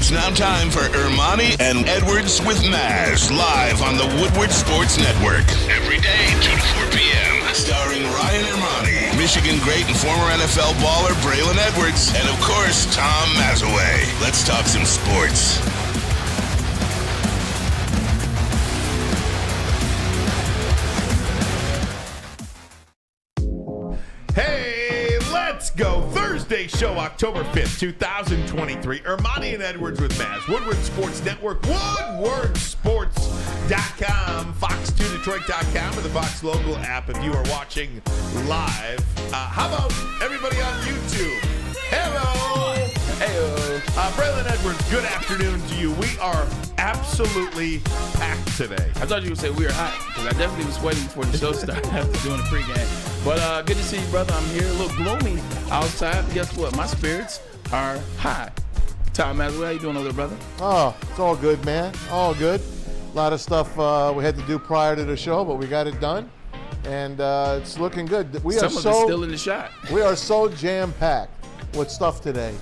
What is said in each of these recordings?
It's now time for Ermanni and Edwards with Maz, live on the Woodward Sports Network. Every day, 2 to 4 p.m. Starring Ryan Ermanni, Michigan great and former NFL baller Braylon Edwards, and of course, Tom Mazaway. Let's talk some sports. Hey, let's go. Thursday show, October 5th, 2023. Ermanni and Edwards with Maz. Woodward Sports Network, woodwardsports.com, fox2detroit.com, and the Fox local app if you are watching live. How about everybody on YouTube? Hello. Hey-o. Braylon Edwards, good afternoon to you. We are absolutely packed today. I thought you would say we were hot, because I definitely was waiting before the show started after doing the pregame. But good to see you, brother. I'm here a little gloomy outside, but guess what? My spirits are high. Tom Mazaway, how you doing over there, brother? Oh, it's all good, man. All good. A lot of stuff we had to do prior to the show, but we got it done. And it's looking good. Some of it's still in the shot. We are so jam-packed with stuff today.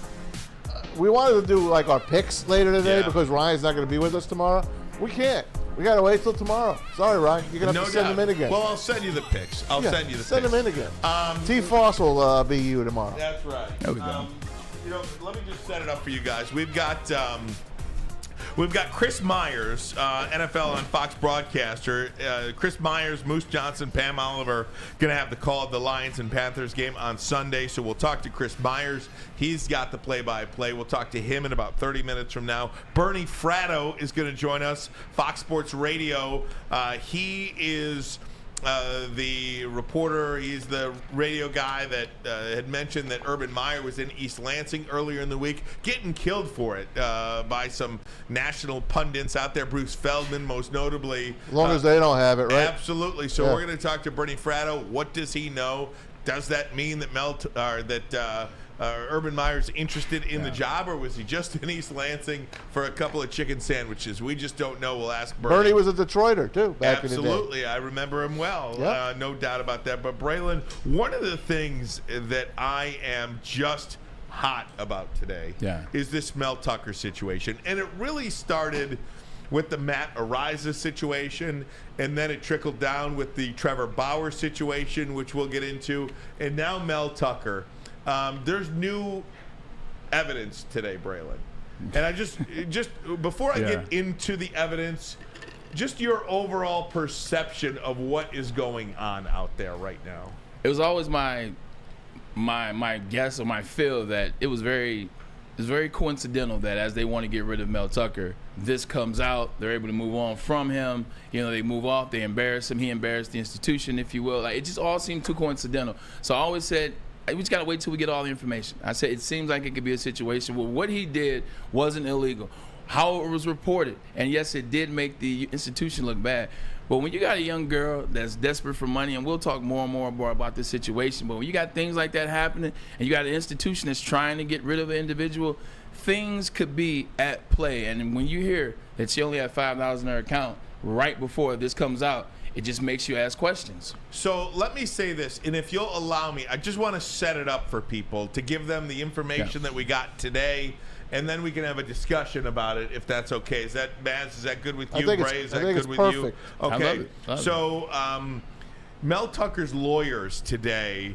We wanted to do like our picks later today because Ryan's not going to be with us tomorrow. We can't. We got to wait till tomorrow. Sorry, Ryan. You're going to have to send them in again. Well, I'll send you the picks. Send you the picks. Send them in again. T-Foss will be you tomorrow. That's right. There we go. Let me just set it up for you guys. We've got Chris Myers, NFL on Fox broadcaster. Chris Myers, Moose Johnson, Pam Oliver going to have the call of the Lions and Panthers game on Sunday. So we'll talk to Chris Myers. He's got the play-by-play. We'll talk to him in about 30 minutes from now. Bernie Fratto is going to join us, Fox Sports Radio. He is the reporter. He's the radio guy that had mentioned that Urban Meyer was in East Lansing earlier in the week, getting killed for it by some national pundits out there. Bruce Feldman, most notably. As long as they don't have it, right? Absolutely. So we're going to talk to Bernie Fratto. What does he know? Does that mean that Urban Meyer's interested in the job, or was he just in East Lansing for a couple of chicken sandwiches? We just don't know. We'll ask Bernie. Bernie was a Detroiter, too, back in the day. Absolutely. I remember him well. Yep. No doubt about that. But, Braylon, one of the things that I am just hot about today is this Mel Tucker situation. And it really started with the Matt Ariza situation, and then it trickled down with the Trevor Bauer situation, which we'll get into, and now Mel Tucker. There's new evidence today, Braylon. And I just before I get into the evidence, just your overall perception of what is going on out there right now. It was always my guess or my feel that it was very coincidental that as they want to get rid of Mel Tucker, this comes out, they're able to move on from him. They move off, they embarrass him, he embarrassed the institution, if you will. Like, it just all seemed too coincidental. So I always said, we just got to wait till we get all the information. I said it seems like it could be a situation where what he did wasn't illegal. How it was reported, and yes, it did make the institution look bad. But when you got a young girl that's desperate for money, and we'll talk more and more about this situation, but when you got things like that happening, and you got an institution that's trying to get rid of an individual, things could be at play. And when you hear that she only had $5 in her account right before this comes out, it just makes you ask questions. So let me say this, and if you'll allow me, I just want to set it up for people to give them the information that we got today, and then we can have a discussion about it, if that's okay. Is that, Maz, is that good with you, Bray? Is that good with you? Okay. So Mel Tucker's lawyers today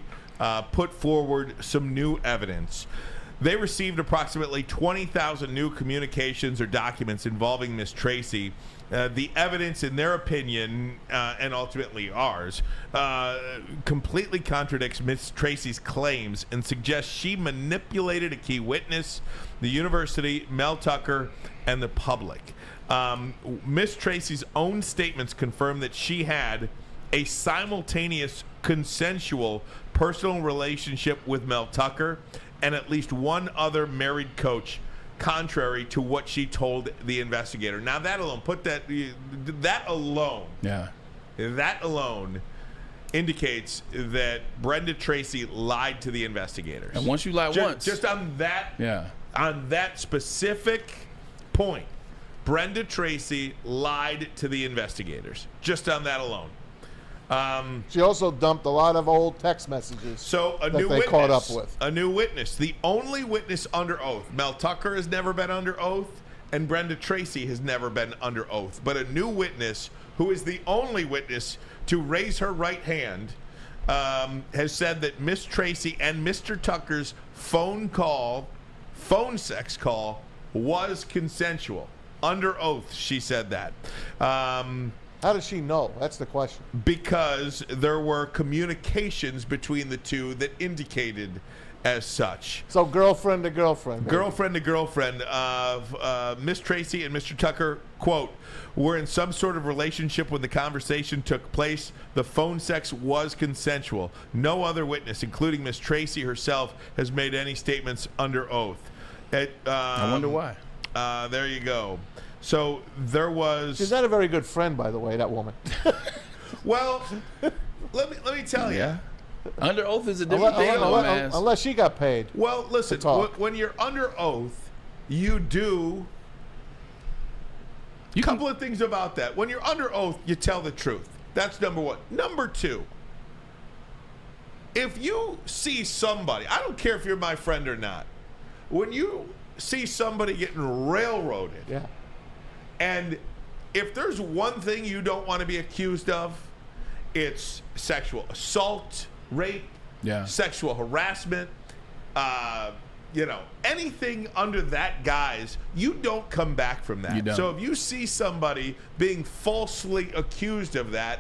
put forward some new evidence. They received approximately 20,000 new communications or documents involving Miss Tracy. The evidence, in their opinion, and ultimately ours, completely contradicts Miss Tracy's claims and suggests she manipulated a key witness, the university, Mel Tucker, and the public. Miss Tracy's own statements confirm that she had a simultaneous consensual personal relationship with Mel Tucker and at least one other married coach, contrary to what she told the investigator. Now that alone, that alone indicates that Brenda Tracy lied to the investigators. And once you lie once, just on that specific point, Brenda Tracy lied to the investigators. Just on that alone. She also dumped a lot of old text messages. So that they caught up with. A new witness. The only witness under oath. Mel Tucker has never been under oath, and Brenda Tracy has never been under oath. But a new witness, who is the only witness to raise her right hand, has said that Miss Tracy and Mr. Tucker's phone sex call, was consensual. Under oath, she said that. How does she know? That's the question. Because there were communications between the two that indicated as such. So girlfriend to girlfriend. Baby. Girlfriend to girlfriend of Miss Tracy and Mr. Tucker, quote, were in some sort of relationship when the conversation took place. The phone sex was consensual. No other witness, including Miss Tracy herself, has made any statements under oath. I wonder why. There you go. So there was. She's not a very good friend, by the way, that woman. Well, let me tell you. Yeah. Under oath is a different thing, man. Unless she got paid. Well, listen. When you're under oath, you do. A couple of things about that. When you're under oath, you tell the truth. That's number one. Number two. If you see somebody, I don't care if you're my friend or not. When you see somebody getting railroaded. Yeah. And if there's one thing you don't want to be accused of, it's sexual assault, rape, sexual harassment, anything under that guise, you don't come back from that. You don't. So if you see somebody being falsely accused of that,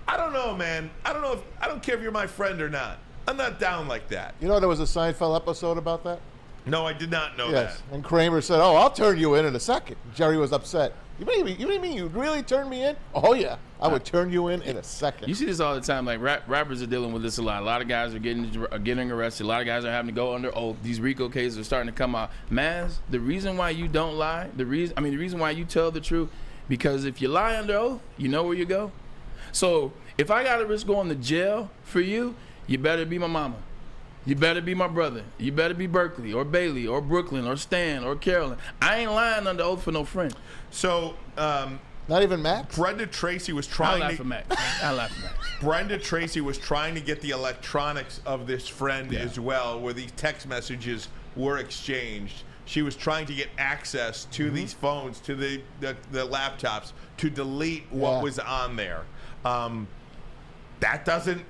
I don't know, man. I don't care if you're my friend or not. I'm not down like that. You know there was a Seinfeld episode about that? No, I did not know that. And Kramer said, "Oh, I'll turn you in a second." Jerry was upset. You mean you'd really turn me in? Oh yeah, I would turn you in a second. You see this all the time. Like rappers are dealing with this a lot. A lot of guys are getting arrested. A lot of guys are having to go under oath. These RICO cases are starting to come out. Maz, the reason why you don't lie, the reason why you tell the truth, because if you lie under oath, you know where you go. So if I gotta risk going to jail for you, you better be my mama. You better be my brother. You better be Berkeley or Bailey or Brooklyn or Stan or Carolyn. I ain't lying under oath for no friend. So, not even Max? Brenda Tracy was trying I laugh for Max. Brenda Tracy was trying to get the electronics of this friend as well, where these text messages were exchanged. She was trying to get access to these phones, to the laptops, to delete what was on there. That doesn't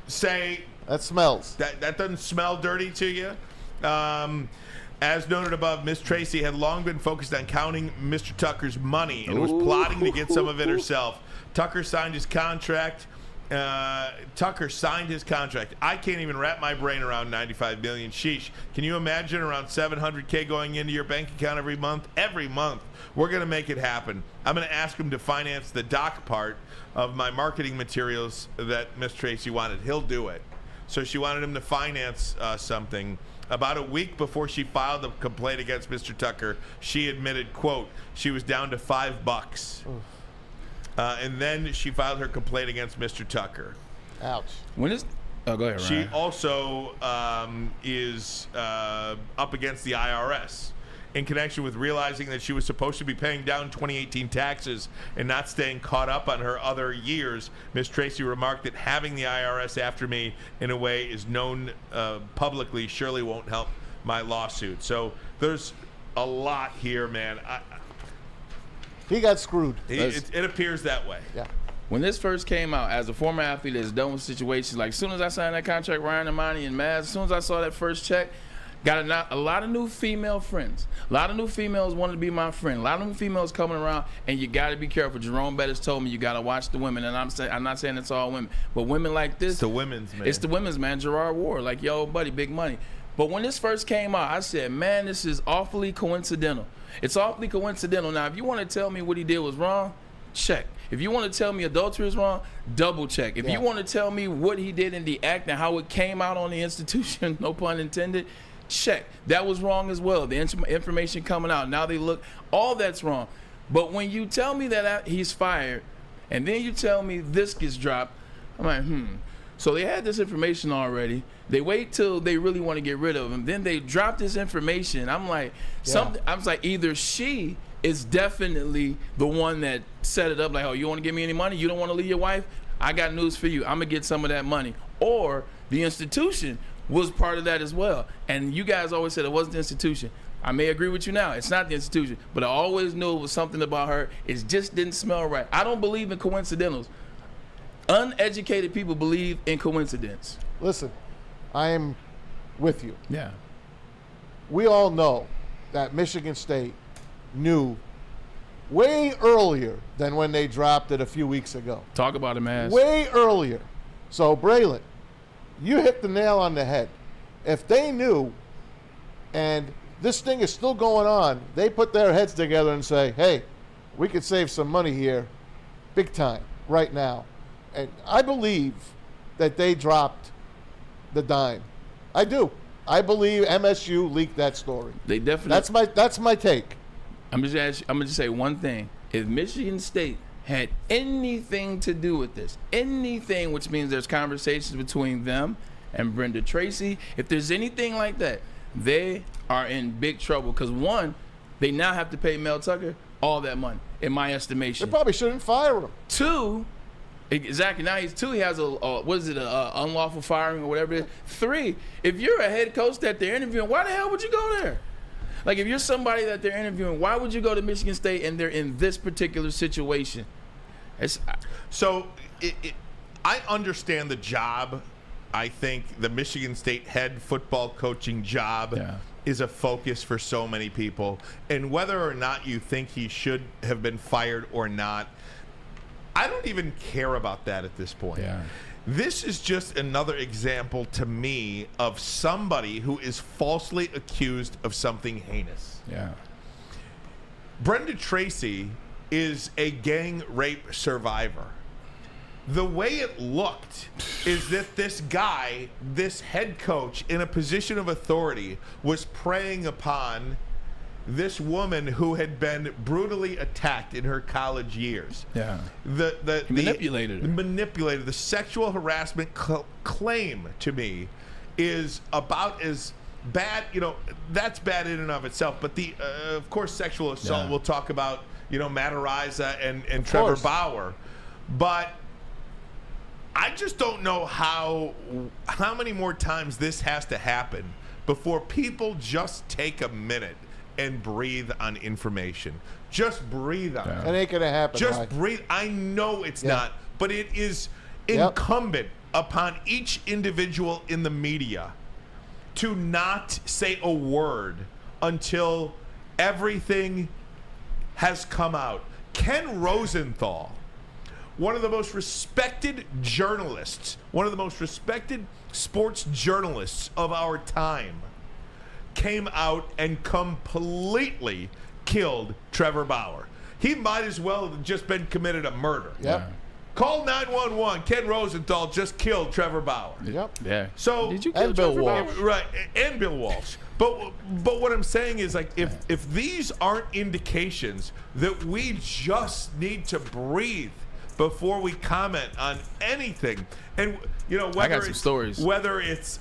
say... That smells. That doesn't smell dirty to you. As noted above, Miss Tracy had long been focused on counting Mr. Tucker's money and was plotting to get some of it herself. Tucker signed his contract. I can't even wrap my brain around $95 million. Sheesh. Can you imagine around $700K going into your bank account every month? Every month. We're going to make it happen. I'm going to ask him to finance the doc part of my marketing materials that Miss Tracy wanted. He'll do it. So she wanted him to finance something. About a week before she filed the complaint against Mr. Tucker, she admitted, quote, she was down to $5. And then she filed her complaint against Mr. Tucker. Ouch. Go ahead, Ryan. She also is up against the IRS in connection with realizing that she was supposed to be paying down 2018 taxes and not staying caught up on her other years. Ms. Tracy remarked that having the IRS after me in a way is known publicly surely won't help my lawsuit. So there's a lot here, man. He got screwed. It appears that way. Yeah. When this first came out, as a former athlete that's done with situations, like as soon as I signed that contract, Ryan, Ermanni, and Maz, as soon as I saw that first check, got a lot of new female friends. A lot of new females wanted to be my friend. A lot of new females coming around, and you got to be careful. Jerome Bettis told me you got to watch the women, and I'm not saying it's all women, but women like this. It's the women's man. It's the women's man, Gerard Ward, like, yo, buddy, big money. But when this first came out, I said, man, this is awfully coincidental. It's awfully coincidental. Now, if you want to tell me what he did was wrong, check. If you want to tell me adultery is wrong, double check. If you want to tell me what he did in the act and how it came out on the institution, no pun intended, check. That was wrong as well. The information coming out. Now they look, all that's wrong. But when you tell me that he's fired, and then you tell me this gets dropped, I'm like, So they had this information already. They wait till they really want to get rid of him. Then they drop this information. I'm like, I was like, either she is definitely the one that set it up like, oh, you want to give me any money? You don't want to leave your wife? I got news for you. I'm going to get some of that money. Or the institution was part of that as well. And you guys always said it wasn't the institution. I may agree with you now. It's not the institution. But I always knew it was something about her. It just didn't smell right. I don't believe in coincidentals. Uneducated people believe in coincidence. Listen, I am with you. Yeah. We all know that Michigan State knew way earlier than when they dropped it a few weeks ago. Talk about it, man. Way earlier. So, Braylon, you hit the nail on the head. If they knew, and this thing is still going on, they put their heads together and say, hey, we could save some money here big time right now. And I believe that they dropped the dime. I do. I believe MSU leaked that story. They definitely. That's my take. I'm gonna just say one thing. If Michigan State had anything to do with this, anything, which means there's conversations between them and Brenda Tracy, if there's anything like that, they are in big trouble. Because one, they now have to pay Mel Tucker all that money, in my estimation. They probably shouldn't fire him. Two, exactly. Now he's two. He has a unlawful firing or whatever it is. Three, if you're a head coach that they're interviewing, why the hell would you go there? Like, if you're somebody that they're interviewing, why would you go to Michigan State and they're in this particular situation? I understand the job. I think the Michigan State head football coaching job is a focus for so many people. And whether or not you think he should have been fired or not, I don't even care about that at this point. Yeah. This is just another example to me of somebody who is falsely accused of something heinous. Yeah. Brenda Tracy is a gang rape survivor. The way it looked is that this guy, this head coach in a position of authority, was preying upon this woman who had been brutally attacked in her college years. Yeah. Manipulated the sexual harassment claim to me is about as bad, that's bad in and of itself. But the of course, sexual assault, we'll talk about, Matt Ariza and Trevor Bauer. But I just don't know how many more times this has to happen before people just take a minute and breathe on information. Just breathe on it. It ain't gonna happen. Just breathe. I know it's not, but it is incumbent upon each individual in the media to not say a word until everything has come out. Ken Rosenthal, one of the most respected journalists, one of the most respected sports journalists of our time, came out and completely killed Trevor Bauer. He might as well have just been committed a murder. Yep. Call 911. Ken Rosenthal just killed Trevor Bauer. Yep. Yeah. So did you kill and Bill Trevor Bauer? Walsh. Right, and Bill Walsh. But what I'm saying is, like, if these aren't indications that we just need to breathe before we comment on anything, and whether I got some stories. Whether it's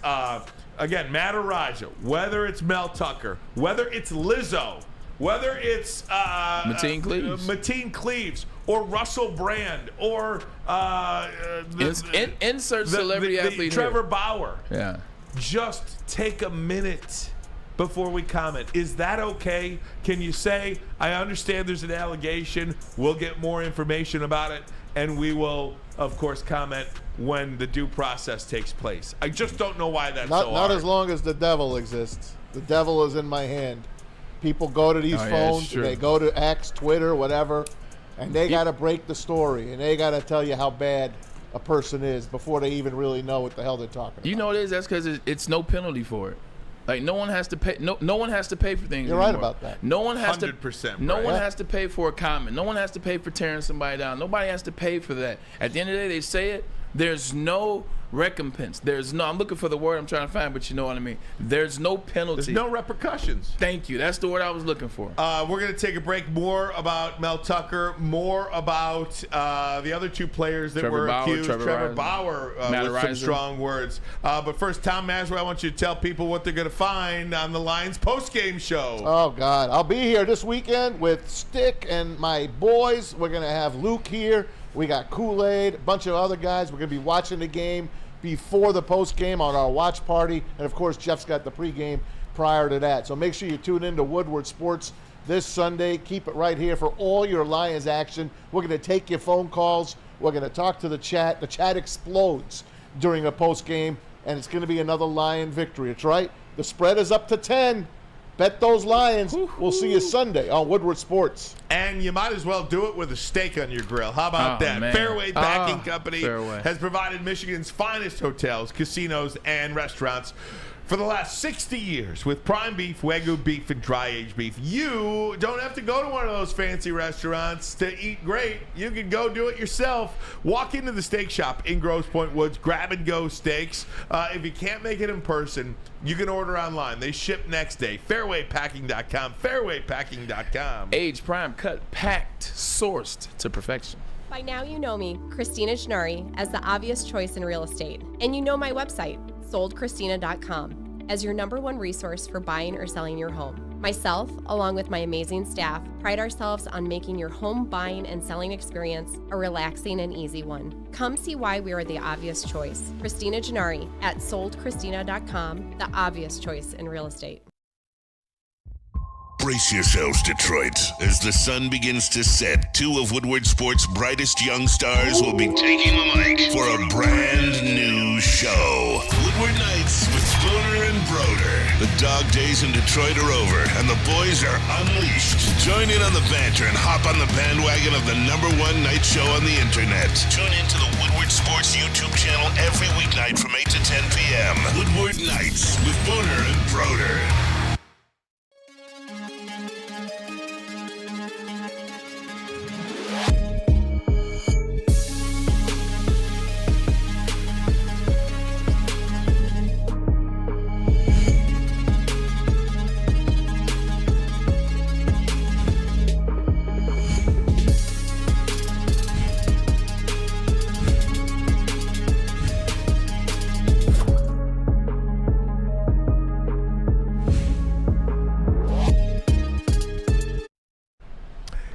again, Matt Ariza, whether it's Mel Tucker, whether it's Lizzo, whether it's Mateen Cleaves, or Russell Brand, or insert celebrity athlete Trevor here. Bauer. Yeah. Just take a minute before we comment. Is that okay? Can you say, I understand there's an allegation, we'll get more information about it, and we will, of course, comment when the due process takes place. I just don't know why that's so hard. Not as long as the devil exists. The devil is in my hand. People go to these phones, they go to X, Twitter, whatever, and they got to break the story, and they got to tell you how bad a person is before they even really know what the hell they're talking about. You know what it is? That's because it's no penalty for it. Like, no one has to pay. No one has to pay for things. You're anymore. right about that. No one has 100%. to. No one has to pay for a comment. No one has to pay for tearing somebody down. Nobody has to pay for that. At the end of the day, they say it. There's no recompense. I'm looking for the word I'm trying to find, but you know what I mean. There's no penalty. There's no repercussions. Thank you. That's the word I was looking for. We're going to take a break. More about Mel Tucker, more about the other two players that were accused. Trevor Bauer with some strong words. But first, Tom Mazaway, I want you to tell people what they're going to find on the Lions postgame show. Oh, God. I'll be here this weekend with Stick and my boys. We're going to have Luke here. We got Kool-Aid, a bunch of other guys. We're going to be watching the game before the postgame on our watch party. And, of course, Jeff's got the pregame prior to that. So make sure you tune in to Woodward Sports this Sunday. Keep it right here for all your Lions action. We're going to take your phone calls. We're going to talk to the chat. The chat explodes during a postgame, and it's going to be another Lion victory. That's right. The spread is up to 10. Bet those Lions. We'll see you Sunday on Woodward Sports. And you might as well do it with a steak on your grill. How about that? Man. Fairway Packing Company has provided Michigan's finest hotels, casinos, and restaurants for the last 60 years with prime beef, Wagyu beef, and dry-aged beef. You don't have to go to one of those fancy restaurants to eat great. You can go do it yourself. Walk into the steak shop in Grosse Pointe Woods, grab-and-go steaks. If you can't make it in person, you can order online. They ship next day. Fairwaypacking.com, fairwaypacking.com. Aged, prime, cut, packed, sourced to perfection. By now you know me, Christina Gennari, as the obvious choice in real estate. And you know my website, soldchristina.com, as your #1 resource for buying or selling your home. Myself, along with my amazing staff, pride ourselves on making your home buying and selling experience a relaxing and easy one. Come see why we are the obvious choice. Christina Gennari at soldchristina.com, the obvious choice in real estate. Brace yourselves, Detroit. As the sun begins to set, two of Woodward Sports' brightest young stars will be taking the mic for a brand new show. Woodward Nights with Spooner and Broder. The dog days in Detroit are over, and the boys are unleashed. Join in on the banter and hop on the bandwagon of the #1 night show on the internet. Tune in to the Woodward Sports YouTube channel every weeknight from 8 to 10 p.m. Woodward Nights with Spooner and Broder.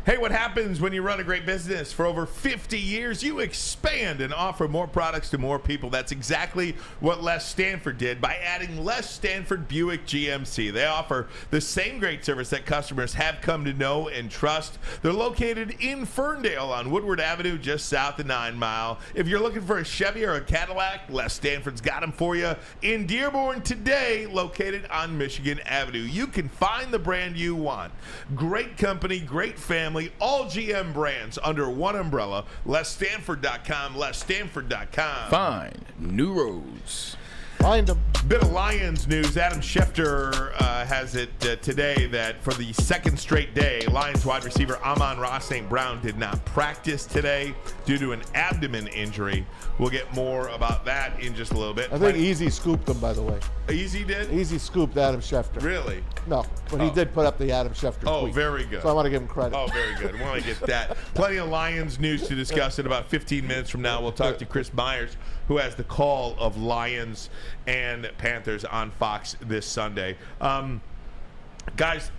Hey, what happens when you run a great business for over 50 years? You expand and offer more products to more people. That's exactly what Les Stanford did by adding Les Stanford Buick GMC. They offer the same great service that customers have come to know and trust. They're located in Ferndale on Woodward Avenue, just south of 9 Mile. If you're looking for a Chevy or a Cadillac, Les Stanford's got them for you. In Dearborn today, located on Michigan Avenue. You can find the brand you want. Great company, great family. All GM brands under one umbrella. LesStanford.com, LesStanford.com. Find new roads. Find them. Bit of Lions news. Adam Schefter has it today that for the second straight day, Lions wide receiver Amon-Ra St. Brown did not practice today due to an abdomen injury. We'll get more about that in just a little bit. I think Easy scooped him, by the way. Easy did? Easy scooped Adam Schefter. Really? No, but he did put up the Adam Schefter tweet. Oh, very good. So I want to give him credit. Oh, very good. I want to get that. Plenty of Lions news to discuss in about 15 minutes from now. We'll talk to Chris Myers, who has the call of Lions and Panthers on Fox this Sunday. Guys,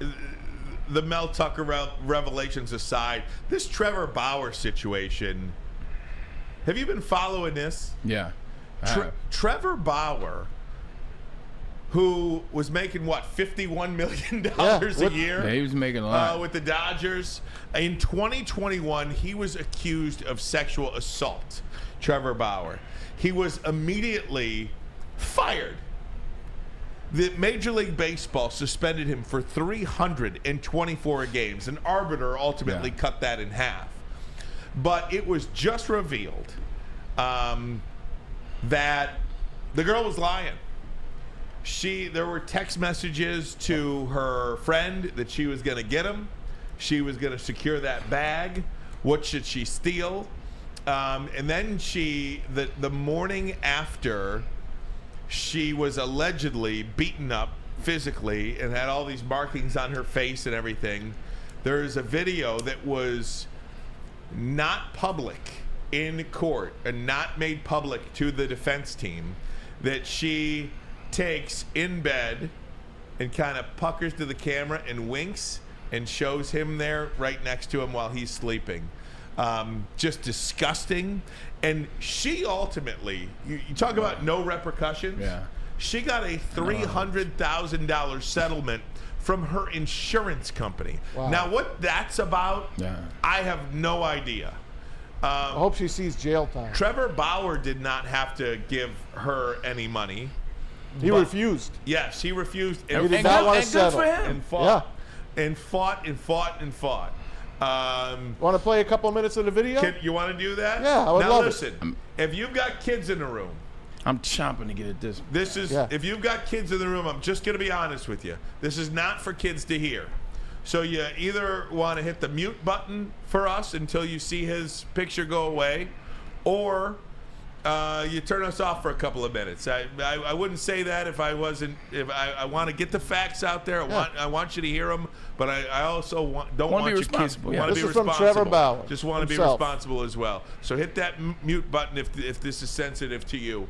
the Mel Tucker revelations aside, this Trevor Bauer situation, have you been following this? Yeah. Trevor Bauer, who was making, what, $51 million a year? Yeah, he was making a lot. With the Dodgers. In 2021, he was accused of sexual assault, Trevor Bauer. He was immediately fired. The Major League Baseball suspended him for 324 games. An arbiter ultimately cut that in half. But it was just revealed that the girl was lying. There were text messages to her friend that she was going to get him. She was going to secure that bag. What should she steal? And then the morning after, she was allegedly beaten up physically and had all these markings on her face and everything. There's a video that was not public in court and not made public to the defense team that she takes in bed and kind of puckers to the camera and winks and shows him there right next to him while he's sleeping. Just disgusting. And she ultimately, you talk about no repercussions. Yeah. She got a $300,000 settlement from her insurance company. Wow. Now, what that's about, I have no idea. I hope she sees jail time. Trevor Bauer did not have to give her any money. He refused. Yes, he refused. He did not want to settle. And fought. And fought. Want to play a couple of minutes of the video? You want to do that? Yeah, I would now love listen, it. If you've got kids in the room, I'm chomping to get at this. This is if you've got kids in the room, I'm just going to be honest with you. This is not for kids to hear. So you either want to hit the mute button for us until you see his picture go away, or you turn us off for a couple of minutes. I wouldn't say that if I wasn't. If I want to get the facts out there, I want you to hear them, but I also don't want your kids. Yeah. Want to This be is from responsible. Trevor Bauer Just want to be himself. responsible as well. So hit that mute button if this is sensitive to you.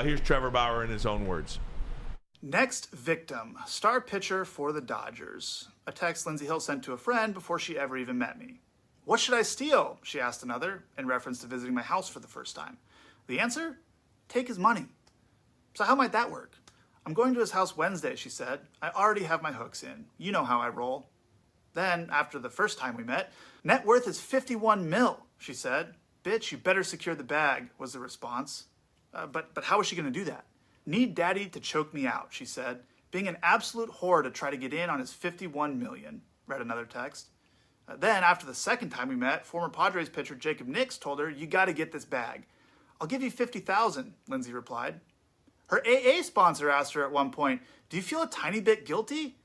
Here's Trevor Bauer in his own words. Next victim, star pitcher for the Dodgers. A text Lindsey Hill sent to a friend before she ever even met me. What should I steal? She asked another, in reference to visiting my house for the first time. The answer? Take his money. So how might that work? I'm going to his house Wednesday, she said. I already have my hooks in. You know how I roll. Then, after the first time we met, net worth is 51 mil, she said. Bitch, you better secure the bag, was the response. But how is she going to do that? Need daddy to choke me out, she said. Being an absolute whore to try to get in on his 51 million, read another text. Then, after the second time we met, former Padres pitcher Jacob Nix told her, you got to get this bag. I'll give you 50,000, Lindsay replied. Her AA sponsor asked her at one point, do you feel a tiny bit guilty?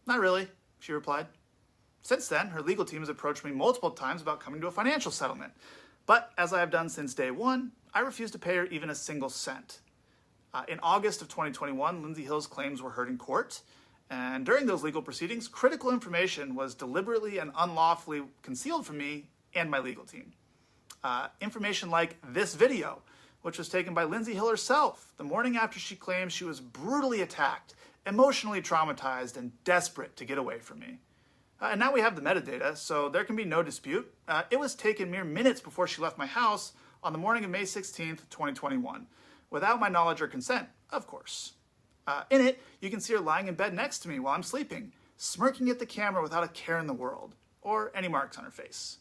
Not really, she replied. Since then, her legal team has approached me multiple times about coming to a financial settlement. But as I have done since day one, I refuse to pay her even a single cent. In August of 2021, Lindsey Hill's claims were heard in court. And during those legal proceedings, critical information was deliberately and unlawfully concealed from me and my legal team. Information like this video, which was taken by Lindsey Hill herself the morning after she claimed she was brutally attacked, emotionally traumatized, and desperate to get away from me. And now we have the metadata, so there can be no dispute. It was taken mere minutes before she left my house on the morning of May 16th, 2021, without my knowledge or consent, of course. In it, you can see her lying in bed next to me while I'm sleeping, smirking at the camera without a care in the world, or any marks on her face.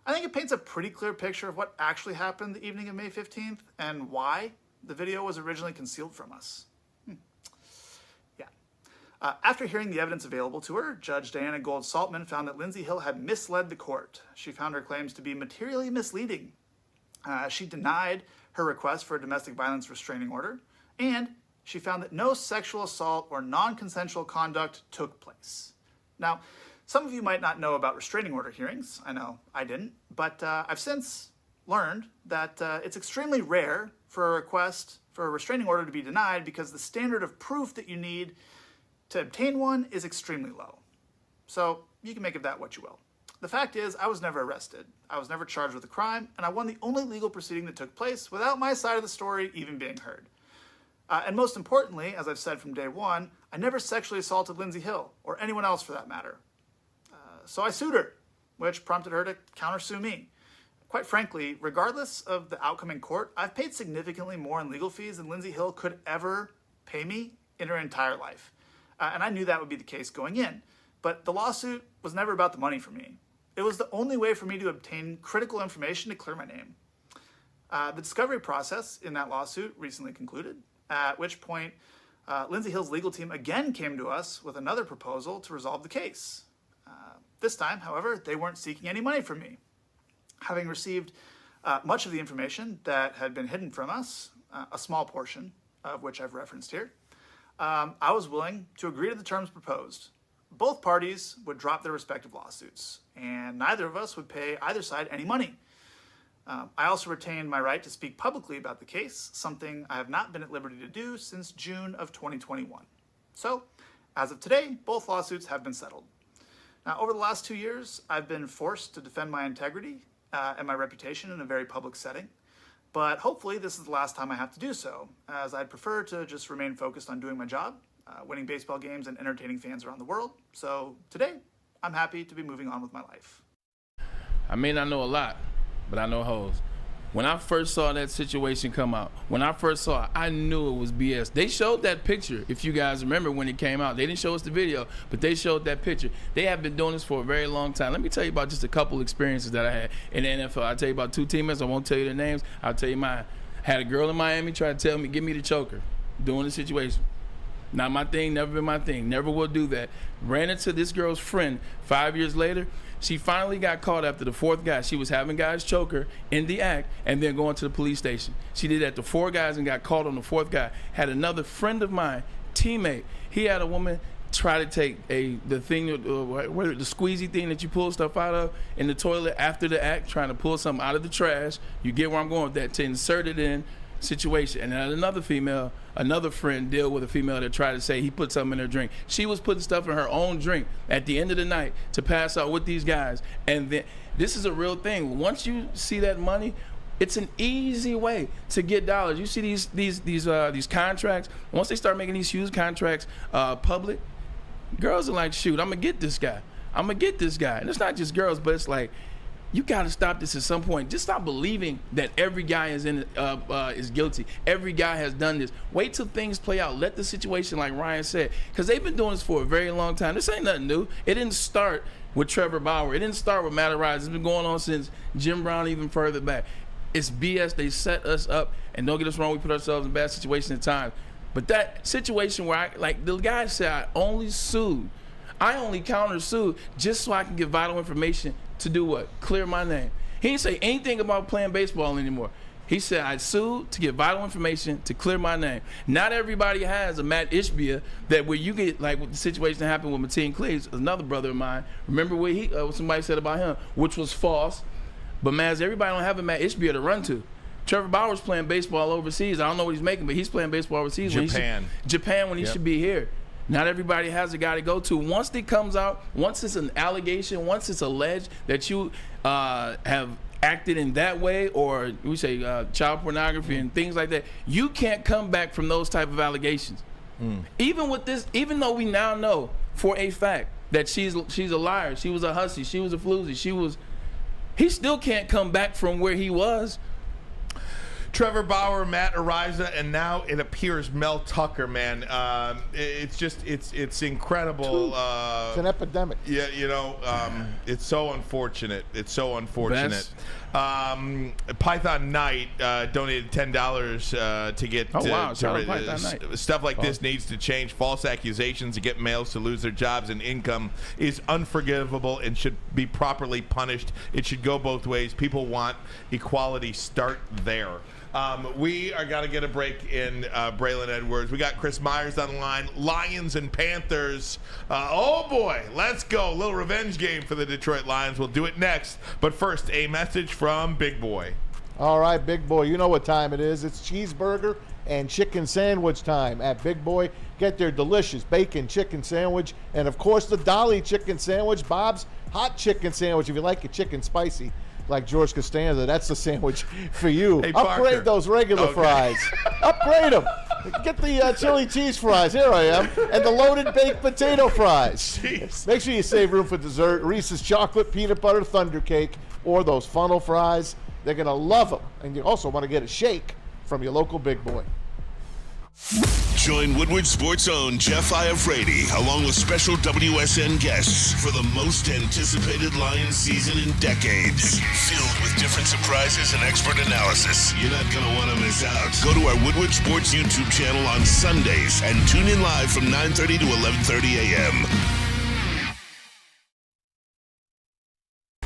I think it paints a pretty clear picture of what actually happened the evening of May 15th and why the video was originally concealed from us. After hearing the evidence available to her, Judge Diana Gold-Saltman found that Lindsey Hill had misled the court. She found her claims to be materially misleading. She denied her request for a domestic violence restraining order, and she found that no sexual assault or non-consensual conduct took place. Now, some of you might not know about restraining order hearings. I know I didn't, but I've since learned that it's extremely rare for a request for a restraining order to be denied because the standard of proof that you need to obtain one is extremely low. So you can make of that what you will. The fact is, I was never arrested. I was never charged with a crime, and I won the only legal proceeding that took place without my side of the story even being heard. And most importantly, as I've said from day one, I never sexually assaulted Lindsey Hill, or anyone else for that matter. So I sued her, which prompted her to countersue me. Quite frankly, regardless of the outcome in court, I've paid significantly more in legal fees than Lindsey Hill could ever pay me in her entire life. And I knew that would be the case going in. But the lawsuit was never about the money for me. It was the only way for me to obtain critical information to clear my name. The discovery process in that lawsuit recently concluded, at which point Lindsey Hill's legal team again came to us with another proposal to resolve the case. This time, however, they weren't seeking any money from me. Having received much of the information that had been hidden from us, a small portion of which I've referenced here, I was willing to agree to the terms proposed. Both parties would drop their respective lawsuits, and neither of us would pay either side any money. I also retain my right to speak publicly about the case, something I have not been at liberty to do since June of 2021. So, as of today, both lawsuits have been settled. Now, over the last 2 years, I've been forced to defend my integrity and my reputation in a very public setting. But hopefully this is the last time I have to do so, as I'd prefer to just remain focused on doing my job, winning baseball games and entertaining fans around the world. So today, I'm happy to be moving on with my life. I may not know a lot, but I know hoes. When I first saw that situation come out, when I first saw it, I knew it was BS. They showed that picture, if you guys remember when it came out. They didn't show us the video, but they showed that picture. They have been doing this for a very long time. Let me tell you about just a couple experiences that I had in the NFL. I'll tell you about 2 teammates. I won't tell you their names. I'll tell you mine. Had a girl in Miami try to tell me, give me the choker, during the situation. Not my thing, never been my thing, never will do that. Ran into this girl's friend 5 years later. She finally got caught after the 4th guy. She was having guys choke her in the act and then going to the police station. She did that to 4 guys and got caught on the 4th guy. Had another friend of mine, teammate, he had a woman try to take the squeezy thing that you pull stuff out of in the toilet after the act, trying to pull something out of the trash. You get where I'm going with that, to insert it in situation. And then another friend deal with a female that tried to say he put something in her drink. She was putting stuff in her own drink at the end of the night to pass out with these guys. And then this is a real thing. Once you see that money, it's an easy way to get dollars. You see these contracts. Once they start making these huge contracts public, girls are like, shoot, I'm gonna get this guy. And it's not just girls, but it's like, you got to stop this at some point. Just stop believing that every guy is guilty. Every guy has done this. Wait till things play out. Let the situation, like Ryan said, because they've been doing this for a very long time. This ain't nothing new. It didn't start with Trevor Bauer. It didn't start with Matt Arise. It's been going on since Jim Brown, even further back. It's BS. They set us up, and don't get us wrong, we put ourselves in bad situations at times. But that situation where the guy said, I only countersued just so I can get vital information to do what? Clear my name. He didn't say anything about playing baseball anymore. He said, I sued to get vital information to clear my name. Not everybody has a Matt Ishbia that where you get, like with the situation that happened with Mateen Cleaves, another brother of mine. Remember what somebody said about him, which was false. But Maz, everybody don't have a Matt Ishbia to run to. Trevor Bauer's playing baseball overseas. I don't know what he's making, but he's playing baseball overseas. Japan when he should be here. Not everybody has a guy to go to. Once it comes out, once it's an allegation, once it's alleged that you have acted in that way, or we say child pornography and things like that, you can't come back from those type of allegations. Even with this, even though we now know for a fact that she's a liar, she was a hussy, she was a floozy, he still can't come back from where he was. Trevor Bauer, Matt Ariza, and now it appears Mel Tucker, man. It's incredible. It's an epidemic. Yeah, it's so unfortunate. Python Knight donated $10 to get stuff like this needs to change. False accusations to get males to lose their jobs and income is unforgivable and should be properly punished. It should go both ways. People want equality. Start there. We are going to get a break in Braylon Edwards. We got Chris Myers on the line. Lions and Panthers. Oh, boy. Let's go. A little revenge game for the Detroit Lions. We'll do it next. But first, a message from Big Boy. All right, Big Boy. You know what time it is. It's cheeseburger and chicken sandwich time at Big Boy. Get their delicious bacon chicken sandwich. And, of course, the Dolly chicken sandwich. Bob's hot chicken sandwich if you like your chicken spicy. Like George Costanza, that's the sandwich for you. Hey, upgrade those regular fries. Upgrade them. Get the chili cheese fries. Here I am. And the loaded baked potato fries. Jeez. Make sure you save room for dessert. Reese's chocolate peanut butter thunder cake or those funnel fries. They're going to love them. And you also want to get a shake from your local Big Boy. Join Woodward Sports' own Jeff Iafrate along with special WSN guests for the most anticipated Lions season in decades. Filled with different surprises and expert analysis. You're not going to want to miss out. Go to our Woodward Sports YouTube channel on Sundays and tune in live from 9:30 to 11:30 a.m.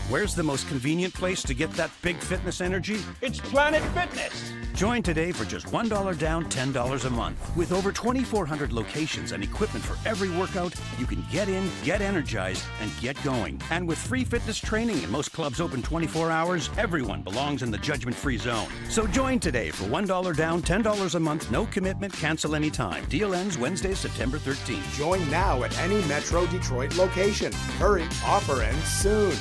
Where's Where's the most convenient place to get that big fitness energy? It's Planet Fitness. Join today for just $1 down, $10 a month. With over 2,400 locations and equipment for every workout, you can get in, get energized, and get going. And with free fitness training and most clubs open 24 hours, everyone belongs in the judgment-free zone. So join today for $1 down, $10 a month, no commitment, cancel anytime. Deal ends Wednesday, September 13th. Join now at any Metro Detroit location. Hurry, offer ends soon.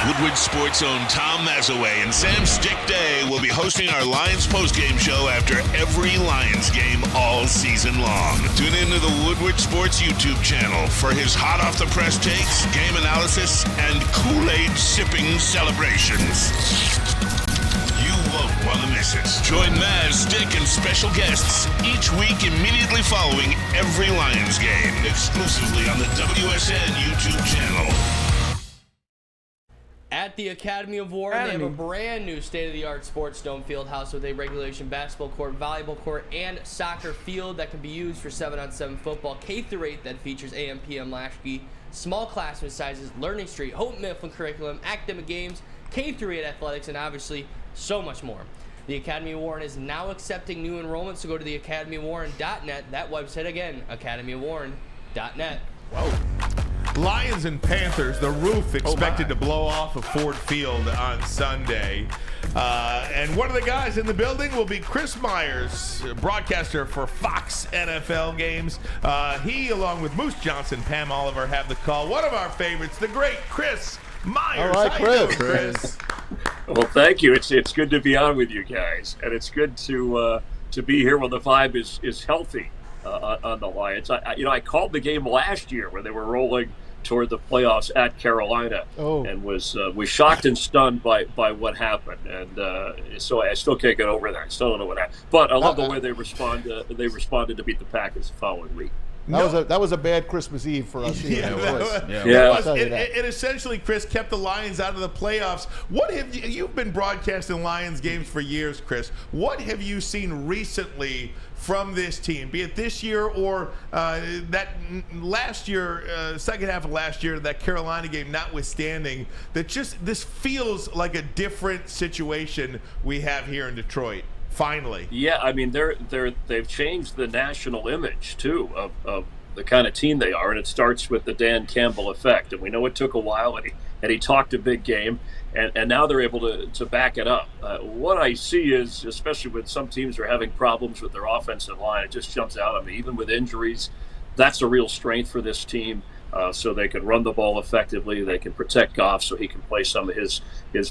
Woodward Sports' own Tom Mazaway and Sam Stick Day will be hosting our Lions postgame show after every Lions game all season long. Tune into the Woodward Sports YouTube channel for his hot-off-the-press takes, game analysis, and Kool-Aid sipping celebrations. You won't want to miss it. Join Maz, Stick, and special guests each week immediately following every Lions game, exclusively on the WSN YouTube channel. At the Academy of Warren, they have a brand new state-of-the-art sports dome field house with a regulation basketball court, volleyball court, and soccer field that can be used for 7-on-7 football. K-8 that features AM, PM latchkey, small classroom sizes, learning street, Hope Mifflin curriculum, academic games, K-8 athletics, and obviously so much more. The Academy of Warren is now accepting new enrollments, so go to the academyofwarren.net. That website again, academyofwarren.net. Whoa. Lions and Panthers, the roof expected to blow off of Ford Field on Sunday. And one of the guys in the building will be Chris Myers, broadcaster for Fox NFL games. He, along with Moose Johnson, Pam Oliver, have the call. One of our favorites, the great Chris Myers. All right, How you doing, Chris? Well, thank you. It's good to be on with you guys, and it's good to be here when the vibe is healthy on the Lions. I called the game last year when they were rolling toward the playoffs at Carolina, and was shocked and stunned by what happened, and so I still can't get over that. I still don't know what happened, but I love the way they responded. They responded to beat the Packers the following week. That was a bad Christmas Eve for us. It essentially, Chris, kept the Lions out of the playoffs. What have you've been broadcasting Lions games for years, Chris? What have you seen recently from this team, be it this year or that last year, second half of last year, that Carolina game notwithstanding, that just this feels like a different situation we have here in Detroit? Finally. Yeah, I mean they've changed the national image too of the kind of team they are, and it starts with the Dan Campbell effect. And we know it took a while, and he talked a big game, and now they're able to back it up. What I see is, especially when some teams are having problems with their offensive line, it just jumps out at me. Even with injuries, that's a real strength for this team. So they can run the ball effectively. They can protect Goff so he can play some of his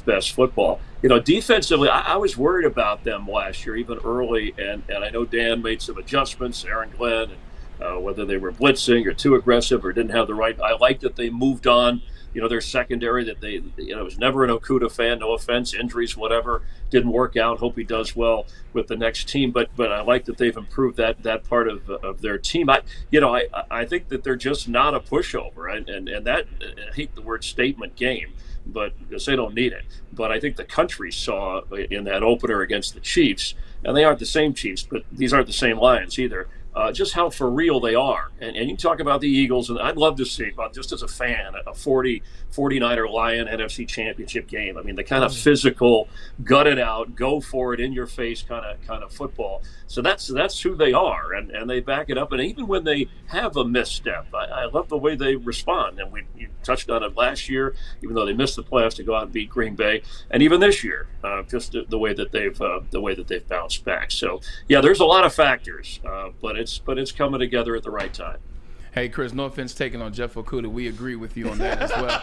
best football. Defensively, I was worried about them last year, even early, and I know Dan made some adjustments, Aaron Glenn, and whether they were blitzing or too aggressive or didn't have the right. I like that they moved on. Their secondary, that they, was never an Okudah fan, no offense, injuries, whatever, didn't work out. Hope he does well with the next team. But I like that they've improved that part of their team. I think that they're just not a pushover, and that, I hate the word statement game, but because they don't need it. But I think the country saw in that opener against the Chiefs, and they aren't the same Chiefs, but these aren't the same Lions either. Just how for real they are. And you talk about the Eagles, and I'd love to see, just as a fan, a 49er Lion NFC Championship game. I mean, the kind of physical, gut it out, go for it, in your face kind of football. So that's who they are, and they back it up. And even when they have a misstep, I love the way they respond. And you touched on it last year, even though they missed the playoffs to go out and beat Green Bay, and even this year, just the way that they've bounced back. So yeah, there's a lot of factors, but it's coming together at the right time. Hey, Chris, no offense taken on Jeff Okudah. We agree with you on that as well.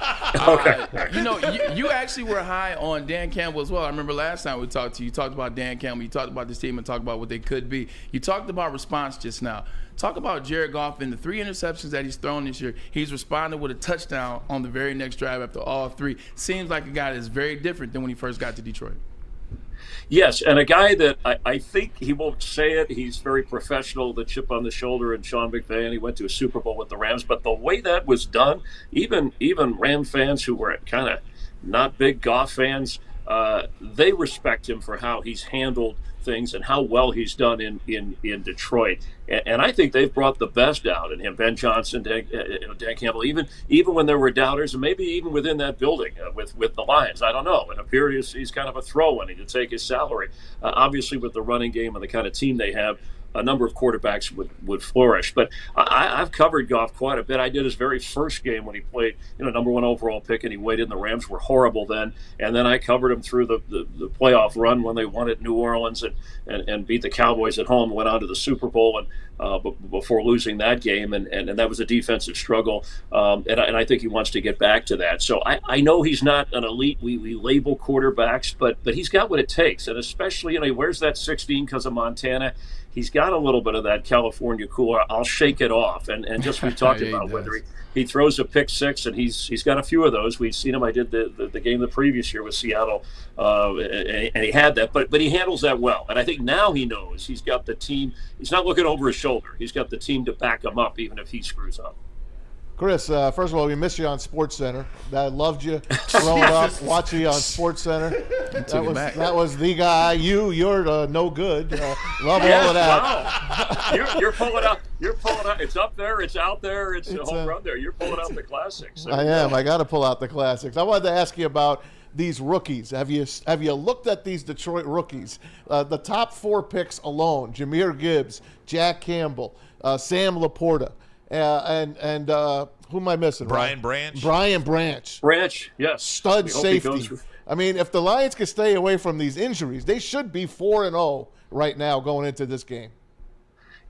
Okay. You actually were high on Dan Campbell as well. I remember last time we talked to you. You talked about Dan Campbell. You talked about this team and talked about what they could be. You talked about response just now. Talk about Jared Goff and the 3 interceptions that he's thrown this year. He's responded with a touchdown on the very next drive after all 3. Seems like a guy that is very different than when he first got to Detroit. Yes, and a guy that I think he won't say it. He's very professional, the chip on the shoulder, and Sean McVay. He went to a Super Bowl with the Rams. But the way that was done, even Ram fans who were kind of not big Goff fans, they respect him for how he's handled things and how well he's done in Detroit. And I think they've brought the best out in him. Ben Johnson, Dan Campbell, even when there were doubters, and maybe even within that building with the Lions. I don't know. In a period, he's kind of a throw-in to take his salary. Obviously, with the running game and the kind of team they have, a number of quarterbacks would flourish. But I've covered Goff quite a bit. I did his very first game when he played, number 1 overall pick, and he weighed in. The Rams were horrible then. And then I covered him through the playoff run when they won at New Orleans and beat the Cowboys at home, went on to the Super Bowl and before losing that game. And that was a defensive struggle. And I think he wants to get back to that. So I know he's not an elite. We label quarterbacks, but he's got what it takes. And especially, he wears that 16 because of Montana. He's got a little bit of that California cool. I'll shake it off, and just we talked about whether he throws a pick six, and he's got a few of those. We've seen him. I did the game the previous year with Seattle, and he had that, but he handles that well. And I think now he knows he's got the team. He's not looking over his shoulder. He's got the team to back him up, even if he screws up. Chris, first of all, we miss you on SportsCenter. I loved you growing up, watching you on SportsCenter. That was the guy. You're no good. Love all of that. Wow. You're pulling out. It's up there. It's out there. It's a home run there. You're pulling out the classics. I am. I got to pull out the classics. I wanted to ask you about these rookies. Have you looked at these Detroit rookies? The top 4 picks alone: Jahmyr Gibbs, Jack Campbell, Sam Laporta. And who am I missing? Brian Branch. Brian Branch. Branch, yes. Stud safety. I mean, if the Lions could stay away from these injuries, they should be 4-0 right now going into this game.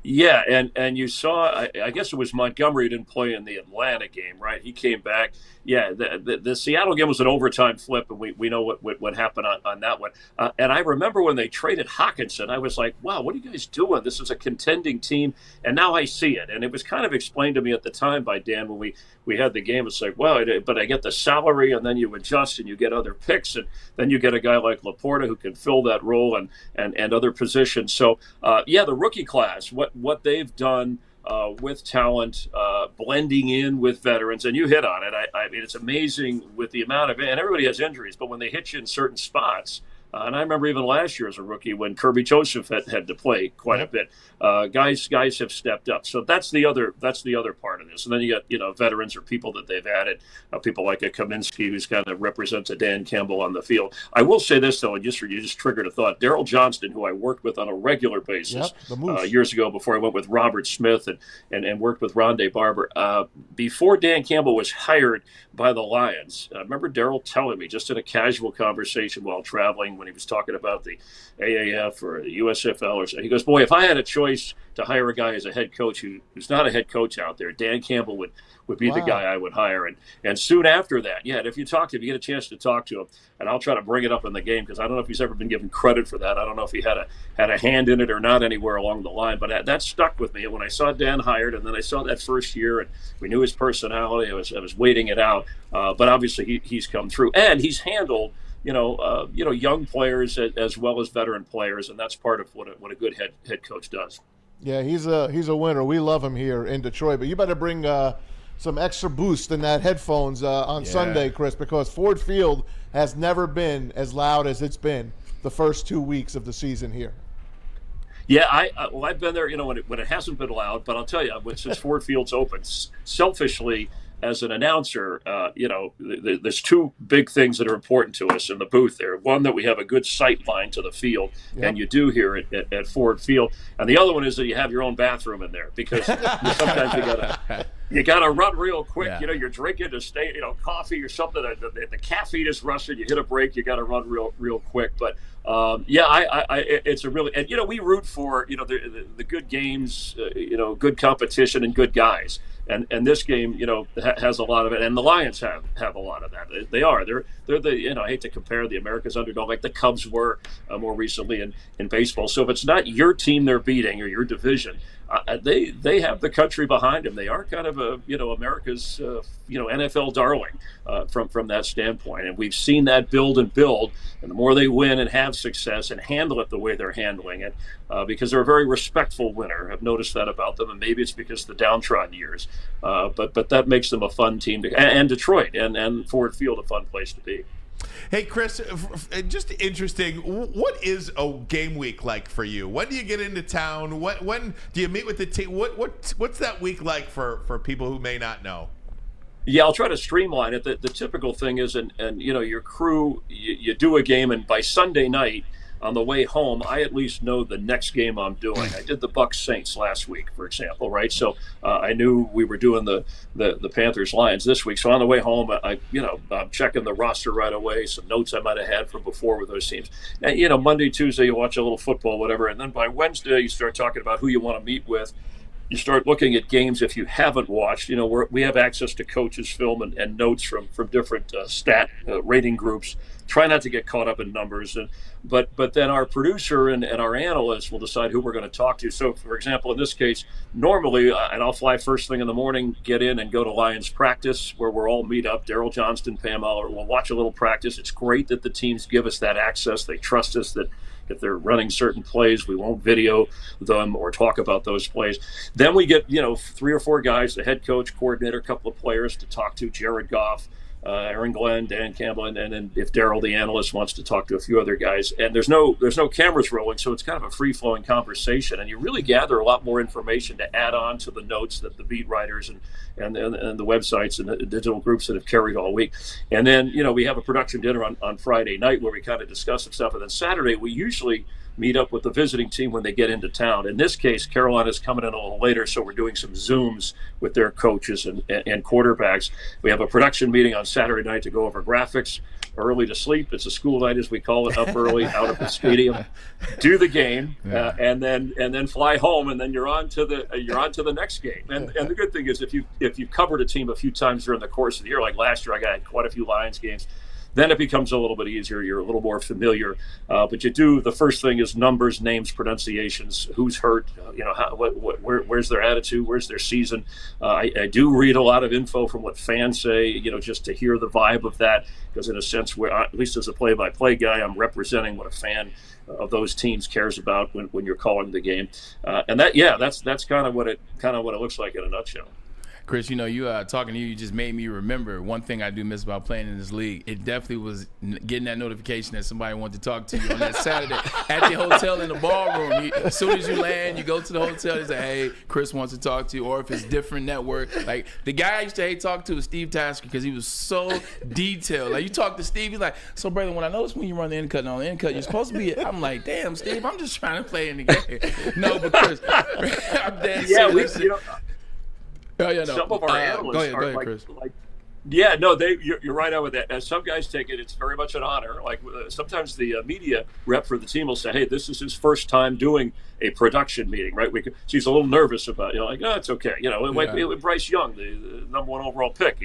Yeah, and you saw, I guess it was Montgomery who didn't play in the Atlanta game, right? He came back. Yeah, the Seattle game was an overtime flip, and we know what happened on that one. And I remember when they traded Hockenson, I was like, wow, what are you guys doing? This is a contending team, and now I see it. And it was kind of explained to me at the time by Dan when we had the game. It's like, well, but I get the salary, and then you adjust, and you get other picks, and then you get a guy like Laporta who can fill that role and other positions. So, the rookie class, what they've done with talent, blending in with veterans, and you hit on it. I mean, it's amazing with the amount of, and everybody has injuries, but when they hit you in certain spots, and I remember even last year as a rookie when Kirby Joseph had to play quite a bit. Guys have stepped up. So that's the other part of this. And then you got veterans or people that they've added, people like a Kaminsky who's kind of represents a Dan Campbell on the field. I will say this though, and you just triggered a thought. Daryl Johnston, who I worked with on a regular basis years ago before I went with Robert Smith and worked with Rondé Barber. Before Dan Campbell was hired by the Lions, I remember Daryl telling me just in a casual conversation while traveling when he was talking about the AAF or the USFL or so. He goes, boy, if I had a choice to hire a guy as a head coach who's not a head coach out there, Dan Campbell would be the guy I would hire. And soon after that, if you talk to him, you get a chance to talk to him, and I'll try to bring it up in the game because I don't know if he's ever been given credit for that. I don't know if he had a hand in it or not anywhere along the line, but that stuck with me. And when I saw Dan hired, and then I saw that first year, and we knew his personality, I was waiting it out. But obviously he's come through, and he's handled young players as well as veteran players, and that's part of what a good head coach does. Yeah, he's a winner. We love him here in Detroit. But you better bring some extra boost in that headphones on Sunday, Chris, because Ford Field has never been as loud as it's been the first 2 weeks of the season here. Yeah, I've been there, when it hasn't been loud, but I'll tell you, since Ford Field's open, selfishly, as an announcer, there's 2 big things that are important to us in the booth there. One, that we have a good sight line to the field, and you do here at Ford Field. And the other one is that you have your own bathroom in there because sometimes you gotta run real quick. Yeah. You're drinking to stay, coffee or something. The caffeine is rushing. You hit a break, you got to run real quick. But it's a really, and we root for the good games, good competition and good guys. And this game, has a lot of it, and the Lions have a lot of that. They're the I hate to compare the America's underdog like the Cubs were more recently in baseball. So if it's not your team they're beating or your division, they have the country behind them. They are kind of America's NFL darling from that standpoint, and we've seen that build. And the more they win and have success and handle it the way they're handling it, because they're a very respectful winner. I've noticed that about them, and maybe it's because of the downtrodden years. But that makes them a fun team and Detroit and Ford Field a fun place to be. Hey, Chris, just interesting. What is a game week like for you? When do you get into town? When do you meet with the team? What's that week like for people who may not know? Yeah, I'll try to streamline it. The typical thing is, and your crew, you do a game, and by Sunday night, on the way home, I at least know the next game I'm doing. I did the Bucks Saints last week, for example, right? So I knew we were doing the Panthers Lions this week. So on the way home, I'm checking the roster right away, some notes I might have had from before with those teams. And, Monday, Tuesday, you watch a little football, whatever, and then by Wednesday, you start talking about who you want to meet with. You start looking at games if you haven't watched. We have access to coaches' film and notes from different stat rating groups. Try not to get caught up in numbers, but then our producer and our analysts will decide who we're going to talk to. So, for example, in this case, normally, and I'll fly first thing in the morning, get in and go to Lions practice where we'll all meet up. Daryl Johnston, Pam Aller, we'll watch a little practice. It's great that the teams give us that access. They trust us that if they're running certain plays, we won't video them or talk about those plays. Then we get, 3 or 4 guys, the head coach, coordinator, a couple of players to talk to, Jared Goff, Aaron Glenn, Dan Campbell, and then if Daryl, the analyst, wants to talk to a few other guys. And there's no cameras rolling, so it's kind of a free-flowing conversation. And you really gather a lot more information to add on to the notes that the beat writers and the websites and the digital groups that have carried all week. And then, we have a production dinner on Friday night where we kind of discuss some stuff. And then Saturday, we usually meet up with the visiting team when they get into town. In this case, Carolina's coming in a little later, so we're doing some Zooms with their coaches and quarterbacks. We have a production meeting on Saturday night to go over graphics, early to sleep. It's a school night, as we call it, up early, out of the stadium, do the game, and then fly home, and then you're on to the next game. And the good thing is, if you've covered a team a few times during the course of the year, like last year, I got quite a few Lions games. Then it becomes a little bit easier. You're a little more familiar. But the first thing is numbers, names, pronunciations, who's hurt, where's their attitude, where's their season. I do read a lot of info from what fans say, just to hear the vibe of that, because in a sense, at least as a play-by-play guy, I'm representing what a fan of those teams cares about when you're calling the game. And that's kind of what it looks like in a nutshell. Chris, you talking to you just made me remember one thing I do miss about playing in this league. It definitely was getting that notification that somebody wanted to talk to you on that Saturday at the hotel in the ballroom. As soon as you land, you go to the hotel, they say, hey, Chris wants to talk to you. Or if it's different network. Like, the guy I used to hate talking to was Steve Tasker because he was so detailed. Like, you talk to Steve, he's like, so, Braylon, when I noticed when you run the end cut and on the end cut, you're supposed to be, I'm like, damn, Steve, I'm just trying to play in the game. No, but Chris, I'm dead serious. Some of our analysts go ahead, Chris. You're right on with that. As some guys take it, it's very much an honor. Like sometimes the media rep for the team will say, hey, this is his first time doing a production meeting, right? She's a little nervous about it, it's okay. Like Bryce Young, the number 1 overall pick.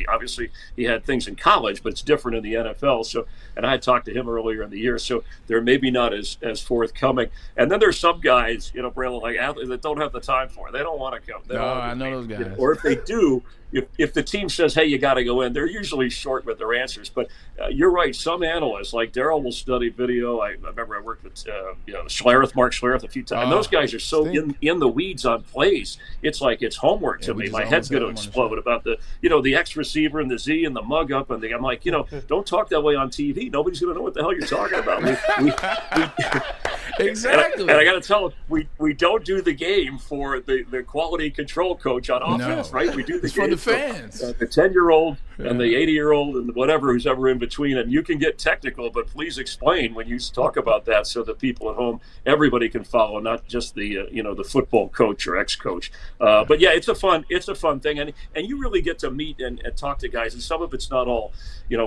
He had things in college, but it's different in the NFL. So, and I had talked to him earlier in the year, so they're maybe not as forthcoming. And then there's some guys, Braylon, like athletes that don't have the time for it. They don't want to come. I know those guys. Or if they do, if the team says, hey, you got to go in, they're usually short with their answers. But you're right. Some analysts, like Daryl, will study video. I remember I worked with Mark Schlereth a few times. And those guys are so in the weeds on plays. It's like it's homework to me. My head's going to explode about the X receiver and the Z and the mug up. And I'm like, don't talk that way on TV. Nobody's going to know what the hell you're talking about. Exactly. And I got to tell them, we don't do the game for the quality control coach on offense, right? We do the game for the fans, the 10-year-old and the 80-year-old and whatever who's ever in between. And you can get technical, but please explain when you talk about that so that people at home, everybody can follow, not just the the football coach or ex-coach. But yeah, it's a fun thing, and you really get to meet and talk to guys. And some of it's not all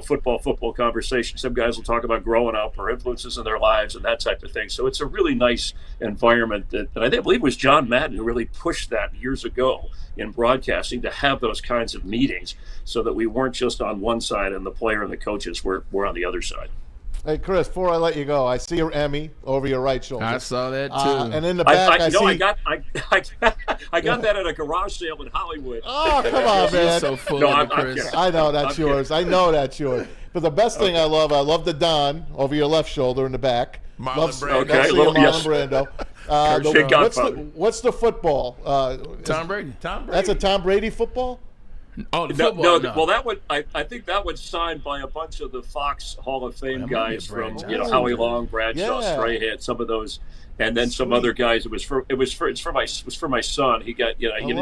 football conversation. Some guys will talk about growing up or influences in their lives and that type of thing. So it's a really nice environment that I believe was John Madden who really pushed that years ago in broadcasting, to have those kinds of meetings so that we weren't just on one side and the player and the coaches were on the other side. Hey, Chris, before I let you go, I see your Emmy over your right shoulder. I saw that, too. And in the back, I see... I got that at a garage sale in Hollywood. Oh, come on, man. You're so full of it, Chris. I know that's yours. I know that's yours. But the best thing I love the Don over your left shoulder in the back. Marlon Brando. Marlon Brando. What's the football? Tom Brady. Tom Brady. That's a Tom Brady football? Oh, the football. No. Well, that one I think that was signed by a bunch of the Fox Hall of Fame guys from Howie Long, Bradshaw, Strahan, some of those, and then some other guys. It was for my son. He got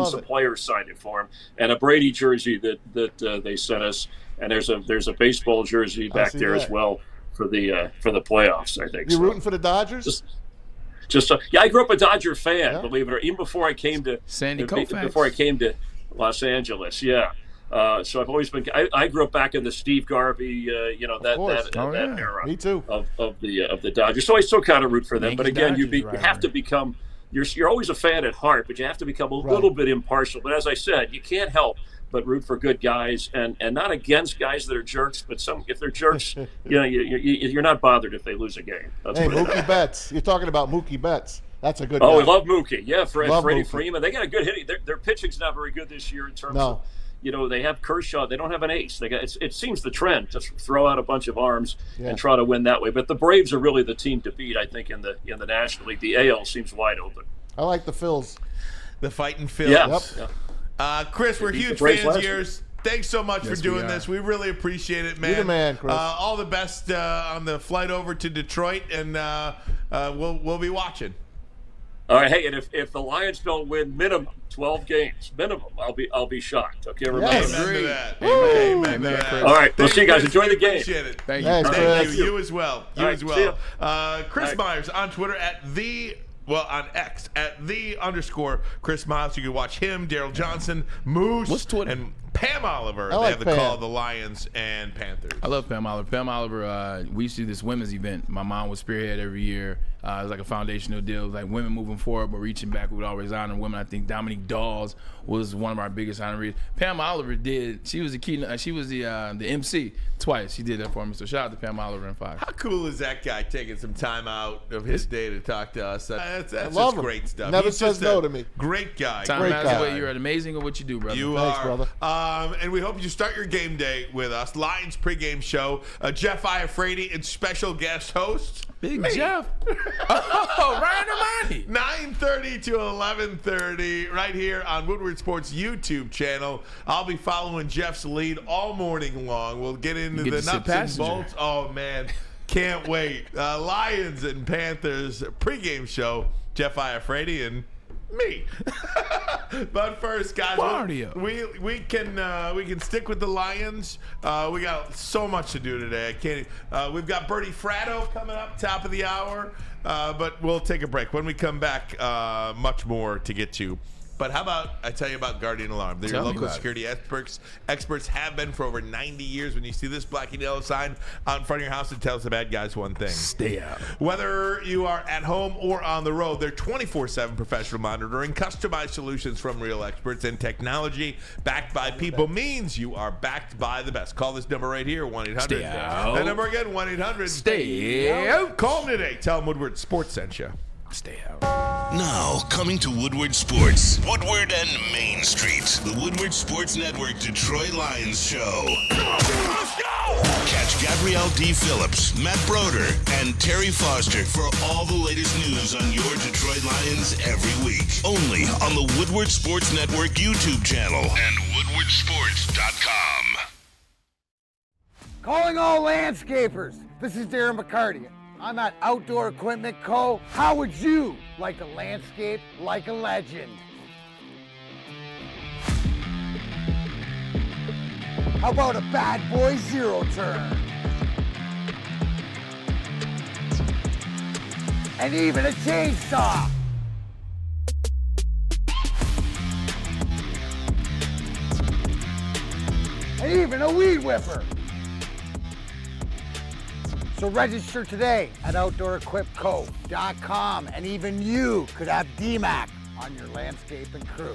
some players signed it for him, and a Brady jersey that they sent us, and there's a baseball jersey back there as well for the playoffs. I think. You rooting for the Dodgers? I grew up a Dodger fan, believe it or not, even before I came to Los Angeles. So I've always been. I grew up back in the Steve Garvey, that era. Me too. Of the Dodgers. So I still kind of root for them. But again, you have to become. You're always a fan at heart, but you have to become a little bit impartial. But as I said, you can't help but root for good guys and not against guys that are jerks. But if they're jerks, you're not bothered if they lose a game. Mookie Betts. You're talking about Mookie Betts. That's a good guy. Oh, we love Mookie. Yeah, Freddie Freeman. They got a good hitting. Their pitching's not very good this year in terms of, they have Kershaw. They don't have an ace. It seems the trend to throw out a bunch of arms and try to win that way. But the Braves are really the team to beat, I think, in the National League. The AL seems wide open. I like the Phils. The Fighting Phils. Yeah. Yep. Chris, we're huge fans of yours. Thanks so much for doing this. We really appreciate it, man. You're the man, Chris. All the best on the flight over to Detroit, and we'll be watching. All right, hey, and if the Lions don't win minimum 12 games, I'll be shocked. Okay, remember that. Amen to that. All right, we'll see you guys. Enjoy the game. Appreciate it. Thank you. Thank you. You as well. Chris Right. Myers on Twitter on X @the_ Chris Miles. You can watch him, Daryl Johnson, Moose, What's Twitter? and Pam Oliver. They have the call of the Lions and Panthers. I love Pam Oliver. Pam Oliver, we used to do this women's event. My mom would spearhead every year. It was like a foundational deal. It was like women moving forward, but reaching back. We would always honor women. I think Dominique Dawes was one of our biggest honorees. Pam Oliver she was the keynote. She was the MC twice. She did that for me. So shout out to Pam Oliver and 5. How cool is that guy taking some time out of his day to talk to us? That's love just great stuff. Never He's says just no to me. Great guy. Tom Mazaway, you're amazing at what you do, brother. Thanks, brother. And we hope you start your game day with us. Lions pregame show. Jeff Iafrate and special guest host. Big Jeff. Ryan Ermanni. 9:30 to 11:30 right here on Woodward Sports YouTube channel. I'll be following Jeff's lead all morning long. We'll get into the nuts and bolts. Oh, man. Can't wait. Lions and Panthers pregame show. Jeff Iafrate and me. But first, guys, we can stick with the Lions. We got so much to do today. I can't. We've got Bertie Fratto coming up top of the hour, but we'll take a break. When we come back, much more to get to. But how about I tell you about Guardian Alarm? They're your local security experts. Experts have been for over 90 years. When you see this black and yellow sign out in front of your house, it tells the bad guys one thing. Stay out. Whether you are at home or on the road, they're 24/7 professional monitoring, customized solutions from real experts, and technology backed by people means you are backed by the best. Call this number right here, 1-800. Stay out. That number again, 1-800. Stay out. Call them today. Tell them Woodward Sports sent you. Stay out. Now, coming to Woodward Sports, Woodward and Main Street, the Woodward Sports Network Detroit Lions show. Let's go! Catch Gabrielle D. Phillips, Matt Broder, and Terry Foster for all the latest news on your Detroit Lions every week. Only on the Woodward Sports Network YouTube channel and woodwardsports.com. Calling all landscapers. This is Darren McCarty. I'm at Outdoor Equipment Co. How would you like to landscape like a legend? How about a bad boy zero turn? And even a chainsaw. And even a weed whipper. So register today at OutdoorEquipCo.com, and even you could have DMAC on your landscaping crew.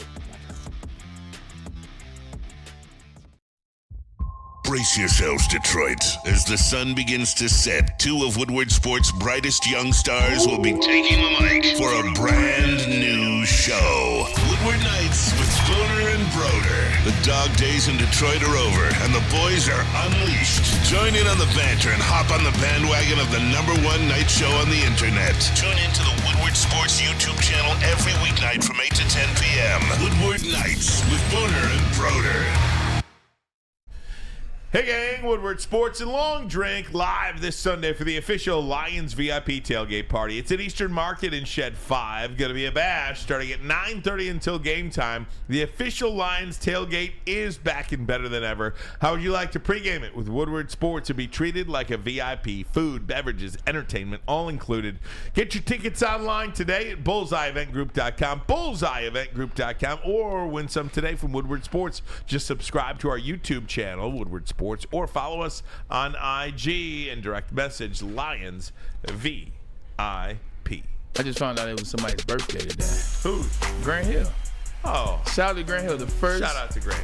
Brace yourselves, Detroit. As the sun begins to set, 2 of Woodward Sports' brightest young stars will be taking the mic for a brand new show. Woodward Nights with Spooner and Broder. The dog days in Detroit are over, and the boys are unleashed. Join in on the banter and hop on the bandwagon of the #1 night show on the internet. Tune into the Woodward Sports YouTube channel every weeknight from 8 to 10 p.m. Woodward Nights with Spooner and Broder. Hey gang, Woodward Sports and Long Drink live this Sunday for the official Lions VIP tailgate party. It's at Eastern Market in Shed 5. Going to be a bash starting at 9:30 until game time. The official Lions tailgate is back and better than ever. How would you like to pregame it with Woodward Sports and be treated like a VIP? Food, beverages, entertainment, all included. Get your tickets online today at bullseyeeventgroup.com, bullseyeeventgroup.com, or win some today from Woodward Sports. Just subscribe to our YouTube channel, Woodward Sports, or follow us on IG and direct message Lions VIP. I just found out it was somebody's birthday today. Who? Grant Hill. Oh, Shout out to Grant Hill. shout out to Grant.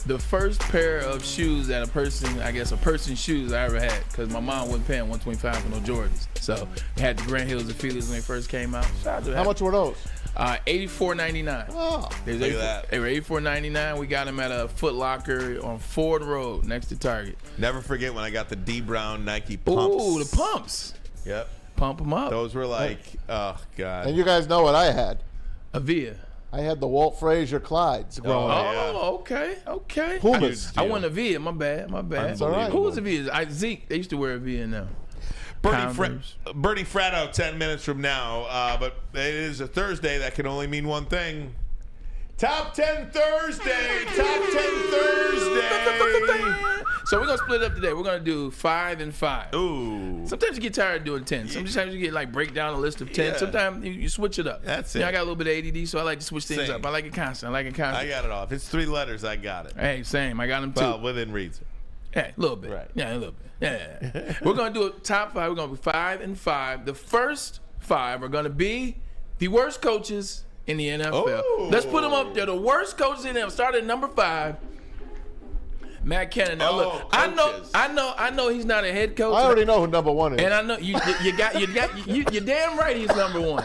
The first pair of shoes that a person's shoes I ever had, because my mom wasn't paying $125 for no Jordans. So I had the Grant Hills and Feelers when they first came out. Shout out to How much were those? $84.99. Oh, Look at that. They were $84.99. We got them at a Foot Locker on Ford Road next to Target. Never forget when I got the D Brown Nike pumps. Ooh, the pumps. Yep. Pump them up. Those were like, oh, God. and you guys know what I had. Avia. I had the Walt Frazier Clydes growing up. Oh, okay. Pumas. I went Avia. My bad. That's all right. Who was Avia? Zeke. They used to wear Avia now. Bernie Fratto 10 minutes from now, but it is a Thursday that can only mean one thing. Top 10 Thursday! Top 10 Thursday! So we're going to split up today. We're going to do 5 and 5. Ooh. Sometimes you get tired of doing 10. Sometimes you get break down a list of 10. Yeah. Sometimes you switch it up. That's I it. got a little bit of ADD, so I like to switch things Same. up. I like it constant. I got it off. It's 3 letters. I got it. Hey, same. I got them too. Well, within reason. Yeah, a little bit. Right. Yeah, a little bit. Yeah. We're going to do a top 5. We're going to be 5 and 5. The first 5 are going to be the worst coaches in the NFL. Oh. Let's put them up there. The worst coaches in the NFL. Start at number 5. Matt Cannon. Now look, I know he's not a head coach. I already know who number 1 is. And I know you're damn right he's number 1.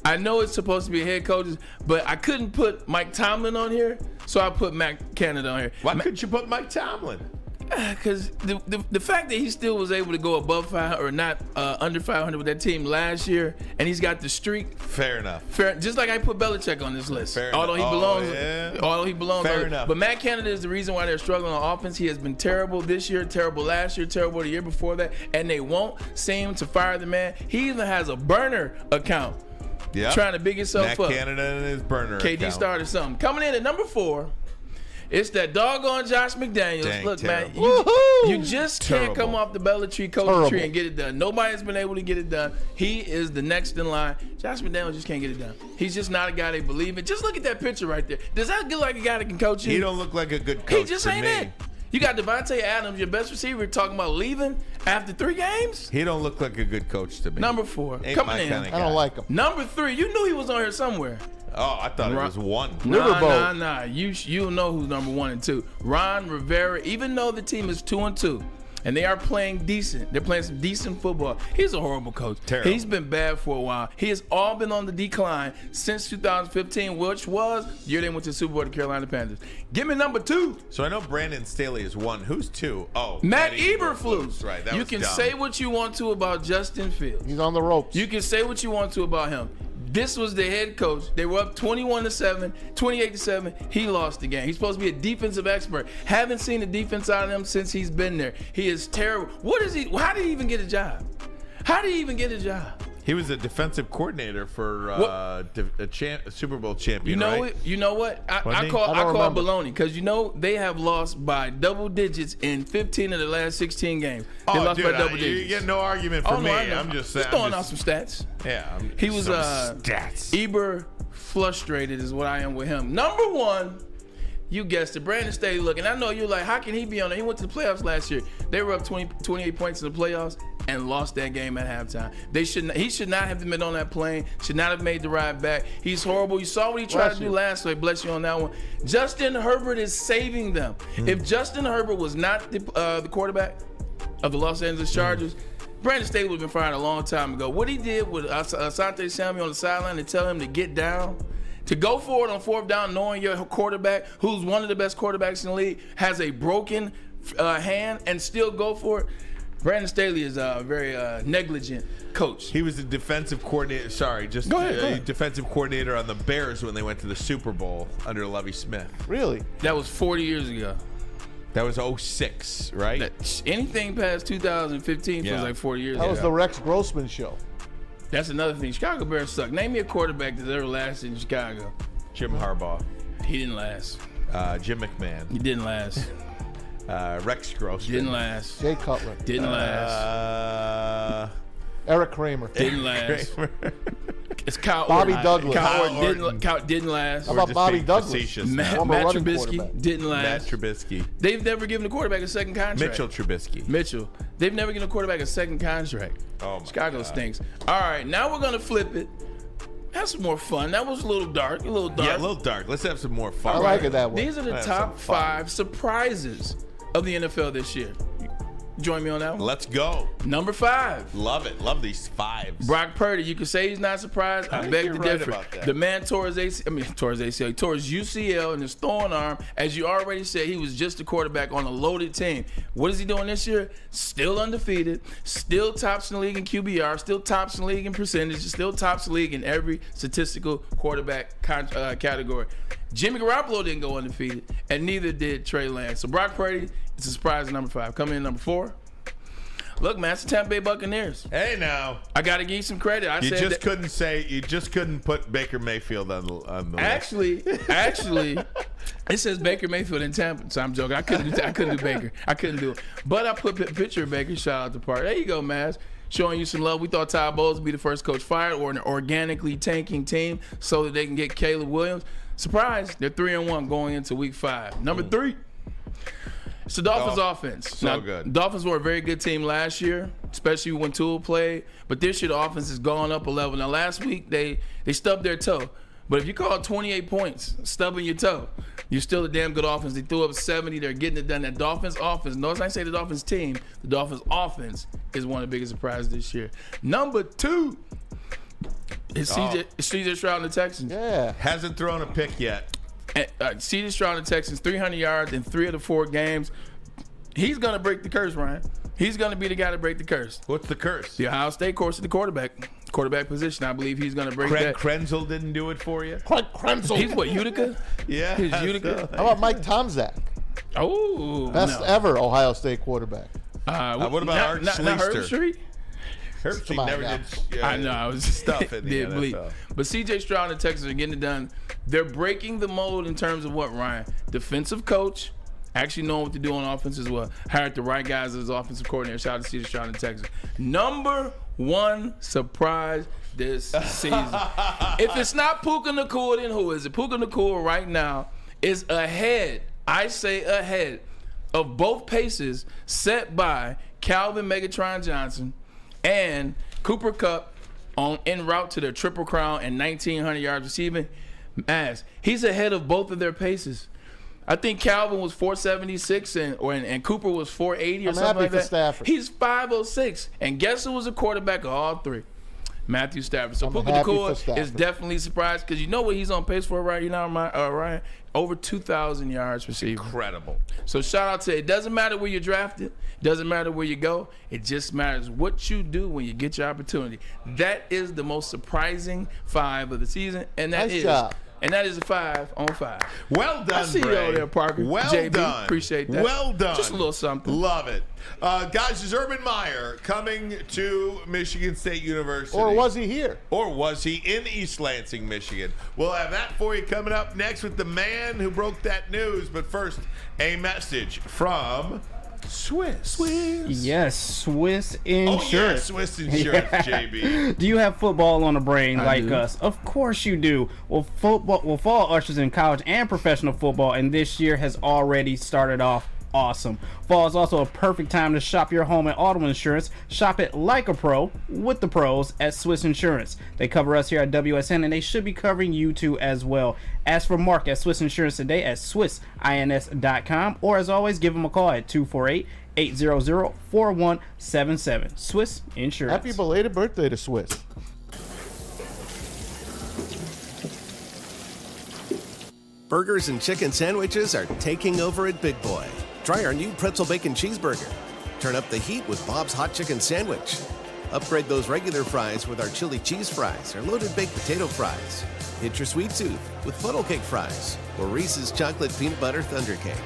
I know it's supposed to be head coaches, but I couldn't put Mike Tomlin on here, so I put Matt Canada on here. Why couldn't you put Mike Tomlin? Because the fact that he still was able to go above 500 or not under 500 with that team last year, and he's got the streak. Fair enough. Just like I put Belichick on this list. Fair although enough. he belongs. Fair enough. But Matt Canada is the reason why they're struggling on offense. He has been terrible this year, terrible last year, terrible the year before that, and they won't seem to fire the man. He even has a burner account. Yeah. Trying to big himself Matt up. Canada and his burner KD account. started something. Coming in at number 4, it's that doggone Josh McDaniels. Dang, Look, terrible. man, you just can't come off the Belichick coaching tree and get it done. Nobody's been able to get it done. He is the next in line. Josh McDaniels just can't get it done. He's just not a guy they believe in. Just look at that picture right there. Does that look like a guy that can coach you? He don't look like a good coach. He just to ain't me. it. You got Devontae Adams, your best receiver, talking about leaving after 3 games? He don't look like a good coach to me. Number 4. Ain't Coming my in. kinda guy. I don't like him. Number 3. You knew he was on here somewhere. Oh, I thought it was 1. Riverboat. Nah. You'll know who's number 1 and 2. Ron Rivera, even though the team is 2-2, and they are playing decent. They're playing some decent football. He's a horrible coach. Terrible. He's been bad for a while. He has all been on the decline since 2015, which was the year they went to the Super Bowl, the Carolina Panthers. Give me number 2. So I know Brandon Staley is 1. Who's 2? Oh, Matt Eberflus. Right. That You was can dumb. say what you want to about Justin Fields. He's on the ropes. You can say what you want to about him. This was the head coach. They were up 21-7, 28-7. He lost the game. He's supposed to be a defensive expert. Haven't seen the defense out of him since he's been there. He is terrible. How did he even get a job? He was a defensive coordinator for a Super Bowl champion. You know right? it. You know what? I Wasn't he? call remember. baloney because they have lost by double digits in 15 of the last 16 games. They lost by double digits. You get no argument from me. I know. I'm just saying. throwing out some stats. Yeah. He was stats. Eber frustrated is what I am with him. Number 1, you guessed it, Brandon Staley. Look, and I know you're like, how can he be on there? He went to the playoffs last year. They were up 28 points in the playoffs and lost that game at halftime. He should not have been on that plane. Should not have made the ride back. He's horrible. You saw what he tried to do last week. Bless you on that one. Justin Herbert is saving them. If Justin Herbert was not the quarterback of the Los Angeles Chargers, Brandon Staley would have been fired a long time ago. What he did with Asante Samuel on the sideline to tell him to get down, to go forward on 4th down, knowing your quarterback, who's one of the best quarterbacks in the league, has a broken hand and still go for it. Brandon Staley is a very negligent coach. He was a defensive coordinator. Sorry, just Go ahead. defensive coordinator on the Bears when they went to the Super Bowl under Lovie Smith. Really? That was 40 years ago. That was 06, right? Anything past 2015 feels like 40 years ago. That was the Rex Grossman show. That's another thing. Chicago Bears suck. Name me a quarterback that's ever lasted in Chicago. Jim Harbaugh. He didn't last. Jim McMahon. He didn't last. Rex Grossman. Didn't last. Jay Cutler. Didn't last. Eric Kramer. Didn't last. It's Kyle Bobby Orton. Douglas. Kyle didn't last. How about Bobby Douglas? Matt Trubisky didn't last. Matt Trubisky. They've never given a quarterback a second contract. Mitchell Trubisky. They've never given a quarterback a second contract. Oh my Chicago God. stinks. All right, now we're going to flip it. Have some more fun. That was a little dark. Yeah, a little dark. Let's have some more fun. I like it that way. These are the top 5 surprises of the NFL this year. Join me on that one. Let's go. Number 5. Love it. Love these 5s. Brock Purdy. You can say he's not surprised. I beg to differ. The man tore his ACL. He tore his UCL and his throwing arm. As you already said, he was just a quarterback on a loaded team. What is he doing this year? Still undefeated. Still tops in the league in QBR. Still tops in the league in percentages. Still tops in the league in every statistical quarterback category. Jimmy Garoppolo didn't go undefeated, and neither did Trey Lance. So Brock Purdy is a surprise at number 5. Coming in number 4. Look, man, it's the Tampa Bay Buccaneers. Hey, now. I got to give you some credit. You just couldn't put Baker Mayfield on the list. Actually, it says Baker Mayfield in Tampa, so I'm joking. I couldn't do Baker. I couldn't do it. But I put a picture of Baker. Shout out to Park. There you go, Maz. Showing you some love. We thought Todd Bowles would be the first coach fired or an organically tanking team so that they can get Caleb Williams. Surprise, they're 3-1 going into week 5. Number 3. It's the Dolphins offense. So good. Dolphins were a very good team last year, especially when Tua played. But this year, the offense has gone up a level. Now, last week, they stubbed their toe. But if you call it 28 points, stubbing your toe, you're still a damn good offense. They threw up 70. They're getting it done. That Dolphins offense, notice I say the Dolphins team, the Dolphins offense is one of the biggest surprises this year. Number 2 is CJ Stroud and the Texans. Yeah. Hasn't thrown a pick yet. CJ Stroud and the Texans, 300 yards in 3 of the 4 games. He's going to break the curse, Ryan. He's going to be the guy to break the curse. What's the curse? The Ohio State course of the quarterback position. I believe he's going to break that. Krenzel didn't do it for you? Krenzel. He's what, Utica? Yeah. He's Utica. How about Mike Tomczak? Oh. Best ever Ohio State quarterback. What about Art Schleister? Not Herbstreit? Herbstreit never did. I know. I was stuff in the NFL. But C.J. Stroud and the Texans are getting it done. They're breaking the mold in terms of what, Ryan? Defensive coach, actually knowing what to do on offense as well. Hired the right guys as offensive coordinator. Shout out to C.J. Stroud and the Texans. Number 1 surprise this season. If it's not Puka Nacua, then who is it? Puka Nacua right now is ahead, I say ahead, of both paces set by Calvin Megatron Johnson and Cooper Kupp en route to their Triple Crown and 1,900 yards receiving. As he's ahead of both of their paces. I think Calvin was 476 and Cooper was 480 or something like that. Stafford. He's 506. And guess who was a quarterback of all 3? Matthew Stafford. So Puka Nacua is definitely surprised because you know what he's on pace for right now, Ryan? Over 2,000 yards receiving. Incredible. So shout out to it. Doesn't matter where you're drafted. Doesn't matter where you go. It just matters what you do when you get your opportunity. That is the most surprising 5 of the season, and that is a 5 on 5. Well done, I see Bray. you over there, Parker. Well JB, done. Appreciate that. Well done. Just a little something. Love it. Guys, is Urban Meyer coming to Michigan State University? Or was he here? Or was he in East Lansing, Michigan? We'll have that for you coming up next with the man who broke that news. But first, a message from Swiss. Yes, Swiss Insurance. Oh, yeah, Swiss Insurance, JB. Do you have football on the brain like do. us? Of course you do. Well, fall ushers in college and professional football, and this year has already started off awesome. Fall is also a perfect time to shop your home and auto insurance. Shop it like a pro with the pros at Swiss Insurance. They cover us here at WSN, and they should be covering you too as well. Ask for Mark at Swiss Insurance today at swissins.com, or as always, give them a call at 248-800-4177. Swiss Insurance. Happy belated birthday to Swiss. Burgers and chicken sandwiches are taking over at Big Boy. Try our new pretzel bacon cheeseburger. Turn up the heat with Bob's Hot Chicken Sandwich. Upgrade those regular fries with our chili cheese fries or loaded baked potato fries. Hit your sweet tooth with funnel cake fries or Reese's chocolate peanut butter thunder cake.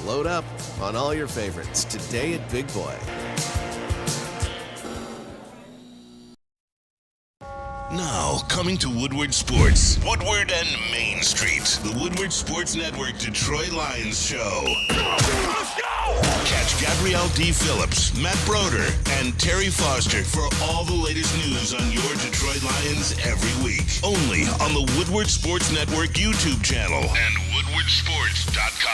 Load up on all your favorites today at Big Boy. Now, coming to Woodward Sports, Woodward and Main Street, the Woodward Sports Network Detroit Lions Show. Let's go! Catch Gabrielle D. Phillips, Matt Broder, and Terry Foster for all the latest news on your Detroit Lions every week. Only on the Woodward Sports Network YouTube channel and woodwardsports.com.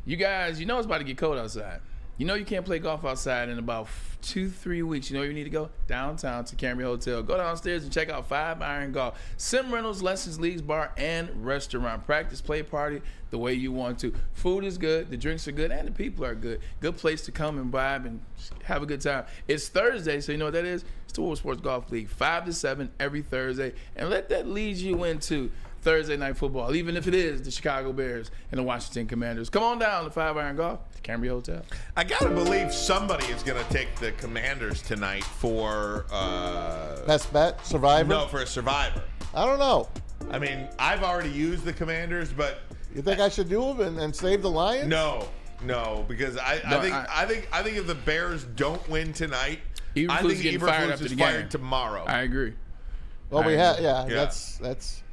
You guys, you know it's about to get cold outside. You know you can't play golf outside in about 2-3 weeks. You know where you need to go? Downtown to Camry Hotel. Go downstairs and check out 5 Iron Golf. Sim rentals, lessons, leagues, bar, and restaurant. Practice, play, party the way you want to. Food is good, the drinks are good, and the people are good. Good place to come and vibe and have a good time. It's Thursday, so you know what that is? It's the Woodward Sports Golf League, 5 to 7 every Thursday. And let that lead you into Thursday night football, even if it is the Chicago Bears and the Washington Commanders. Come on down to 5 Iron Golf, the Camry Hotel. I gotta believe somebody is gonna take the Commanders tonight for best bet, Survivor. No, for a Survivor. I don't know. I mean, I've already used the Commanders, but you think I should do them and save the Lions? No, because I think if the Bears don't win tonight, I think Eberflus is fired tomorrow. I agree. Well, that's.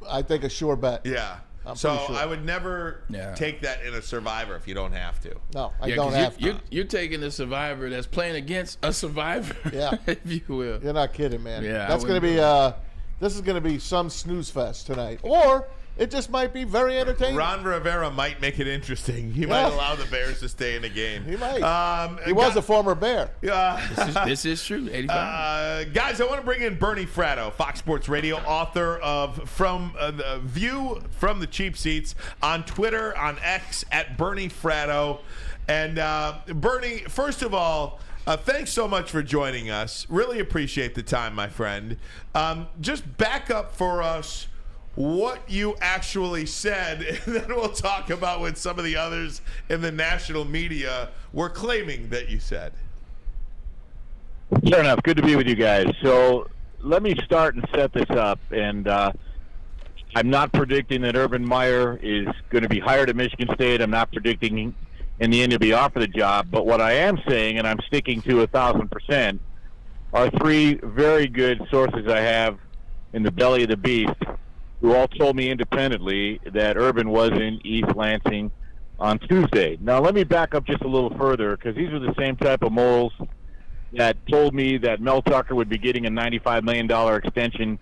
I think a sure bet. Yeah. Sure. I would never take that in a Survivor if you don't have to. No, I don't have to. You're taking a Survivor that's playing against a Survivor, if you will. You're not kidding, man. Yeah, that's going to be this is going to be some snooze fest tonight. Or it just might be very entertaining. Ron Rivera might make it interesting. He might allow the Bears to stay in the game. He might. He was a former Bear. This is true. 85. Guys, I want to bring in Bernie Fratto, Fox Sports Radio, author of From the View from the Cheap Seats, on Twitter, on X, at Bernie Fratto. And Bernie, first of all, thanks so much for joining us. Really appreciate the time, my friend. Just back up for us what you actually said, and then we'll talk about what some of the others in the national media were claiming that you said. Fair enough. Good to be with you guys. So let me start and set this up. And I'm not predicting that Urban Meyer is going to be hired at Michigan State. I'm not predicting in the end he'll be offered the job. But what I am saying, and I'm sticking to 1,000%, are 3 very good sources I have in the belly of the beast who all told me independently that Urban was in East Lansing on Tuesday. Now, let me back up just a little further, because these are the same type of moles that told me that Mel Tucker would be getting a $95 million extension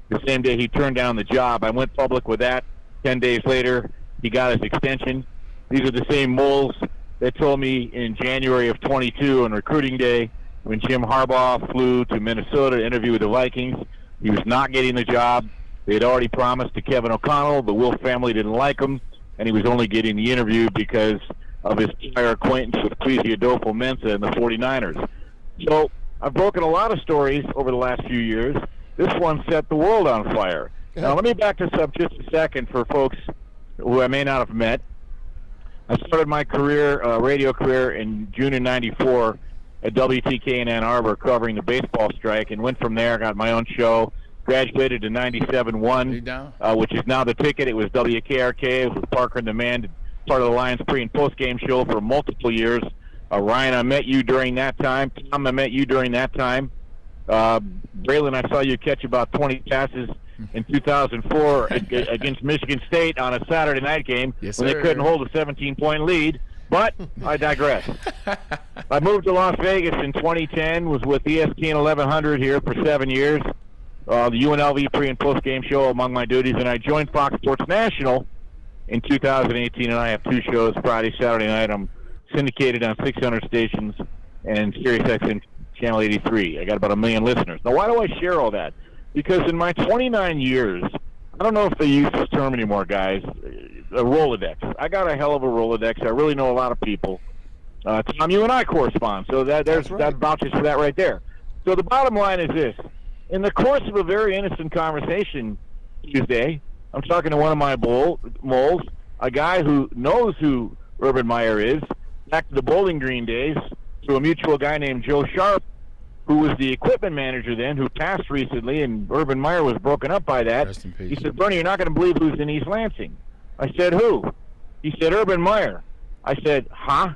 the same day he turned down the job. I went public with that. 10 days later, he got his extension. These are the same moles that told me in January of 22 on recruiting day, when Jim Harbaugh flew to Minnesota to interview with the Vikings, he was not getting the job. They had already promised to Kevin O'Connell. The Wilf family didn't like him, and he was only getting the interview because of his prior acquaintance with Kwesi Adolfo-Mensah and the 49ers. So I've broken a lot of stories over the last few years. This one set the world on fire. Now, let me back this up just a second for folks who I may not have met. I started my radio career in June of '94 at WTK in Ann Arbor covering the baseball strike, and went from there, got my own show. Graduated in 97.1, which is now The Ticket. It was WKRK. It was with Parker and the Man, part of the Lions pre- and post-game show for multiple years. Ryan, I met you during that time. Tom, I met you during that time. Braylon, I saw you catch about 20 passes in 2004 against Michigan State on a Saturday night game when they couldn't hold a 17-point lead. But I digress. I moved to Las Vegas in 2010, was with ESPN 1100 here for 7 years. The UNLV pre- and post-game show among my duties, and I joined Fox Sports National in 2018, and I have 2 shows, Friday, Saturday night. I'm syndicated on 600 stations and SiriusXM Channel 83. I got about 1 million listeners. Now, why do I share all that? Because in my 29 years, I don't know if they use this term anymore, guys, a Rolodex. I got a hell of a Rolodex. I really know a lot of people. Tom, you and I correspond, so that vouches for that right there. So the bottom line is this. In the course of a very innocent conversation Tuesday, I'm talking to one of my moles, a guy who knows who Urban Meyer is, back to the Bowling Green days, to a mutual guy named Joe Sharp, who was the equipment manager then, who passed recently, and Urban Meyer was broken up by that. Rest in peace. He said, Bernie, you're not going to believe who's in East Lansing. I said, who? He said, Urban Meyer. I said, huh?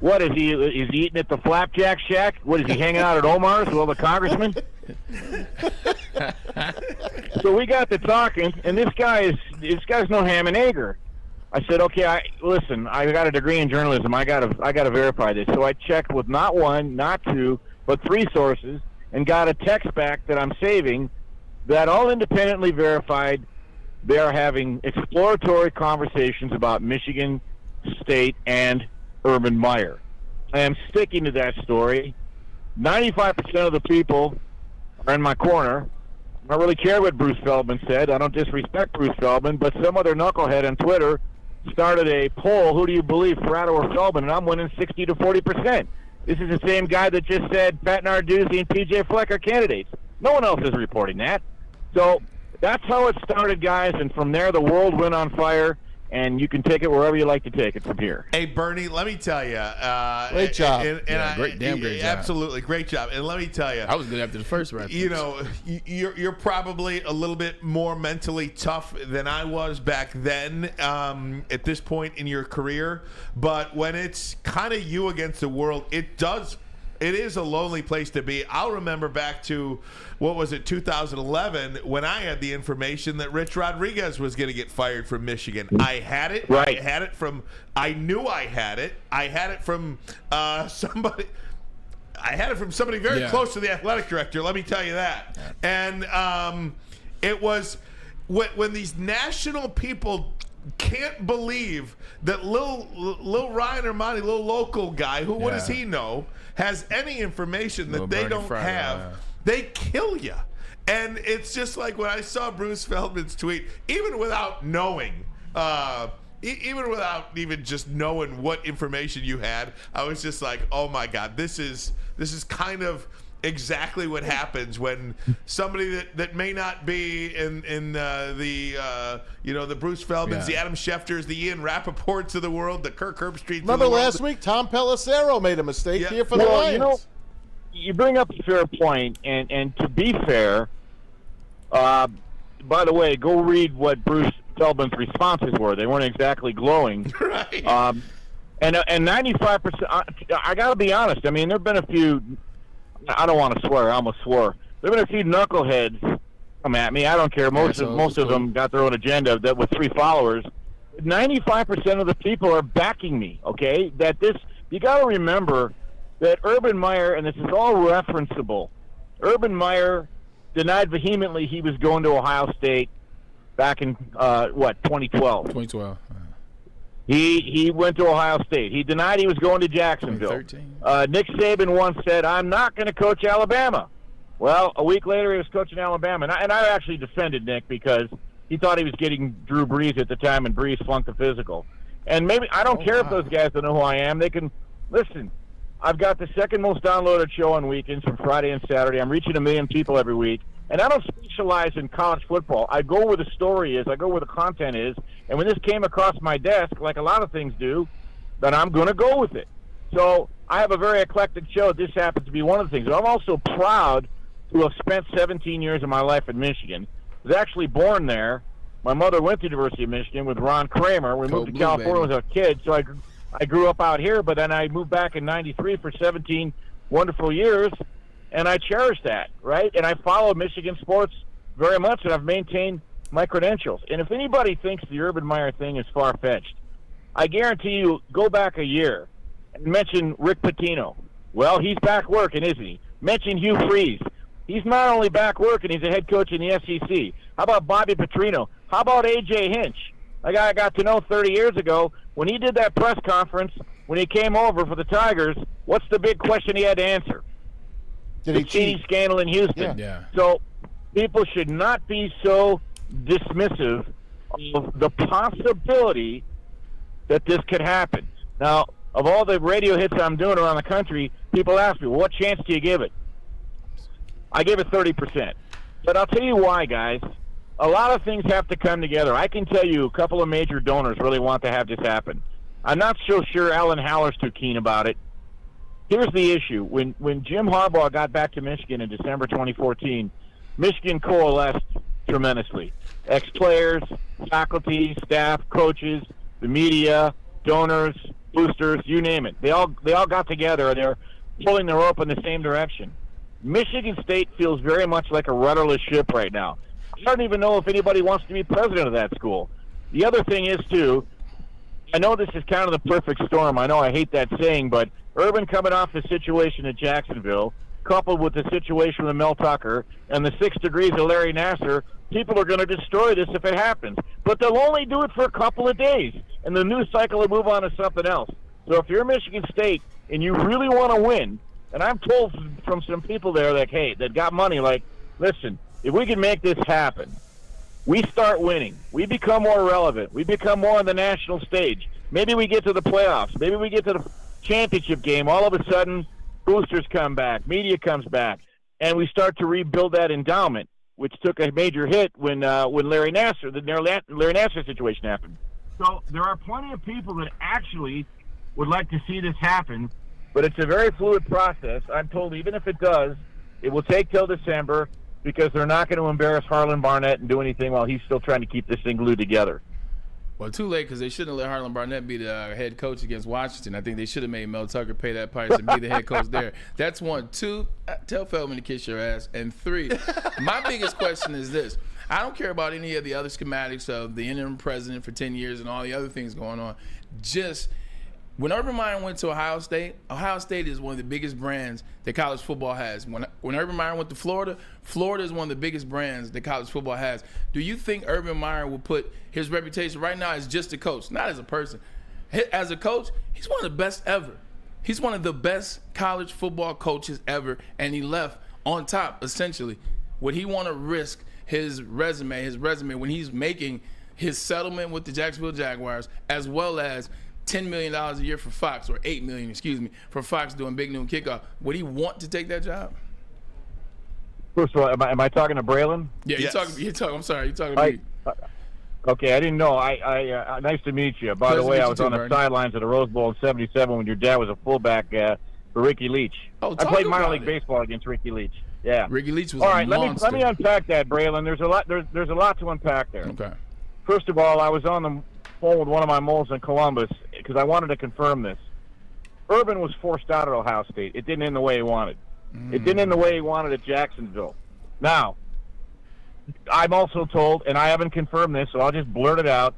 What is he eating at the Flapjack Shack? What is he hanging out at Omar's with all the congressmen? So we got to talking, and this guy's no ham and egger. I said, okay, listen, I got a degree in journalism. I got to verify this. So I checked with not one, not two, but 3 sources, and got a text back that I'm saving that all independently verified they are having exploratory conversations about Michigan State and Urban Meyer. I am sticking to that story. 95% of the people are in my corner. I don't really care what Bruce Feldman said. I don't disrespect Bruce Feldman, but some other knucklehead on Twitter started a poll, who do you believe, Fratto or Feldman, and I'm winning 60 to 40%. This is the same guy that just said Pat Narduzzi and P.J. Fleck are candidates. No one else is reporting that. So that's how it started, guys, and from there the world went on fire, and you can take it wherever you like to take it from here. Hey, Bernie, let me tell you. Great job. Great job. Absolutely, great job. And let me tell you. I was good after the first round. You know, you're probably a little bit more mentally tough than I was back then at this point in your career. But when it's kind of you against the world, it is a lonely place to be. I'll remember back to, 2011, when I had the information that Rich Rodriguez was going to get fired from Michigan. I had it. Right. I knew I had it. I had it from somebody. I had it from somebody very close to the athletic director, let me tell you that. And it was when these national people can't believe that little Ryan Ermanni, little local guy, what does he know, has any information that they don't have, they kill you. And it's just like when I saw Bruce Feldman's tweet, even without knowing, even without even just knowing what information you had, I was just like, oh my God, this is kind of exactly what happens when somebody that may not be in the Bruce Feldmans, the Adam Schefters, the Ian Rappaports of the world, the Kirk Herbstreits. Remember last week, Tom Pelissero made a mistake here for the Lions. You know, you bring up a fair point, and to be fair, by the way, go read what Bruce Feldman's responses were. They weren't exactly glowing. Right. And 95%. I got to be honest. I mean, there've been a few. I don't want to swear. I almost swore. There've been a few knuckleheads come at me. I don't care. Most of them got their own agenda. That with 3 followers. 95% of the people are backing me. Okay, you got to remember that Urban Meyer, and this is all referenceable. Urban Meyer denied vehemently he was going to Ohio State back in 2012. 2012. He went to Ohio State. He denied he was going to Jacksonville. Nick Saban once said, I'm not going to coach Alabama. Well, a week later he was coaching Alabama. And I actually defended Nick because he thought he was getting Drew Brees at the time, and Brees flunked the physical. And maybe I don't care if those guys don't know who I am. They can listen. I've got the second most downloaded show on weekends from Friday and Saturday. I'm reaching 1 million people every week. And I don't specialize in college football. I go where the story is. I go where the content is. And when this came across my desk, like a lot of things do, then I'm going to go with it. So I have a very eclectic show. This happens to be one of the things. But I'm also proud to have spent 17 years of my life in Michigan. I was actually born there. My mother went to the University of Michigan with Ron Kramer. We moved to California as a kid, so I grew up out here. But then I moved back in '93 for 17 wonderful years. And I cherish that, right? And I follow Michigan sports very much, and I've maintained my credentials. And if anybody thinks the Urban Meyer thing is far-fetched, I guarantee you, go back a year and mention Rick Pitino. Well, he's back working, isn't he? Mention Hugh Freeze. He's not only back working, he's a head coach in the SEC. How about Bobby Petrino? How about A.J. Hinch? A guy I got to know 30 years ago. When he did that press conference, when he came over for the Tigers, what's the big question he had to answer? The cheating scandal in Houston. Yeah. So people should not be so dismissive of the possibility that this could happen. Now, of all the radio hits I'm doing around the country, people ask me, well, what chance do you give it? I give it 30%. But I'll tell you why, guys. A lot of things have to come together. I can tell you a couple of major donors really want to have this happen. I'm not so sure Alan Haller's too keen about it. Here's the issue. When Jim Harbaugh got back to Michigan in December 2014, Michigan coalesced tremendously. Ex-players, faculty, staff, coaches, the media, donors, boosters, you name it. They all got together and they're pulling the rope in the same direction. Michigan State feels very much like a rudderless ship right now. I don't even know if anybody wants to be president of that school. The other thing is, too, I know this is kind of the perfect storm. I know I hate that saying, but Urban coming off the situation at Jacksonville, coupled with the situation with Mel Tucker and the 6 degrees of Larry Nassar, people are going to destroy this if it happens. But they'll only do it for a couple of days, and the news cycle will move on to something else. So if you're Michigan State and you really want to win, and I'm told from some people there that got money, like, listen, if we can make this happen, we start winning. We become more relevant. We become more on the national stage. Maybe we get to the playoffs. Maybe we get to the championship game. All of a sudden, boosters come back. Media comes back. And we start to rebuild that endowment, which took a major hit when Larry Nassar, the Larry Nassar situation happened. So there are plenty of people that actually would like to see this happen, but it's a very fluid process. I'm told even if it does, it will take till December because they're not going to embarrass Harlan Barnett and do anything while he's still trying to keep this thing glued together. Well, too late because they shouldn't have let Harlan Barnett be the head coach against Washington. I think they should have made Mel Tucker pay that price and be the head coach there. That's 1. 2, tell Feldman to kiss your ass. And 3, my biggest question is this. I don't care about any of the other schematics of the interim president for 10 years and all the other things going on. Just when Urban Meyer went to Ohio State is one of the biggest brands that college football has. When Urban Meyer went to Florida is one of the biggest brands that college football has. Do you think Urban Meyer will put his reputation right now as just a coach, not as a person? As a coach, he's one of the best ever. He's one of the best college football coaches ever, and he left on top, essentially. Would he want to risk his resume when he's making his settlement with the Jacksonville Jaguars, as well as $10 million a year for Fox, or $8 million, for Fox doing Big Noon Kickoff? Would he want to take that job? First of all, am I talking to Braylon? Yeah, Yes. you're talking. I'm sorry, you're talking to me. Okay, I didn't know. I nice to meet you. By the way, I was on the sidelines of the Rose Bowl in '77 when your dad was a fullback for Ricky Leach. Oh, I played minor league baseball against Ricky Leach. Yeah, Ricky Leach was all a right. monster. Let me unpack that, Braylon. There's a lot to unpack there. Okay. First of all, I was on the phone with one of my moles in Columbus because I wanted to confirm this. Urban was forced out of Ohio State. It didn't end the way he wanted. It didn't end the way he wanted at Jacksonville. Now, I'm also told, and I haven't confirmed this, so I'll just blurt it out,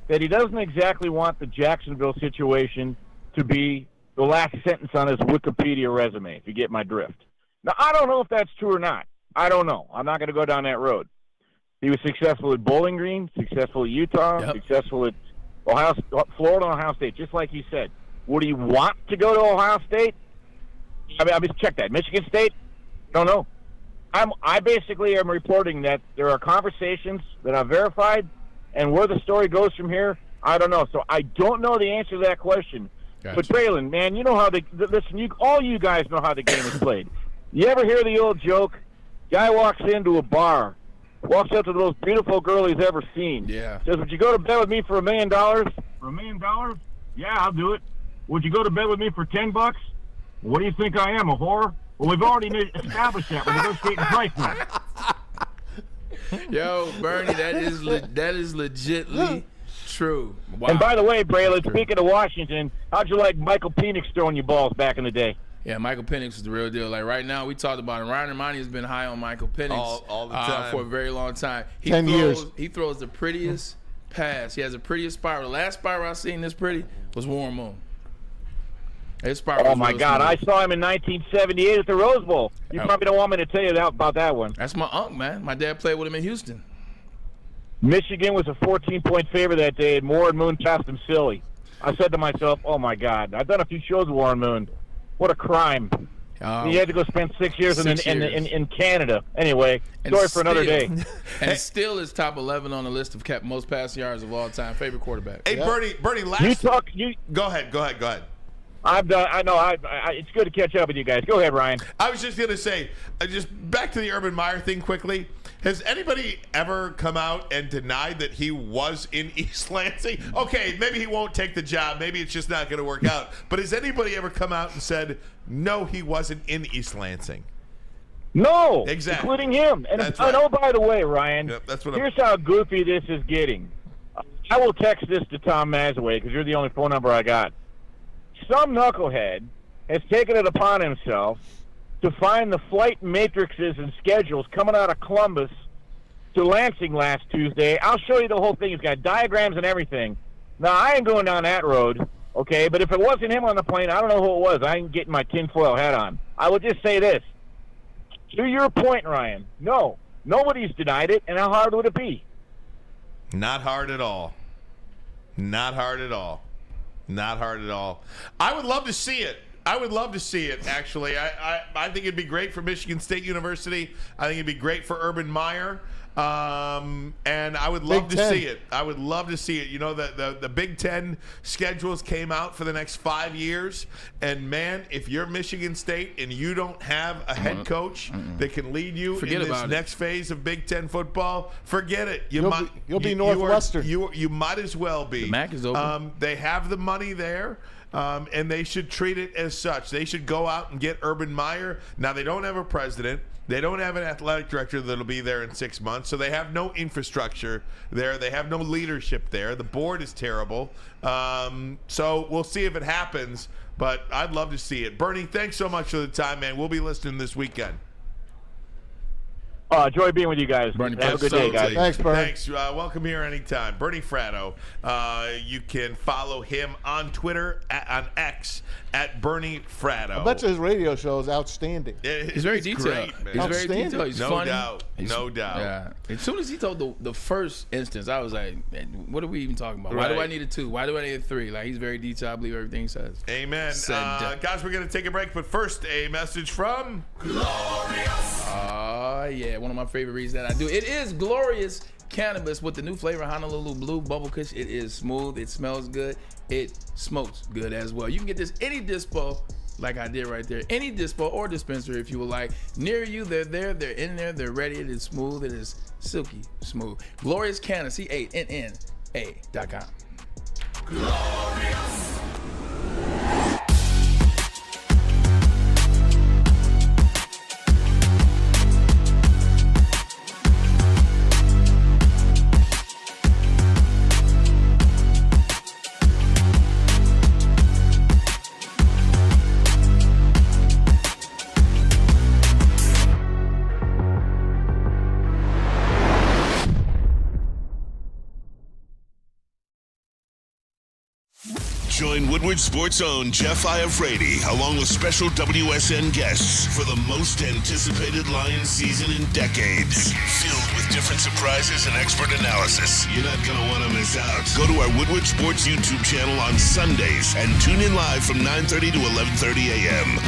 that he doesn't exactly want the Jacksonville situation to be the last sentence on his Wikipedia resume, if you get my drift. Now, I don't know if that's true or not. I don't know. I'm not going to go down that road. He was successful at Bowling Green, successful at Utah, successful at Florida and Ohio State, just like he said. Would he want to go to Ohio State? I mean, check that. Michigan State? Don't know. I basically am reporting that there are conversations that I've verified, and where the story goes from here, I don't know. So I don't know the answer to that question. Gotcha. But Braylon, man, you know how all you guys know how the game is played. You ever hear the old joke? Guy walks into a bar, walks up to the most beautiful girl he's ever seen. Yeah. Says, "Would you go to bed with me for $1 million?" For $1 million? Yeah, I'll do it. Would you go to bed with me for $10? What do you think I am, a whore? Well, we've already established that. We're negotiating price now. Yo, Bernie, that is legitly true. Wow. And by the way, Braylon, speaking of Washington, how'd you like Michael Penix throwing you balls back in the day? Yeah, Michael Penix is the real deal. Like right now, we talked about him. Ryan Ermanni has been high on Michael Penix all the time for a very long time. 10 years. He throws the prettiest pass. He has the prettiest spiral. The last spiral I seen this pretty was Warren Moon. Oh my God! I saw him in 1978 at the Rose Bowl. You probably don't want me to tell you about that one. That's my uncle, man. My dad played with him in Houston. Michigan was a 14-point favorite that day, and Warren Moon passed him silly. I said to myself, "Oh my God!" I've done a few shows with Warren Moon. What a crime! He had to go spend 6 years in Canada. Anyway, story for another day. And still is top 11 on the list of most passing yards of all time. Favorite quarterback. Hey, Bernie, last. Go ahead. I'm done. I know. It's good to catch up with you guys. Go ahead, Ryan. I was just going to say, just back to the Urban Meyer thing quickly. Has anybody ever come out and denied that he was in East Lansing? Okay, maybe he won't take the job. Maybe it's just not going to work out. But has anybody ever come out and said, no, he wasn't in East Lansing? No, exactly, including him. And right. Oh, by the way, Ryan, here's how goofy this is getting. I will text this to Tom Mazaway because you're the only phone number I got. Some knucklehead has taken it upon himself to find the flight matrices and schedules coming out of Columbus to Lansing last Tuesday. I'll show you the whole thing. It's got diagrams and everything. Now, I ain't going down that road, okay? But if it wasn't him on the plane, I don't know who it was. I ain't getting my tinfoil hat on. I will just say this. To your point, Ryan, no, nobody's denied it, and how hard would it be? Not hard at all. Not hard at all. Not hard at all. I would love to see it. I would love to see it, actually. I think it'd be great for Michigan State University. I think it'd be great for Urban Meyer. And I would love to see it. I would love to see it. You know, the Big Ten schedules came out for the next 5 years. And, man, if you're Michigan State and you don't have a head coach that can lead you in this next phase of Big Ten football, forget it. You'll be Northwestern. You might as well be. The MAC is open. They have the money there. And they should treat it as such. They should go out and get Urban Meyer. Now, they don't have a president. They don't have an athletic director that'll be there in 6 months. So they have no infrastructure there. They have no leadership there. The board is terrible. So we'll see if it happens. But I'd love to see it. Bernie, thanks so much for the time, man. We'll be listening this weekend. Enjoy being with you guys. Bernie, have a good day, guys. Thanks, Bernie. Thanks. Welcome here anytime. Bernie Fratto. You can follow him on Twitter, on X, at Bernie Fratto. I bet you his radio show is outstanding. He's very detailed. Great, He's very detailed. He's funny. No doubt. Yeah. As soon as he told the first instance, I was like, man, what are we even talking about? Right. Why do I need a 2? Why do I need a 3? Like, he's very detailed. I believe everything he says. Amen. Guys, we're going to take a break, but first, a message from Glorious. Yeah, one of my favorite reads that I do. It is Glorious Cannabis with the new flavor Honolulu Blue Bubble Kush. It is smooth. It smells good. It smokes good as well. You can get this any dispo like I did right there. Any dispo or dispensary if you would like. Near you, they're there. They're in there. They're ready. It is smooth. It is silky smooth. Glorious Cannabis, CANNA.com. Glorious. Join Woodward Sports' own Jeff Iafrate along with special WSN guests for the most anticipated Lions season in decades. Filled with different surprises and expert analysis. You're not going to want to miss out. Go to our Woodward Sports YouTube channel on Sundays and tune in live from 9:30 to 11:30 a.m.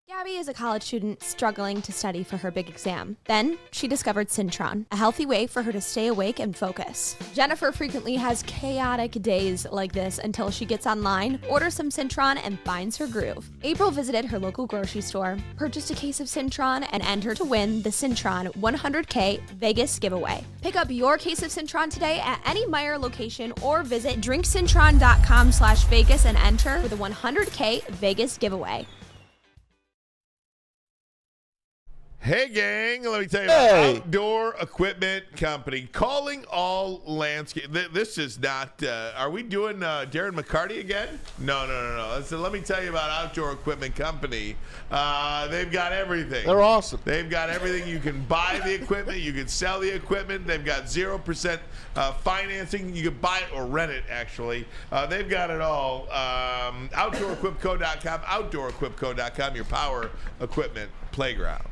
Gabby is a college student struggling to study for her big exam. Then she discovered Syntron, a healthy way for her to stay awake and focus. Jennifer frequently has chaotic days like this until she gets online, orders some Syntron, and finds her groove. April visited her local grocery store, purchased a case of Syntron, and entered to win the Syntron 100K Vegas giveaway. Pick up your case of Syntron today at any Meijer location or visit drinksyntron.com/Vegas and enter for the 100K Vegas giveaway. Hey, gang, let me tell you about Outdoor Equipment Company. Calling all landscape. This is not, are we doing Darren McCarty again? No. So let me tell you about Outdoor Equipment Company. They've got everything. They're awesome. They've got everything. You can buy the equipment. You can sell the equipment. They've got 0% financing. You can buy it or rent it, actually. They've got it all. OutdoorEquipCo.com, OutdoorEquipCo.com, your power equipment playground.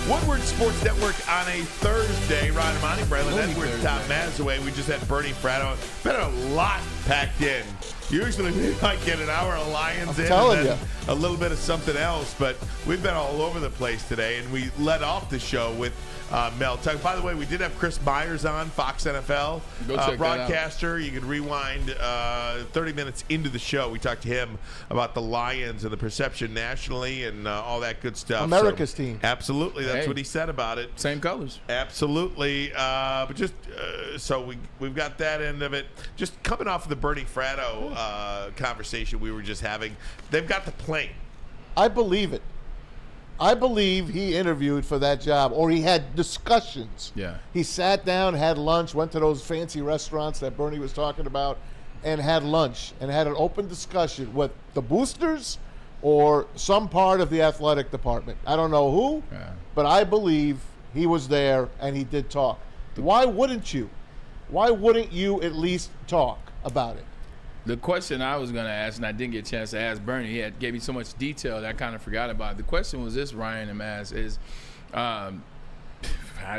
Woodward Sports Network on a Thursday. Ryan Ermanni, Braylon Edwards, Tom Mazaway. We just had Bernie Fratto. Been a lot packed in. Usually we might get an hour of Lions in and then a little bit of something else, but we've been all over the place today, and we led off the show with Mel Tucker. By the way, we did have Chris Myers on, Fox NFL broadcaster. You could rewind 30 minutes into the show. We talked to him about the Lions and the perception nationally and all that good stuff. America's team. Absolutely. That's what he said about it. Same colors. Absolutely. But just so we've got that end of it. Just coming off of the Bernie Fratto conversation we were just having, they've got the plane. I believe it. I believe he interviewed for that job, or he had discussions. Yeah. He sat down, had lunch, went to those fancy restaurants that Bernie was talking about, and had lunch and had an open discussion with the boosters or some part of the athletic department. I don't know who, but I believe he was there and he did talk. Why wouldn't you? Why wouldn't you at least talk about it? The question I was going to ask, and I didn't get a chance to ask Bernie, he gave me so much detail that I kind of forgot about it. The question was this, Ryan and Maz, is I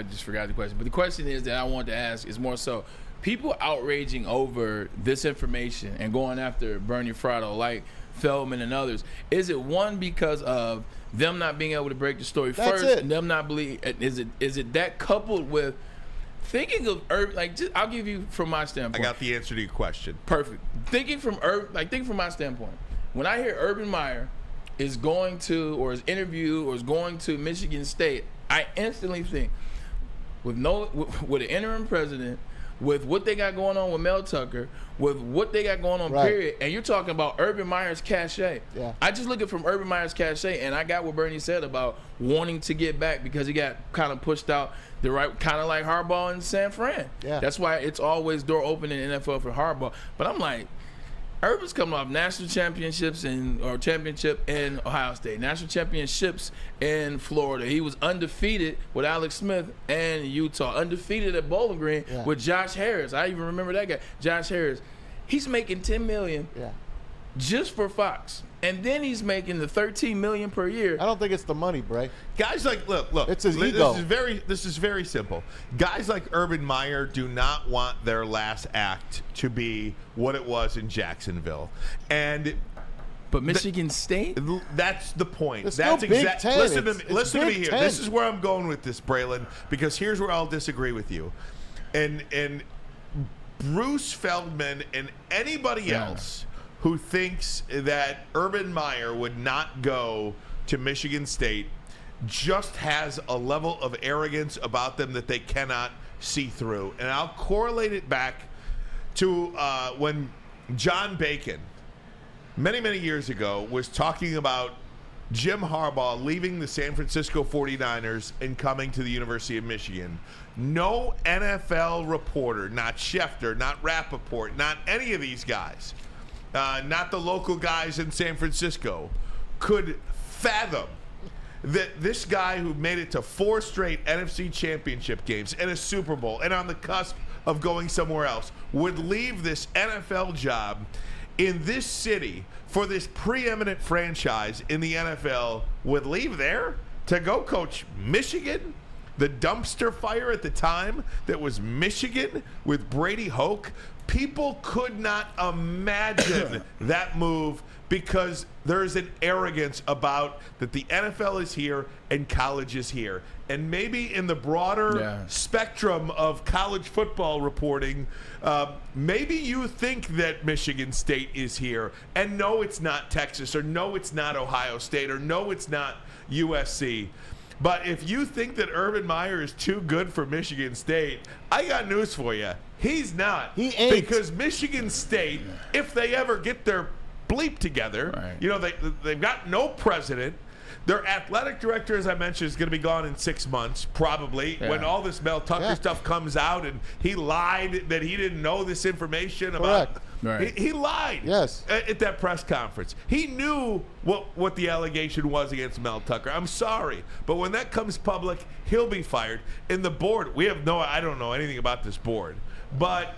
just forgot the question. But the question is that I wanted to ask is more so, people outraging over this information and going after Bernie Fratto, like Feldman and others, is it one because of them not being able to break the story first, and them not believe? Is it that coupled with thinking of Urban? Like, I'll give you from my standpoint. I got the answer to your question. Perfect. Thinking from my standpoint, when I hear Urban Meyer is going to, or is interviewed, or is going to Michigan State, I instantly think with an interim president, with what they got going on with Mel Tucker, with what they got going on, period, and you're talking about Urban Meyer's cachet. Yeah. I just look at from Urban Meyer's cachet, and I got what Bernie said about wanting to get back because he got kind of pushed out the right, kind of like Harbaugh in San Fran. Yeah. That's why it's always door open in the NFL for Harbaugh. But I'm like, Urban's coming off national championships championship in Ohio State, national championships in Florida. He was undefeated with Alex Smith and Utah, undefeated at Bowling Green with Josh Harris. I even remember that guy, Josh Harris. He's making $10 million just for Fox, and then he's making the $13 million per year. I don't think it's the money, Bray. Guys like look. It's his ego. This is very simple. Guys like Urban Meyer do not want their last act to be what it was in Jacksonville, but Michigan State. That's the point. It's That's no Big Ten. Listen It's to me Big here. Ten. This is where I'm going with this, Braylon, because here's where I'll disagree with you, and Bruce Feldman and anybody else who thinks that Urban Meyer would not go to Michigan State just has a level of arrogance about them that they cannot see through. And I'll correlate it back to when John Bacon, many, many years ago, was talking about Jim Harbaugh leaving the San Francisco 49ers and coming to the University of Michigan. No NFL reporter, not Schefter, not Rappaport, not any of these guys, not the local guys in San Francisco, could fathom that this guy who made it to 4 straight NFC championship games and a Super Bowl and on the cusp of going somewhere else would leave this NFL job in this city for this preeminent franchise in the NFL, would leave there to go coach Michigan, the dumpster fire at the time that was Michigan with Brady Hoke. People could not imagine that move because there's an arrogance about that the NFL is here and college is here. And maybe in the broader spectrum of college football reporting, maybe you think that Michigan State is here. And no, it's not Texas, or no, it's not Ohio State, or no, it's not USC. But if you think that Urban Meyer is too good for Michigan State, I got news for you. He's not. He ain't. Because Michigan State, if they ever get their bleep together, you know, they've got no president. Their athletic director, as I mentioned, is going to be gone in 6 months, probably, when all this Mel Tucker stuff comes out and he lied that he didn't know this information about. He lied at that press conference. He knew what the allegation was against Mel Tucker. I'm sorry. But when that comes public, he'll be fired. And the board, I don't know anything about this board. But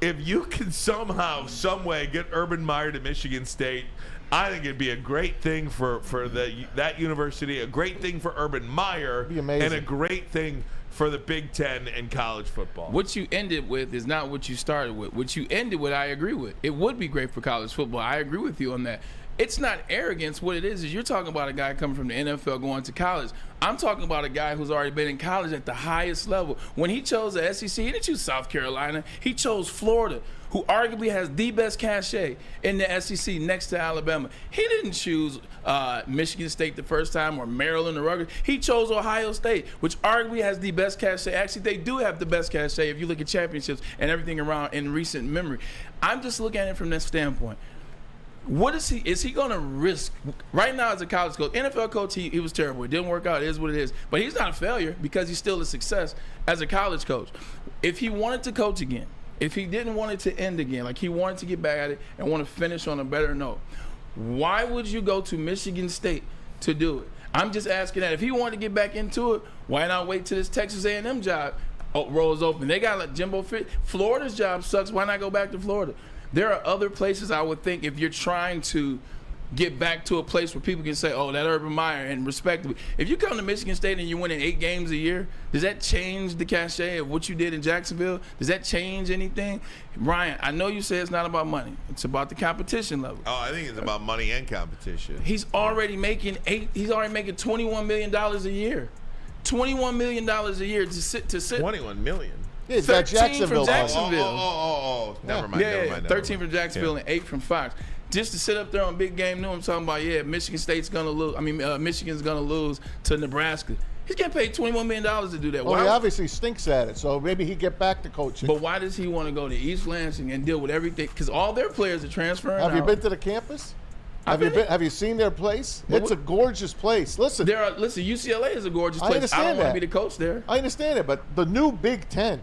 if you can somehow, some way get Urban Meyer to Michigan State, I think it'd be a great thing for that university, a great thing for Urban Meyer, and a great thing for the Big Ten and college football. What you ended with is not what you started with. What you ended with, I agree with. It would be great for college football. I agree with you on that. it's not arrogance. What it is you're talking about a guy coming from the NFL going to college. I'm talking about a guy who's already been in college at the highest level. When he chose the SEC, he didn't choose South Carolina. He chose Florida, who arguably has the best cachet in the SEC next to Alabama. He didn't choose Michigan State the first time or Maryland or Rutgers. He chose Ohio State, which arguably has the best cachet. Actually, they do have the best cachet if you look at championships and everything around in recent memory. I'm just looking at it from that standpoint. What is he going to risk right now as a college coach? NFL coach, he was terrible. It didn't work out. It is what it is. But he's not a failure because he's still a success as a college coach. If he wanted to coach again, if he didn't want it to end again, like he wanted to get back at it and want to finish on a better note, why would you go to Michigan State to do it? I'm just asking that. If he wanted to get back into it, why not wait till this Texas A&M job rolls open? They got like Jimbo Fit. Florida's job sucks. Why not go back to Florida? There are other places I would think if you're trying to get back to a place where people can say, oh, that Urban Meyer, and respectively. If you come to Michigan State and you're winning 8 games a year, does that change the cachet of what you did in Jacksonville? Does that change anything? Ryan, I know you say it's not about money. It's about the competition level. Oh, I think it's about money and competition. He's already making $21 million a year. $21 million a year to sit. $21 million. Yeah, it's that 13 from Jacksonville. Jacksonville. Never mind. 13 from Jacksonville and 8 from Fox. Just to sit up there on Big Game News, I'm talking about, Michigan State's going to lose. Michigan's going to lose to Nebraska. He's getting paid $21 million to do that. Well, he obviously stinks at it, so maybe he'd get back to coaching. But why does he want to go to East Lansing and deal with everything? Because all their players are transferring. Have you been to the campus? Have you seen their place? It's a gorgeous place. Listen, UCLA is a gorgeous place. I understand I don't want to be the coach there. I understand it, but the new Big Ten,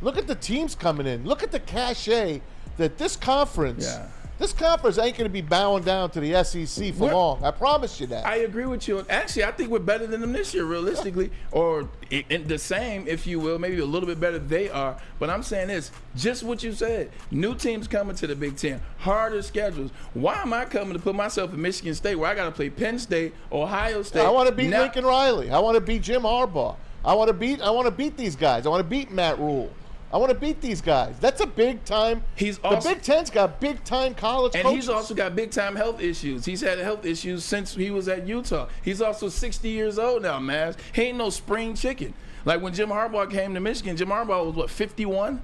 look at the teams coming in. Look at the cachet that this conference. Yeah. This conference ain't going to be bowing down to the SEC for long. I promise you that. I agree with you. Actually, I think we're better than them this year, realistically. Or the same, if you will. Maybe a little bit better they are. But I'm saying this, just what you said. New teams coming to the Big Ten. Harder schedules. Why am I coming to put myself in Michigan State where I got to play Penn State, Ohio State? I want to beat Lincoln Riley. I want to beat Jim Harbaugh. I want to beat these guys. I want to beat Matt Rule. I want to beat these guys. That's a big time. The Big Ten's got big time college coaches. And he's also got big time health issues. He's had health issues since he was at Utah. He's also 60 years old now, Maz. He ain't no spring chicken. Like when Jim Harbaugh came to Michigan, Jim Harbaugh was 51?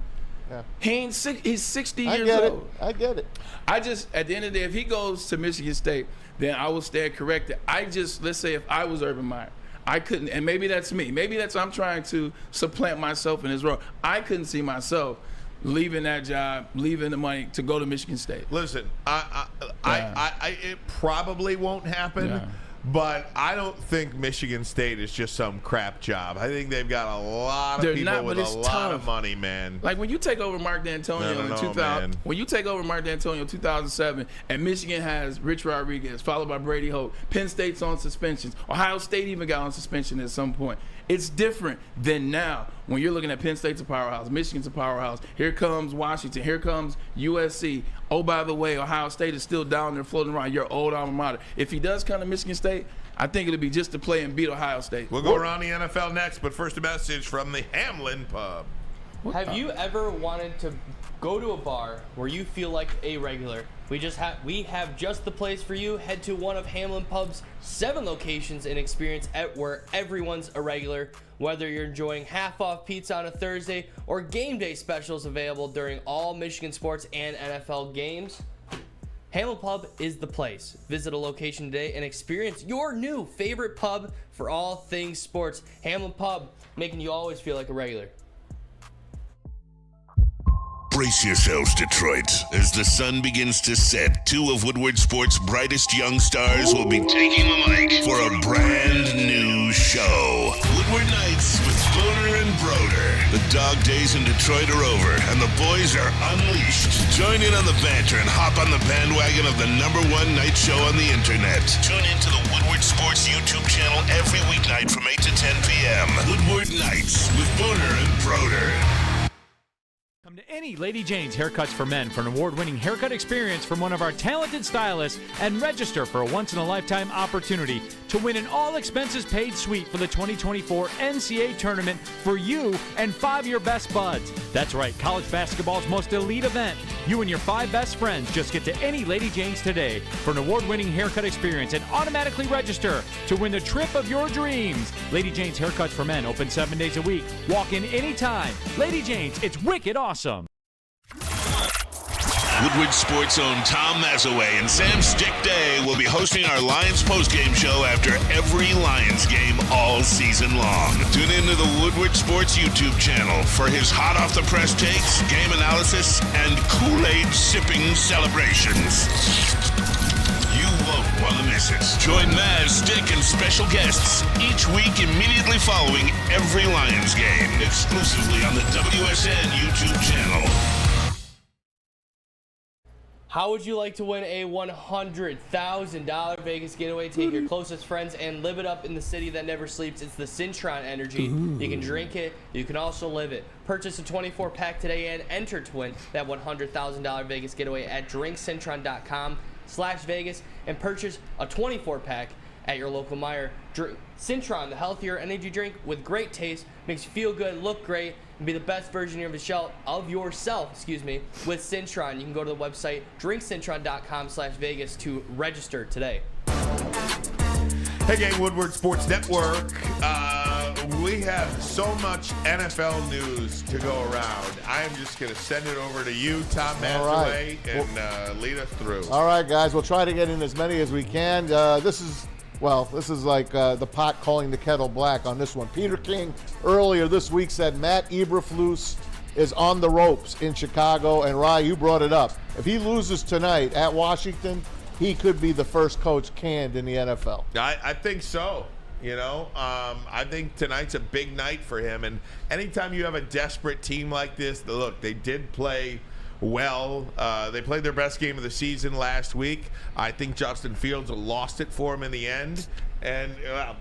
Yeah. He's 60 years old. I get it. I just, at the end of the day, if he goes to Michigan State, then I will stand corrected. Let's say if I was Urban Meyer, I couldn't, and maybe that's me. Maybe that's I'm trying to supplant myself in his role. I couldn't see myself leaving that job, leaving the money to go to Michigan State. Listen, it probably won't happen. Yeah. But I don't think Michigan State is just some crap job. I think they've got a lot of people with a lot of money, man. Like when you take over Mark D'Antonio in 2000, when you take over Mark D'Antonio in 2007, and Michigan has Rich Rodriguez, followed by Brady Hoke. Penn State's on suspensions. Ohio State even got on suspension at some point. It's different than now when you're looking at Penn State's a powerhouse, Michigan's a powerhouse. Here comes Washington. Here comes USC. Oh, by the way, Ohio State is still down there floating around, your old alma mater. If he does come to Michigan State, I think it'll be just to play and beat Ohio State. We'll go around the NFL next, but first a message from the Hamlin Pub. Have you ever wanted to go to a bar where you feel like a regular? We have just the place for you. Head to one of Hamlin Pub's 7 locations and experience where everyone's a regular. Whether you're enjoying half-off pizza on a Thursday or game day specials available during all Michigan sports and NFL games, Hamlin Pub is the place. Visit a location today and experience your new favorite pub for all things sports. Hamlin Pub, making you always feel like a regular. Brace yourselves, Detroit. As the sun begins to set, 2 of Woodward Sports' brightest young stars will be taking the mic for a brand new show. Woodward Nights with Spooner and Broder. The dog days in Detroit are over, and the boys are unleashed. Join in on the banter and hop on the bandwagon of the #1 night show on the internet. Tune into the Woodward Sports YouTube channel every weeknight from 8 to 10 p.m. Woodward Nights with Spooner and Broder. Come to any Lady Jane's Haircuts for Men for an award-winning haircut experience from one of our talented stylists and register for a once-in-a-lifetime opportunity to win an all-expenses-paid suite for the 2024 NCAA tournament for you and 5 of your best buds. That's right, college basketball's most elite event You and your 5 best friends just get to any Lady Jane's today for an award-winning haircut experience and automatically register to win the trip of your dreams. Lady Jane's Haircuts for Men open 7 days a week. Walk in anytime. Lady Jane's, it's wicked awesome. Woodward Sports' own Tom Mazaway and Sam Stick Day will be hosting our Lions postgame show after every Lions game all season long. Tune into the Woodward Sports YouTube channel for his hot-off-the-press takes, game analysis, and Kool-Aid sipping celebrations. You won't want to miss it. Join Maz, Stick, and special guests each week immediately following every Lions game, exclusively on the WSN YouTube channel. How would you like to win a $100,000 Vegas getaway? Take your closest friends and live it up in the city that never sleeps. It's the Cintron Energy. You can drink it. You can also live it. Purchase a 24-pack today and enter to win that $100,000 Vegas getaway at drinkcintron.com/Vegas and purchase a 24-pack at your local Meijer. Cintron, the healthier energy drink with great taste, makes you feel good, look great, and be the best version of yourself with Cintron. You can go to the website drinkcintron.com/Vegas to register today. Hey gang, Woodward Sports Network. We have so much NFL news to go around. I am just going to send it over to you, Tom Mazaway, and lead us through. All right, guys. We'll try to get in as many as we can. This is like the pot calling the kettle black on this one. Peter King earlier this week said Matt Eberflus is on the ropes in Chicago, and Rye, you brought it up. If he loses tonight at Washington, he could be the first coach canned in the NFL. I think so. You know, I think tonight's a big night for him. And anytime you have a desperate team like this, look, they did play well. They played their best game of the season last week. I think Justin Fields lost it for him in the end. And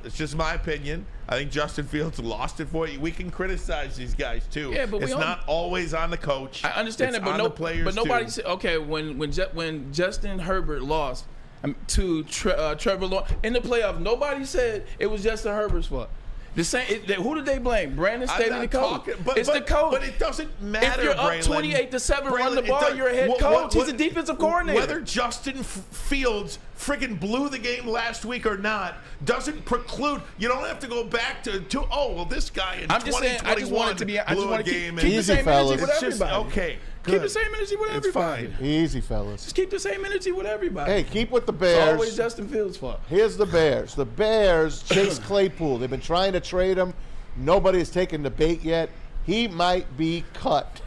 it's just my opinion. I think Justin Fields lost it for you. We can criticize these guys too. Yeah, but it's not always on the coach. I understand that, but nobody said, okay, when Justin Herbert lost to Trevor Lawrence in the playoffs, nobody said it was Justin Herbert's fault. The same. Who did they blame? Brandon Staley, the coach. It's the coach. But it doesn't matter. If you're up 28-7, run the ball. You're a head coach. He's a defensive coordinator. Whether Justin Fields friggin' blew the game last week or not doesn't preclude. You don't have to go back to this guy in 2021 I just want it to be. I just want to keep the same energy with everybody. Okay. Good. Keep the same energy with everybody. Fine. Easy, fellas. Just keep the same energy with everybody. Hey, keep with the Bears. It's always Justin Fields' fault. Here's the Bears. The Bears, Chase Claypool. They've been trying to trade him. Nobody has taken the bait yet. He might be cut.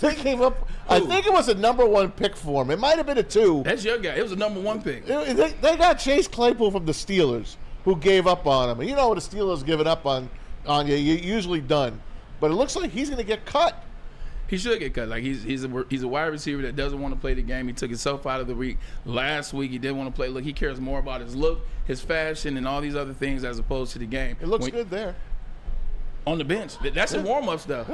They came up. I think it was a number 1 pick for him. It might have been a 2. That's your guy. It was a number 1 pick. They got Chase Claypool from the Steelers, who gave up on him. And you know what the Steelers giving up on you, you're usually done. But it looks like he's going to get cut. He should get cut. Like he's a wide receiver that doesn't want to play the game. He took himself out of the week. Last week he didn't want to play. Look, he cares more about his look, his fashion, and all these other things as opposed to the game. It looks good there. On the bench. That's in warm-ups, though.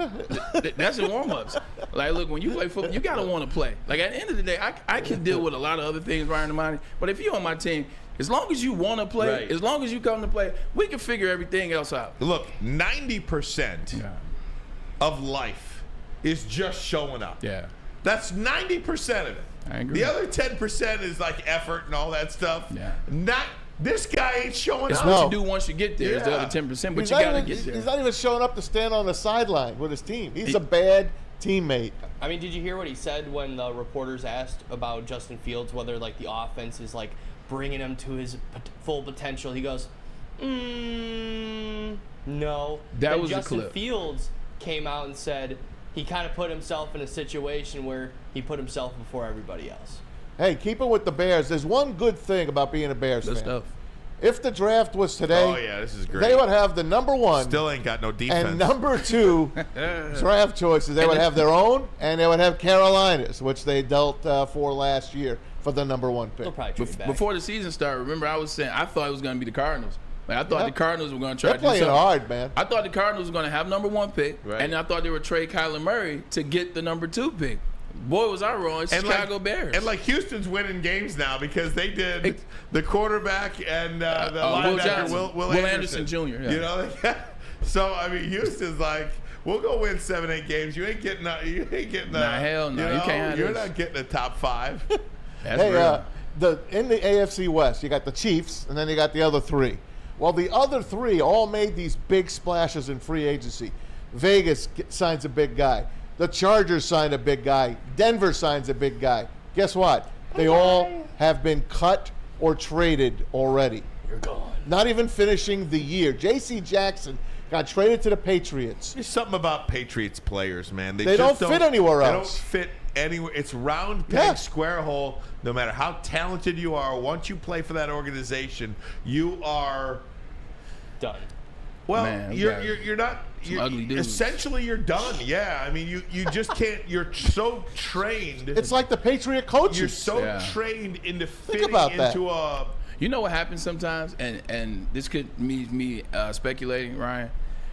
That's in warm-ups. Like, look, when you play football, you got to want to play. Like, at the end of the day, I can deal with a lot of other things, Ryan Ermanni, but if you're on my team, as long as you want to play, as long as you come to play, we can figure everything else out. Look, 90% of life is just showing up. Yeah. That's 90% of it. I agree. The other 10% is like effort and all that stuff. Yeah. This guy ain't showing it's up. It's what you do once you get there. It's the other 10%, but you got to get there. He's not even showing up to stand on the sideline with his team. He's a bad teammate. I mean, did you hear what he said when the reporters asked about Justin Fields, whether like the offense is like bringing him to his full potential? He goes, no. That then was Justin the clip. Fields came out and said he kind of put himself in a situation where he put himself before everybody else. Hey, keep it with the Bears. There's one good thing about being a Bears fan. Stuff. If the draft was today, this is great. They would have the number 1. Still ain't got no defense. And number 2 draft choices. They would have their own, and they would have Carolina's, which they dealt for last year for the number 1 pick. They'll probably trade back. Before the season started, remember I was saying I thought it was going to be the Cardinals. Like, I thought the Cardinals were going to try to do something. They're playing hard, man. I thought the Cardinals were going to have number 1 pick, and I thought they would trade Kyler Murray to get the number 2 pick. Boy, was I wrong. It's Chicago Bears. And like Houston's winning games now because they did the quarterback and the linebacker Will Anderson Jr. Yeah. You know, so I mean, Houston's like, We'll go win 7-8 games. You ain't getting. You ain't getting. Nah, hell no. You can't have You're this. not getting a top 5. That's real. In the AFC West, you got the Chiefs, and then you got the other 3. Well, the other 3 all made these big splashes in free agency. Vegas signs a big guy. The Chargers sign a big guy. Denver signs a big guy. Guess what? They all have been cut or traded already. You're gone. Not even finishing the year. J.C. Jackson got traded to the Patriots. There's something about Patriots players, man. They don't fit anywhere else. They don't fit anywhere. It's round peg, square hole. No matter how talented you are, once you play for that organization, you are done. Well, Man, you're not. Ugly dudes. Essentially, you're done. Yeah, I mean, you just can't. You're so trained. It's like the Patriot coaches. You're so trained into fitting about that. into a. You know what happens sometimes, and this could mean me speculating, Ryan.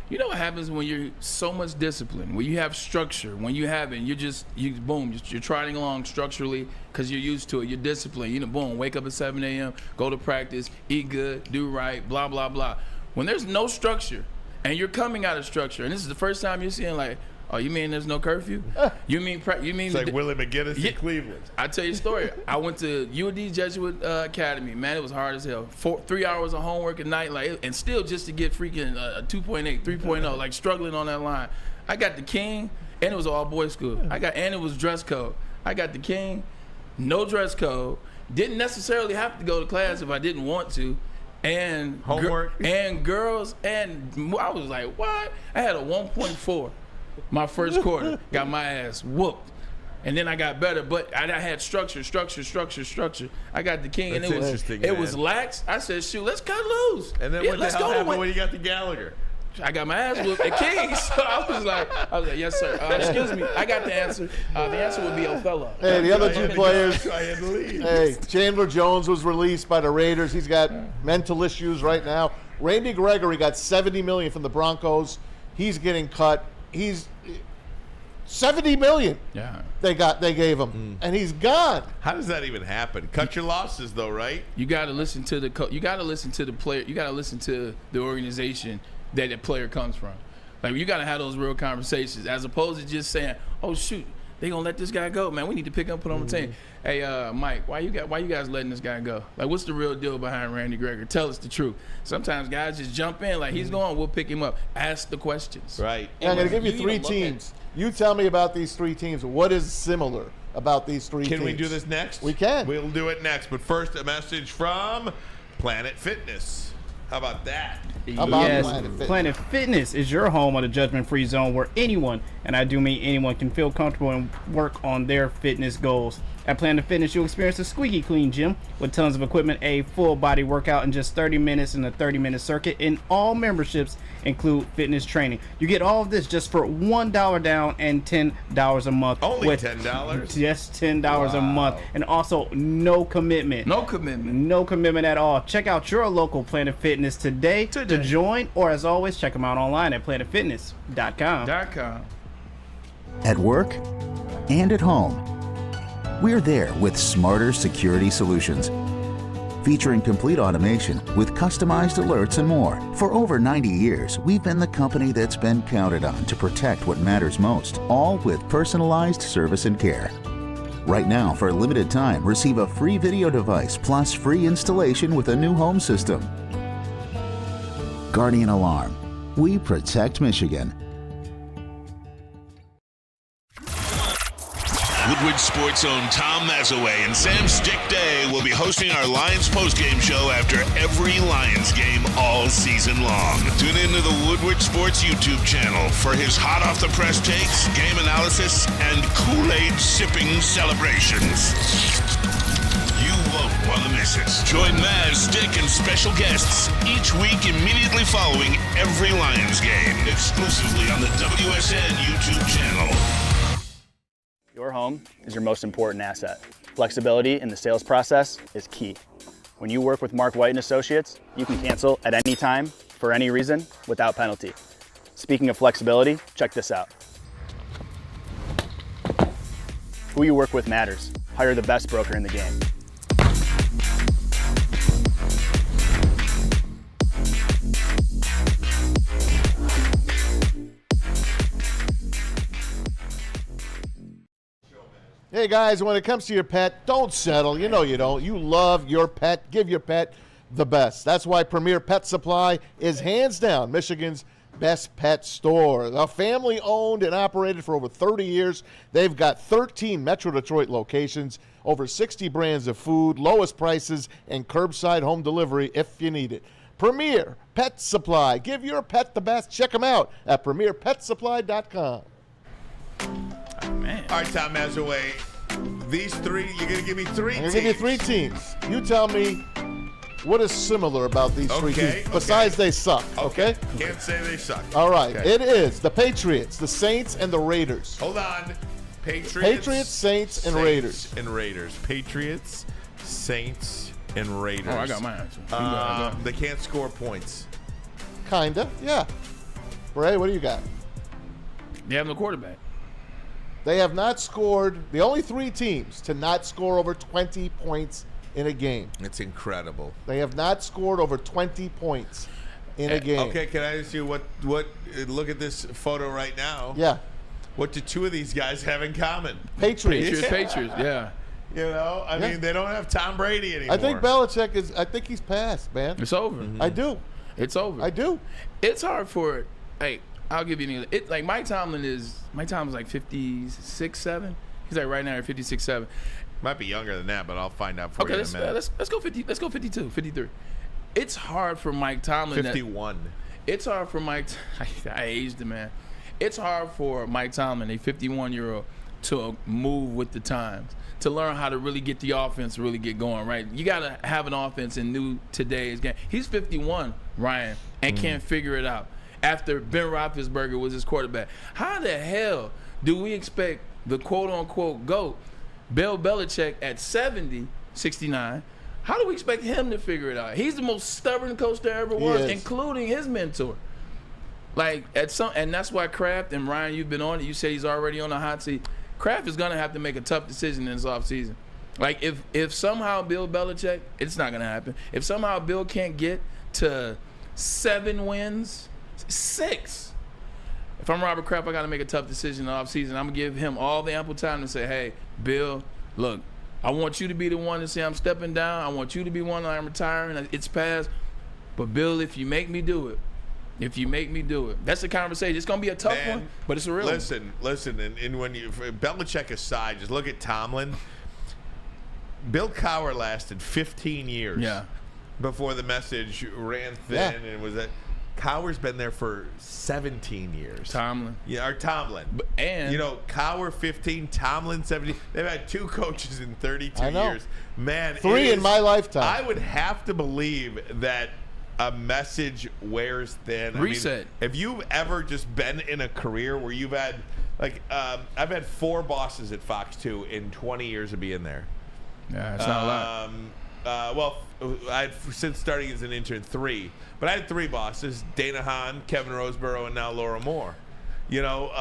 You know what happens when you're so much discipline, when you have structure, when you have it, you're trotting along structurally because you're used to it. You're disciplined. You know, boom, wake up at 7 a.m., go to practice, eat good, do right, blah, blah, blah. When there's no structure and you're coming out of structure, and this is the first time you're seeing like, oh, you mean there's no curfew? You mean It's like Willie McGinnis in Cleveland. I tell you a story. I went to UD Jesuit Academy. Man, it was hard as hell. 3 hours of homework a night, and still just to get freaking 2.8, 3.0, like struggling on that line. I got the king, and it was all boys school. And it was dress code. I got the king, no dress code. Didn't necessarily have to go to class if I didn't want to. And homework and girls, and I was like, what? I had a 1.4. My first quarter, got my ass whooped. And then I got better, but I had structure. I got the king, and it was lax. I said, shoot, let's cut loose. And then what the hell happened when you got to Gallagher? I got my ass whooped at King, so I was like, yes, sir. Excuse me, I got the answer. The answer would be Othello. Hey, the other 2 players. Hey, Chandler Jones was released by the Raiders. He's got mental issues right now. Randy Gregory got $70 million from the Broncos. He's getting cut. He's $70 million. Yeah, they gave him, and he's gone. How does that even happen? Cut your losses, though, right? You got to listen to you got to listen to the player. You got to listen to the organization that the player comes from. Like, you got to have those real conversations as opposed to just saying, "Oh shoot, they gonna let this guy go, man. We need to pick up, put on the team." Hey, Mike, why you guys letting this guy go? Like, what's the real deal behind Randy Gregory? Tell us the truth. Sometimes guys just jump in, like he's going, we'll pick him up. Ask the questions. Right. And I'm gonna give you 3 teams. You tell me about these 3 teams. What is similar about these 3 teams? Can we do this next? We can. We'll do it next. But first, a message from Planet Fitness. How about that? Yes, Planet Fitness is your home of the judgment-free zone where anyone, and I do mean anyone, can feel comfortable and work on their fitness goals. At Planet Fitness, you'll experience a squeaky clean gym with tons of equipment, a full-body workout in just 30 minutes in a 30-minute circuit, and all memberships include fitness training. You get all of this just for $1 down and $10 a month. Only $10? Just $10 a month. And also no commitment. No commitment. No commitment at all. Check out your local Planet Fitness today to join, or as always, check them out online at planetfitness.com. At work and at home, we're there with smarter security solutions. Featuring complete automation with customized alerts and more. For over 90 years, we've been the company that's been counted on to protect what matters most, all with personalized service and care. Right now, for a limited time, receive a free video device plus free installation with a new home system. Guardian Alarm. We protect Michigan. Woodward Sports' own Tom Mazaway and Sam Stick Day will be hosting our Lions postgame show after every Lions game all season long. Tune into the Woodward Sports YouTube channel for his hot-off-the-press takes, game analysis, and Kool-Aid sipping celebrations. You won't want to miss it. Join Maz, Stick, and special guests each week immediately following every Lions game, exclusively on the WSN YouTube channel. Your home is your most important asset. Flexibility in the sales process is key. When you work with Mark White & Associates, you can cancel at any time, for any reason, without penalty. Speaking of flexibility, check this out. Who you work with matters. Hire the best broker in the game. Hey, guys, when it comes to your pet, don't settle. You know you don't. You love your pet. Give your pet the best. That's why Premier Pet Supply is hands down Michigan's best pet store. A family owned and operated for over 30 years. They've got 13 Metro Detroit locations, over 60 brands of food, lowest prices, and curbside home delivery if you need it. Premier Pet Supply. Give your pet the best. Check them out at premierpetsupply.com. Oh, man. All right, Tom Mazaway. These three, you're going to give me three teams. I'm going to give you 3 teams. You tell me what is similar about these 3 teams, besides they suck, okay? Can't say they suck. All right. Okay. It is the Patriots, the Saints, and the Raiders. Hold on. Patriots, Saints, and Raiders. Patriots, Saints, and Raiders. Oh, I got my answer. They can't score points. Kinda, yeah. Ray, what do you got? They have no quarterback. They have not scored. The only 3 teams to not score over 20 points in a game. It's incredible. They have not scored over 20 points in a game. Okay, can I ask you what? Look at this photo right now. Yeah. What do 2 of these guys have in common? Patriots, yeah. You know, I mean, they don't have Tom Brady anymore. I think Belichick is. I think he's passed, man. It's over. I do. It's over. I do. It's hard for it. Hey, I'll give you an it. Like Mike Tomlin's like 56, 7. He's like right now at 56, 7. Might be younger than that, but I'll find out for you in a minute. Let's go 50. Let's go 52, 53. It's hard for Mike Tomlin. 51. It's hard for Mike. I aged him, man. It's hard for Mike Tomlin, a 51-year-old, to move with the times, to learn how to really get the offense really get going, right? You got to have an offense in new today's game. He's 51, Ryan, and can't figure it out after Ben Roethlisberger was his quarterback. How the hell do we expect the quote-unquote GOAT, Bill Belichick, at 70, 69, how do we expect him to figure it out? He's the most stubborn coach there ever was, including his mentor. Like, and that's why Kraft, and Ryan, you've been on it. You said he's already on the hot seat. Kraft is going to have to make a tough decision in this offseason. Like, if somehow Bill Belichick, it's not going to happen. If somehow Bill can't get to 7 wins, 6. If I'm Robert Kraft, I got to make a tough decision in the offseason. I'm going to give him all the ample time to say, hey, Bill, look, I want you to be the one to say I'm stepping down. I want you to be one that I'm retiring. It's past. But, Bill, if you make me do it, that's the conversation. It's going to be a tough one, but it's a real one. Listen, and when you, Belichick aside, just look at Tomlin. Bill Cowher lasted 15 years before the message ran thin, and was that Cowher's been there for 17 years. Tomlin. Yeah, or Tomlin. And you know, Cowher 15, Tomlin 17. They've had 2 coaches in 32 years. Man, 3 in my lifetime. I would have to believe that a message wears thin. Reset. I mean, if you've ever just been in a career where you've had, like, I've had 4 bosses at Fox 2 in 20 years of being there. Yeah, it's not a lot. Well, I had, since starting as an intern, 3. But I had 3 bosses: Dana Hahn, Kevin Roseborough, and now Laura Moore. You know,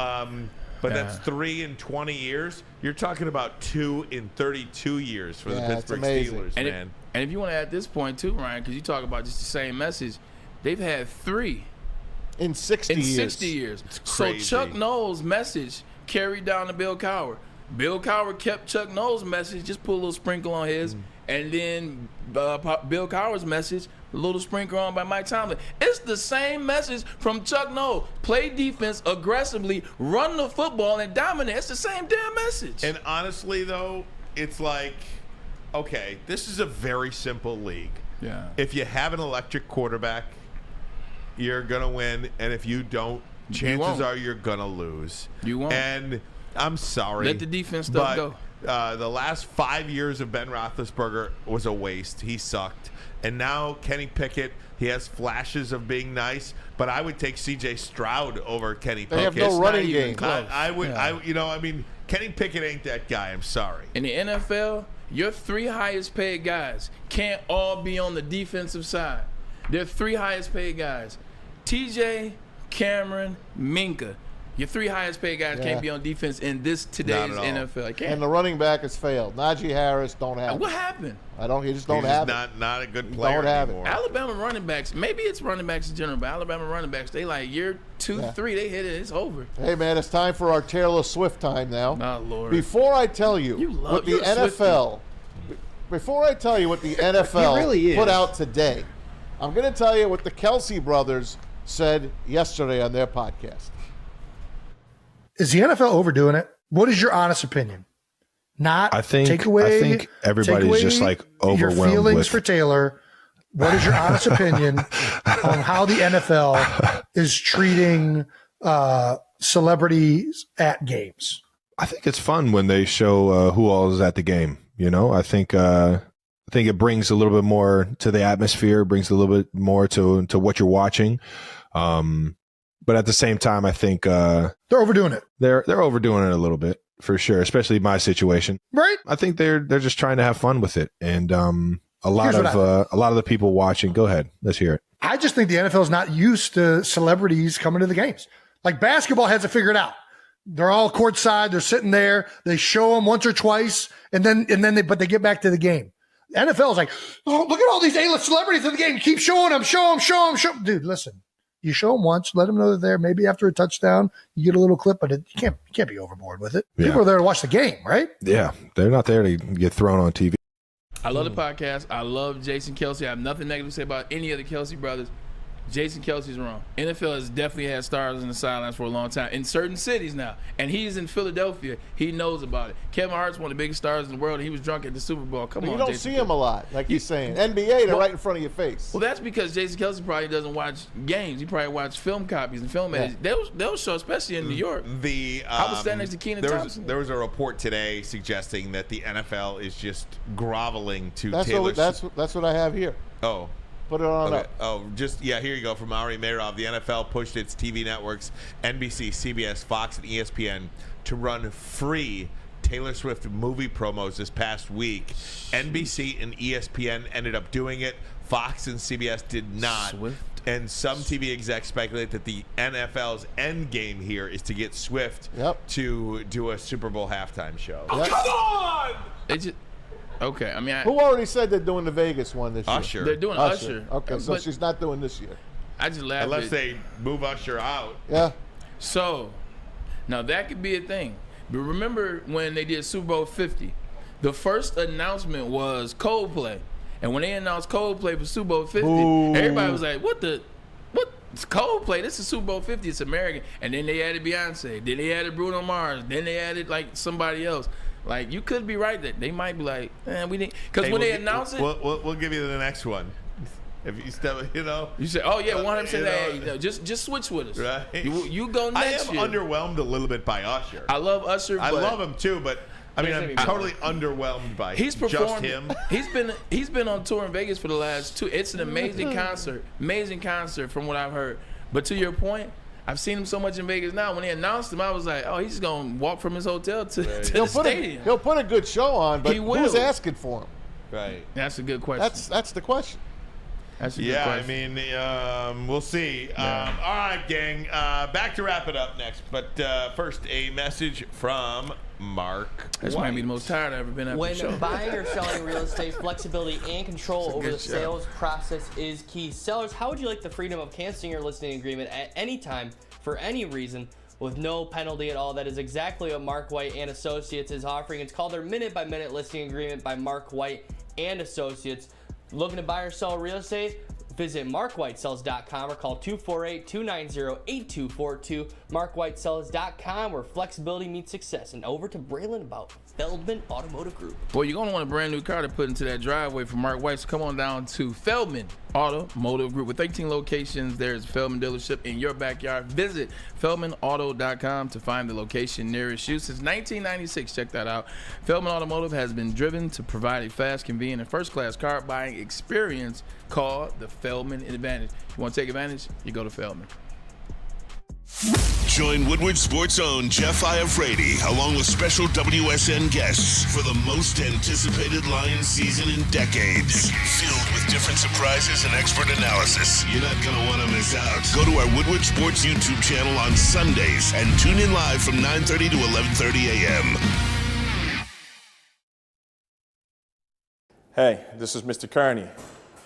but that's 3 in 20 years. You're talking about 2 in 32 years for the Pittsburgh Steelers, man. And if you want to add this point too, Ryan, because you talk about just the same message, they've had 3 in 60 years. 60 years. It's So crazy. Chuck Noll's message carried down to Bill Cowher. Bill Cowher kept Chuck Noll's message, just put a little sprinkle on his, and then Bill Cowher's message, a little sprinkle on by Mike Tomlin. It's the same message from Chuck Noll. Play defense aggressively, run the football, and dominate. It's the same damn message. And honestly, though, it's like, okay, this is a very simple league. Yeah. If you have an electric quarterback, you're going to win. And if you don't, chances are you're going to lose. You won't. And I'm sorry. Let the defense stuff go. The last 5 years of Ben Roethlisberger was a waste. He sucked. And now Kenny Pickett, he has flashes of being nice, but I would take C.J. Stroud over Kenny Pickett. They have no running game. I would, I mean, Kenny Pickett ain't that guy. I'm sorry. In the NFL, your 3 highest paid guys can't all be on the defensive side. They're 3 highest paid guys: TJ, Cameron, Minka. Your 3 highest paid guys can't be on defense in today's NFL. And the running back has failed. Najee Harris don't have What it. happened? He just don't have it. Not a good player anymore. Alabama running backs, maybe it's running backs in general, but Alabama running backs, they like year 2, 3, they hit it, it's over. Hey, man, it's time for our Taylor Swift time now. Oh, Lord. Before I tell you what the NFL really put out today, I'm going to tell you what the Kelsey brothers said yesterday on their podcast. Is the NFL overdoing it? What is your honest opinion? I think everybody's just like overwhelmed your feelings with for Taylor. What is your honest opinion on how the NFL is treating celebrities at games? I think it's fun when they show who all is at the game. You know, I think it brings a little bit more to the atmosphere, brings a little bit more to what you're watching. But at the same time, I think they're overdoing it. They're overdoing it a little bit for sure, especially my situation. Right. I think they're just trying to have fun with it, and a lot of the people watching. Go ahead, let's hear it. I just think the NFL is not used to celebrities coming to the games. Like basketball has it figured out. They're all courtside. They're sitting there. They show them once or twice, and then they get back to the game. The NFL is like, oh, look at all these A-list celebrities in the game. Keep showing them, show them. Dude, listen. You show them once, let them know they're there. Maybe after a touchdown, you get a little clip, but you can't be overboard with it. People are there to watch the game, right? Yeah, they're not there to get thrown on TV. I love the podcast. I love Jason Kelsey. I have nothing negative to say about any of the Kelsey brothers. Jason Kelsey's wrong. NFL has definitely had stars in the sidelines for a long time in certain cities now, and he's in Philadelphia. He knows about it. Kevin Hart's one of the biggest stars in the world, and he was drunk at the Super Bowl. Come on, you don't Jason see him a lot, like he's saying. NBA, they're right in front of your face. Well, that's because Jason Kelsey probably doesn't watch games. He probably watch film copies and film edits. They'll show, especially in New York. I was standing next to Keenan Thompson. There was a report today suggesting that the NFL is just groveling to Taylor. That's what I have here. Oh. Put it on up. Oh, here you go. From Ari Meirov, the NFL pushed its TV networks, NBC, CBS, Fox, and ESPN, to run free Taylor Swift movie promos this past week. NBC and ESPN ended up doing it. Fox and CBS did not. Swift. And some TV execs speculate that the NFL's end game here is to get Swift to do a Super Bowl halftime show. Oh, come on! Okay, I mean, who already said they're doing the Vegas one this year? Usher. They're doing Usher. Okay, so she's not doing this year. I just laughed. Unless they move Usher out. Yeah. So, now that could be a thing. But remember when they did Super Bowl 50, the first announcement was Coldplay. And when they announced Coldplay for Super Bowl 50, everybody was like, what? It's Coldplay. This is Super Bowl 50. It's American. And then they added Beyonce. Then they added Bruno Mars. Then they added, like, somebody else. Like, you could be right that they might be like, we didn't. Because when they announce it. We'll give you the next one. If you step, You say, oh, yeah, 100%. Just switch with us. Right. You go next year. I am underwhelmed a little bit by Usher. I love Usher. I love him, too, but, I mean, I'm totally underwhelmed by just him. He's been on tour in Vegas for the last 2. It's an amazing concert. Amazing concert from what I've heard. But to your point, I've seen him so much in Vegas now. When they announced him, I was like, oh, he's just going to walk from his hotel to the stadium. He'll put a good show on, but who's asking for him? Right. That's a good question. That's the question. That's a good question. I mean, we'll see. Yeah. All right, gang. Back to wrap it up next. But first, a message from Mark This White. might be the most tired I've ever been after When the show. buying or selling real estate, flexibility and control over the sales process is key. Sellers, how would you like the freedom of canceling your listing agreement at any time for any reason with no penalty at all? That is exactly what Mark White and Associates is offering. It's called their minute-by-minute listing agreement by Mark White and Associates. Looking to buy or sell real estate? Visit markwhitesells.com or call 248-290-8242. markwhitesells.com, where flexibility meets success. And over to Braylon about Feldman Automotive Group. Well, you're going to want a brand new car to put into that driveway for Mark White. So come on down to Feldman Automotive Group. With 18 locations, there's a Feldman dealership in your backyard. Visit feldmanauto.com to find the location nearest you. Since 1996, check that out. Feldman Automotive has been driven to provide a fast, convenient, and first-class car buying experience called the Feldman Advantage. You want to take advantage? You go to Feldman. Join Woodward Sports' own Jeff Iafrate along with special WSN guests for the most anticipated Lions season in decades. Filled with different surprises and expert analysis. You're not going to want to miss out. Go to our Woodward Sports YouTube channel on Sundays and tune in live from 9:30 to 11:30 a.m. Hey, this is Mr. Kearney,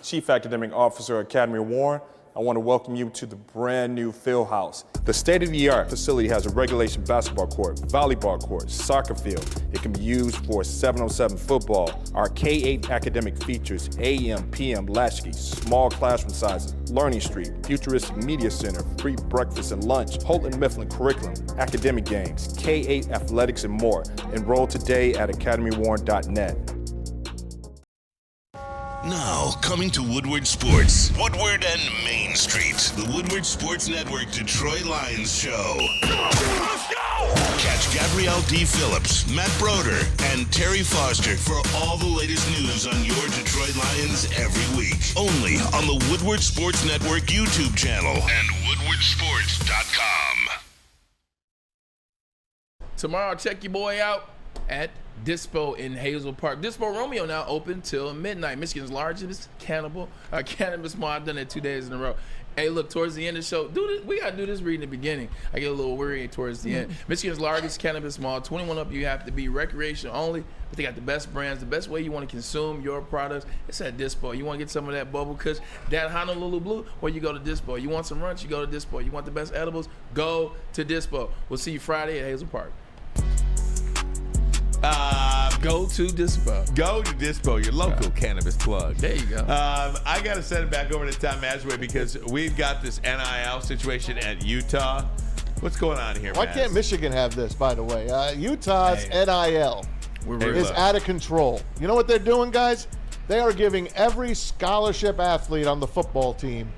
Chief Academic Officer at Academy Warren. I want to welcome you to the brand new Field House. The state-of-the-art facility has a regulation basketball court, volleyball court, soccer field. It can be used for 7-on-7 football. Our K-8 academic features AM, PM, latchkey, small classroom sizes, Learning Street, futuristic media center, free breakfast and lunch, Houghton Mifflin curriculum, academic games, K-8 athletics, and more. Enroll today at academywarren.net. Now, coming to Woodward Sports, Woodward and Main Street, the Woodward Sports Network Detroit Lions Show. Let's go! Catch Gabrielle D. Phillips, Matt Broder, and Terry Foster for all the latest news on your Detroit Lions every week. Only on the Woodward Sports Network YouTube channel and woodwardsports.com. Tomorrow, check your boy out at Dispo in Hazel Park. Dispo Romeo now open till midnight. Michigan's largest cannabis mall. I've done it 2 days in a row. Hey, look, towards the end of the show, we got to do this reading in the beginning. I get a little worried towards the end. Michigan's largest cannabis mall. 21 up, you have to be recreational only, but they got the best brands, the best way you want to consume your products. It's at Dispo. You want to get some of that bubble kush, that Honolulu Blue, or you go to Dispo. You want some lunch, you go to Dispo. You want the best edibles, go to Dispo. We'll see you Friday at Hazel Park. Go to Dispo. Go to Dispo, your local cannabis plug. There you go. I got to send it back over to Tom Mazaway because we've got this NIL situation at Utah. What's going on here, Why can't Michigan have this, by the way? Utah's NIL is out of control. You know what they're doing, guys? They are giving every scholarship athlete on the football team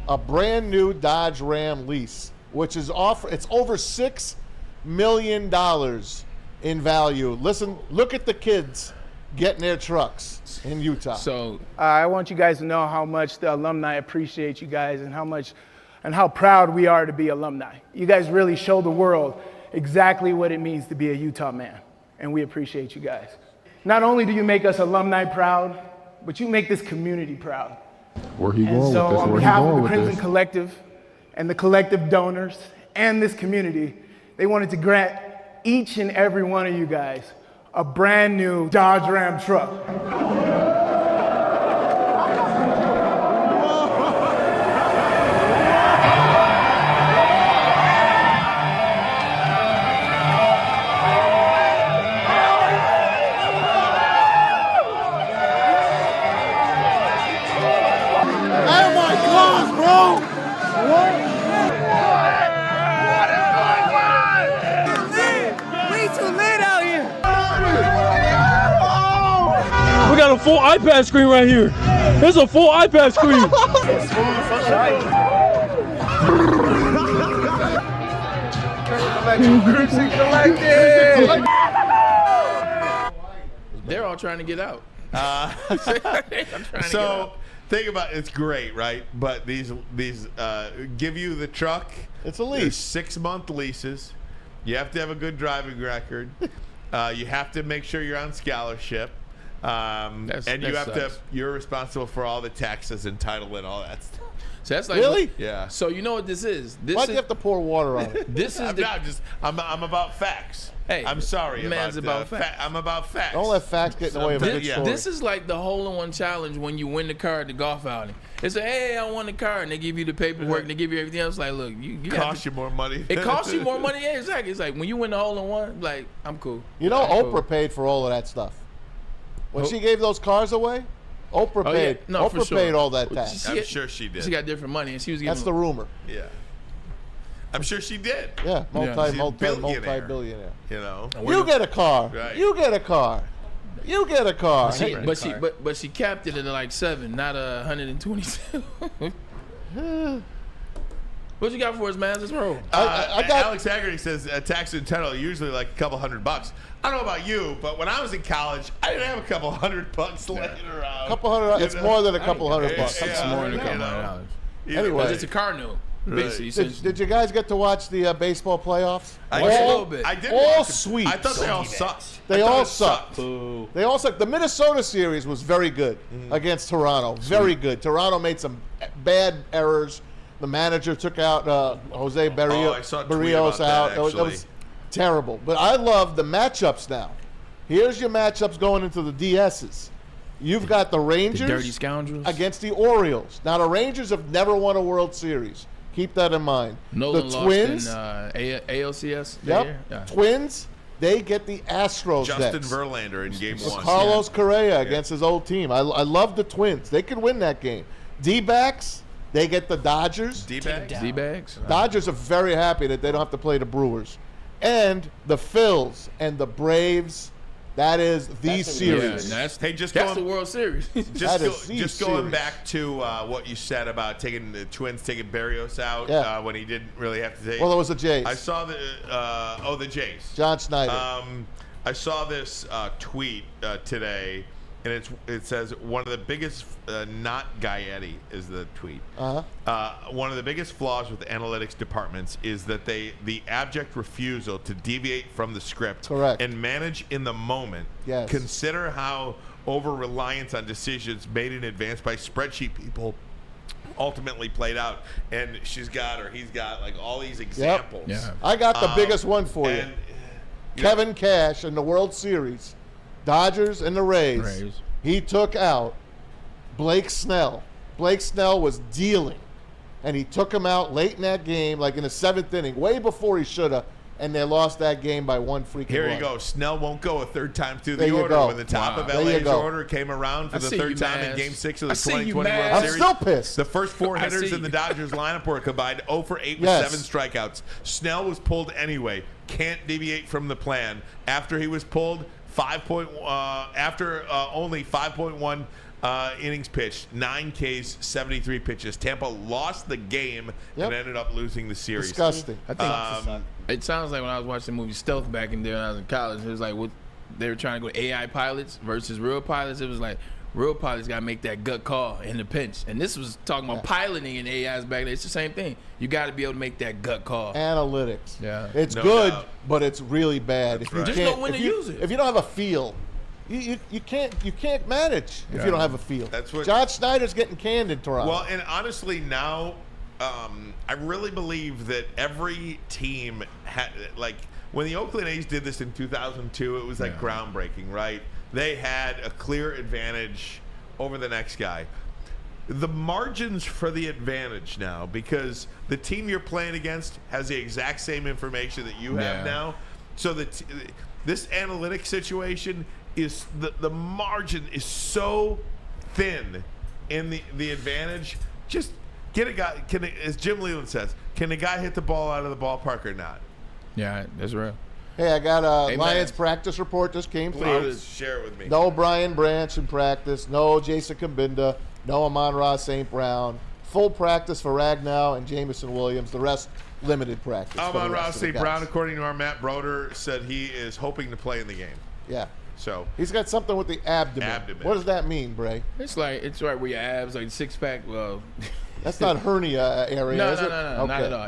a brand new Dodge Ram lease, which is it's over $6 million in value. Listen, look at the kids getting their trucks in Utah. So I want you guys to know how much the alumni appreciate you guys and how proud we are to be alumni. You guys really show the world exactly what it means to be a Utah man, and we appreciate you guys. Not only do you make us alumni proud, but you make this community proud. Where he going with this? So on Where he behalf of going the with Crimson this? Collective and the collective donors and this community, they wanted to grant each and every one of you guys a brand new Dodge Ram truck. Oh my gosh, bro! What? We got a full iPad screen right here. There's a full iPad screen. Crimson Collective. They're all trying to get out. So think about it's great, right? But these give you the truck. It's a lease. 6-month leases. You have to have a good driving record. You have to make sure you're on scholarship. You're responsible for all the taxes, entitlement, all that stuff. So that's like Really? Yeah. So you know what this is? Why'd you have to pour water on it? This is I'm about facts. Hey, I'm sorry. man's about facts. I'm about facts. Don't let facts get in the way of a good story. This is like the hole-in-one challenge when you win the car at the golf outing. It's like, hey, I won the car, and they give you the paperwork, and they give you everything else. Like, look, you cost you more money. It costs you more money. Yeah, exactly. It's like when you win the hole-in-one, like, I'm cool. You know, I'm Oprah cool. paid for all of that stuff. When she gave those cars away, Oprah Oh, paid. yeah. No, for Oprah sure. paid all that tax. I'm sure she did. She got different money, and she was getting. That's the rumor. Yeah. I'm sure she did. Yeah, She's a multi-billionaire. You know. You get a car. Right. You get a car. You get a car. But she capped it at like 7, not 122. What you got for us, man? Let's roll. I got Alex Haggerty says tax and title usually like a couple $100. I don't know about you, but when I was in college, I didn't have a couple $100 laying around. Couple hundred. It's more than a couple $100. It's more than a couple $100. Either Anyway, way. it's a car note. Did you guys get to watch the baseball playoffs? I did a little bit. All sweet. I thought they all sucked. They all sucked. They all sucked. The Minnesota series was very good against Toronto. Very good. Toronto made some bad errors. The manager took out Jose Barrios out. That was terrible. But I love the matchups now. Here's your matchups going into the DSs. You've got the Rangers the dirty scoundrels against the Orioles. Now, the Rangers have never won a World Series. Keep that in mind. Nolan the Twins, lost in ALCS. Yep. Yeah. Twins, they get the Astros Justin next. Verlander in Game 1. Carlos Correa against his old team. I love the Twins. They could win that game. D-backs, they get the Dodgers. D-bags. Dodgers are very happy that they don't have to play the Brewers. And the Phils and the Braves. That is the series. That's going, the World Series. just going back to what you said about taking the Twins, taking Barrios out when he didn't really have to take. Well, it was the Jays. I saw the Jays. John Schneider. I saw this tweet today, and it says one of the biggest, not Gaetti is the tweet. One of the biggest flaws with analytics departments is that the abject refusal to deviate from the script and manage in the moment. Yes. Consider how over-reliance on decisions made in advance by spreadsheet people ultimately played out. And he's got like all these examples. Yep. Yeah. I got the biggest one for you. Kevin Cash in the World Series. Dodgers and the Rays. He took out Blake Snell. Blake Snell was dealing, and he took him out late in that game, like in the 7th inning, way before he should have, and they lost that game by one freaking Here run. you go. Snell won't go a third time through the order. When the top of LA's order came around for the third time in Game 6 of the 2020 World Series. I'm still pissed. The first 4 hitters in the Dodgers lineup were combined 0 for 8 with 7 strikeouts. Snell was pulled anyway. Can't deviate from the plan. After he was pulled, only 5.1 innings pitched, 9 Ks, 73 pitches. Tampa lost the game and ended up losing the series. Disgusting. I think it sounds like when I was watching the movie Stealth back in there when I was in college, it was like they were trying to go AI pilots versus real pilots. It was like real pilots got to make that gut call in the pinch. And this was talking about piloting in AIs back there. It's the same thing. You got to be able to make that gut call. Analytics. Yeah. It's good, but it's really bad. If you Just know when to use it. If you don't have a feel, you can't manage if you don't have a feel. That's what John Schneider's getting canned in Toronto. Well, and honestly now, I really believe that every team had, like, when the Oakland A's did this in 2002, it was like groundbreaking, right? They had a clear advantage over the next guy. The margins for the advantage now, because the team you're playing against has the exact same information that you have now. So this analytic situation is the margin is so thin in the advantage. Just get a guy. As Jim Leland says, can a guy hit the ball out of the ballpark or not? Yeah, that's real. Hey, I got a Lions practice report just came through. Please share it with me. No Brian Branch in practice. No Jason Kambinda. No Amon-Ra St. Brown. Full practice for Ragnow and Jamison Williams. The rest, limited practice. Amon-Ra St. Brown, according to our Matt Broder, said he is hoping to play in the game. Yeah. So he's got something with the abdomen. What does that mean, Bray? It's right where your abs, like 6-pack. Well, that's not hernia area, is it? No, not at all.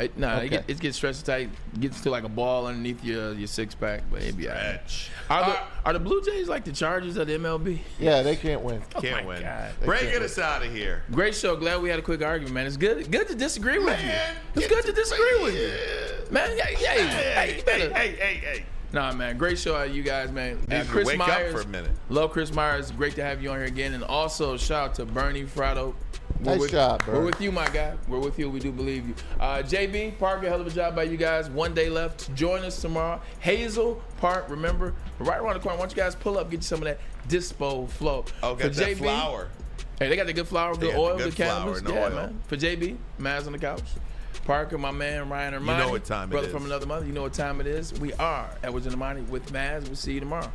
It gets stretched tight, gets to like a ball underneath your 6-pack, but it'd be all right. Are the Blue Jays like the Chargers of the MLB? Yeah, they can't win. Can't win. Bray, get us out of here. Great show. Glad we had a quick argument, man. It's good to disagree with you. It's good to disagree with you, man. Hey. Nah, man, great show out of you guys, man. And Chris wake Myers, up for a minute. Love Chris Myers. Great to have you on here again. And also, shout out to Bernie Fratto. Nice job, Bernie. We're with you, my guy. We're with you. We do believe you. JB, Parker, hell of a job by you guys. 1 day left. Join us tomorrow. Hazel Park, remember, right around the corner. Why don't you guys pull up, get you some of that Dispo flow. Oh, got that flour. Hey, they got the good flour, good oil, good flour, cannabis. no Yeah, oil. man. For JB, Maz on the couch. Parker, my man, Ryan Ermanni. You know what time it brother is. from another mother. You know what time it is. We are Edwards and Ermanni with Maz. We'll see you tomorrow.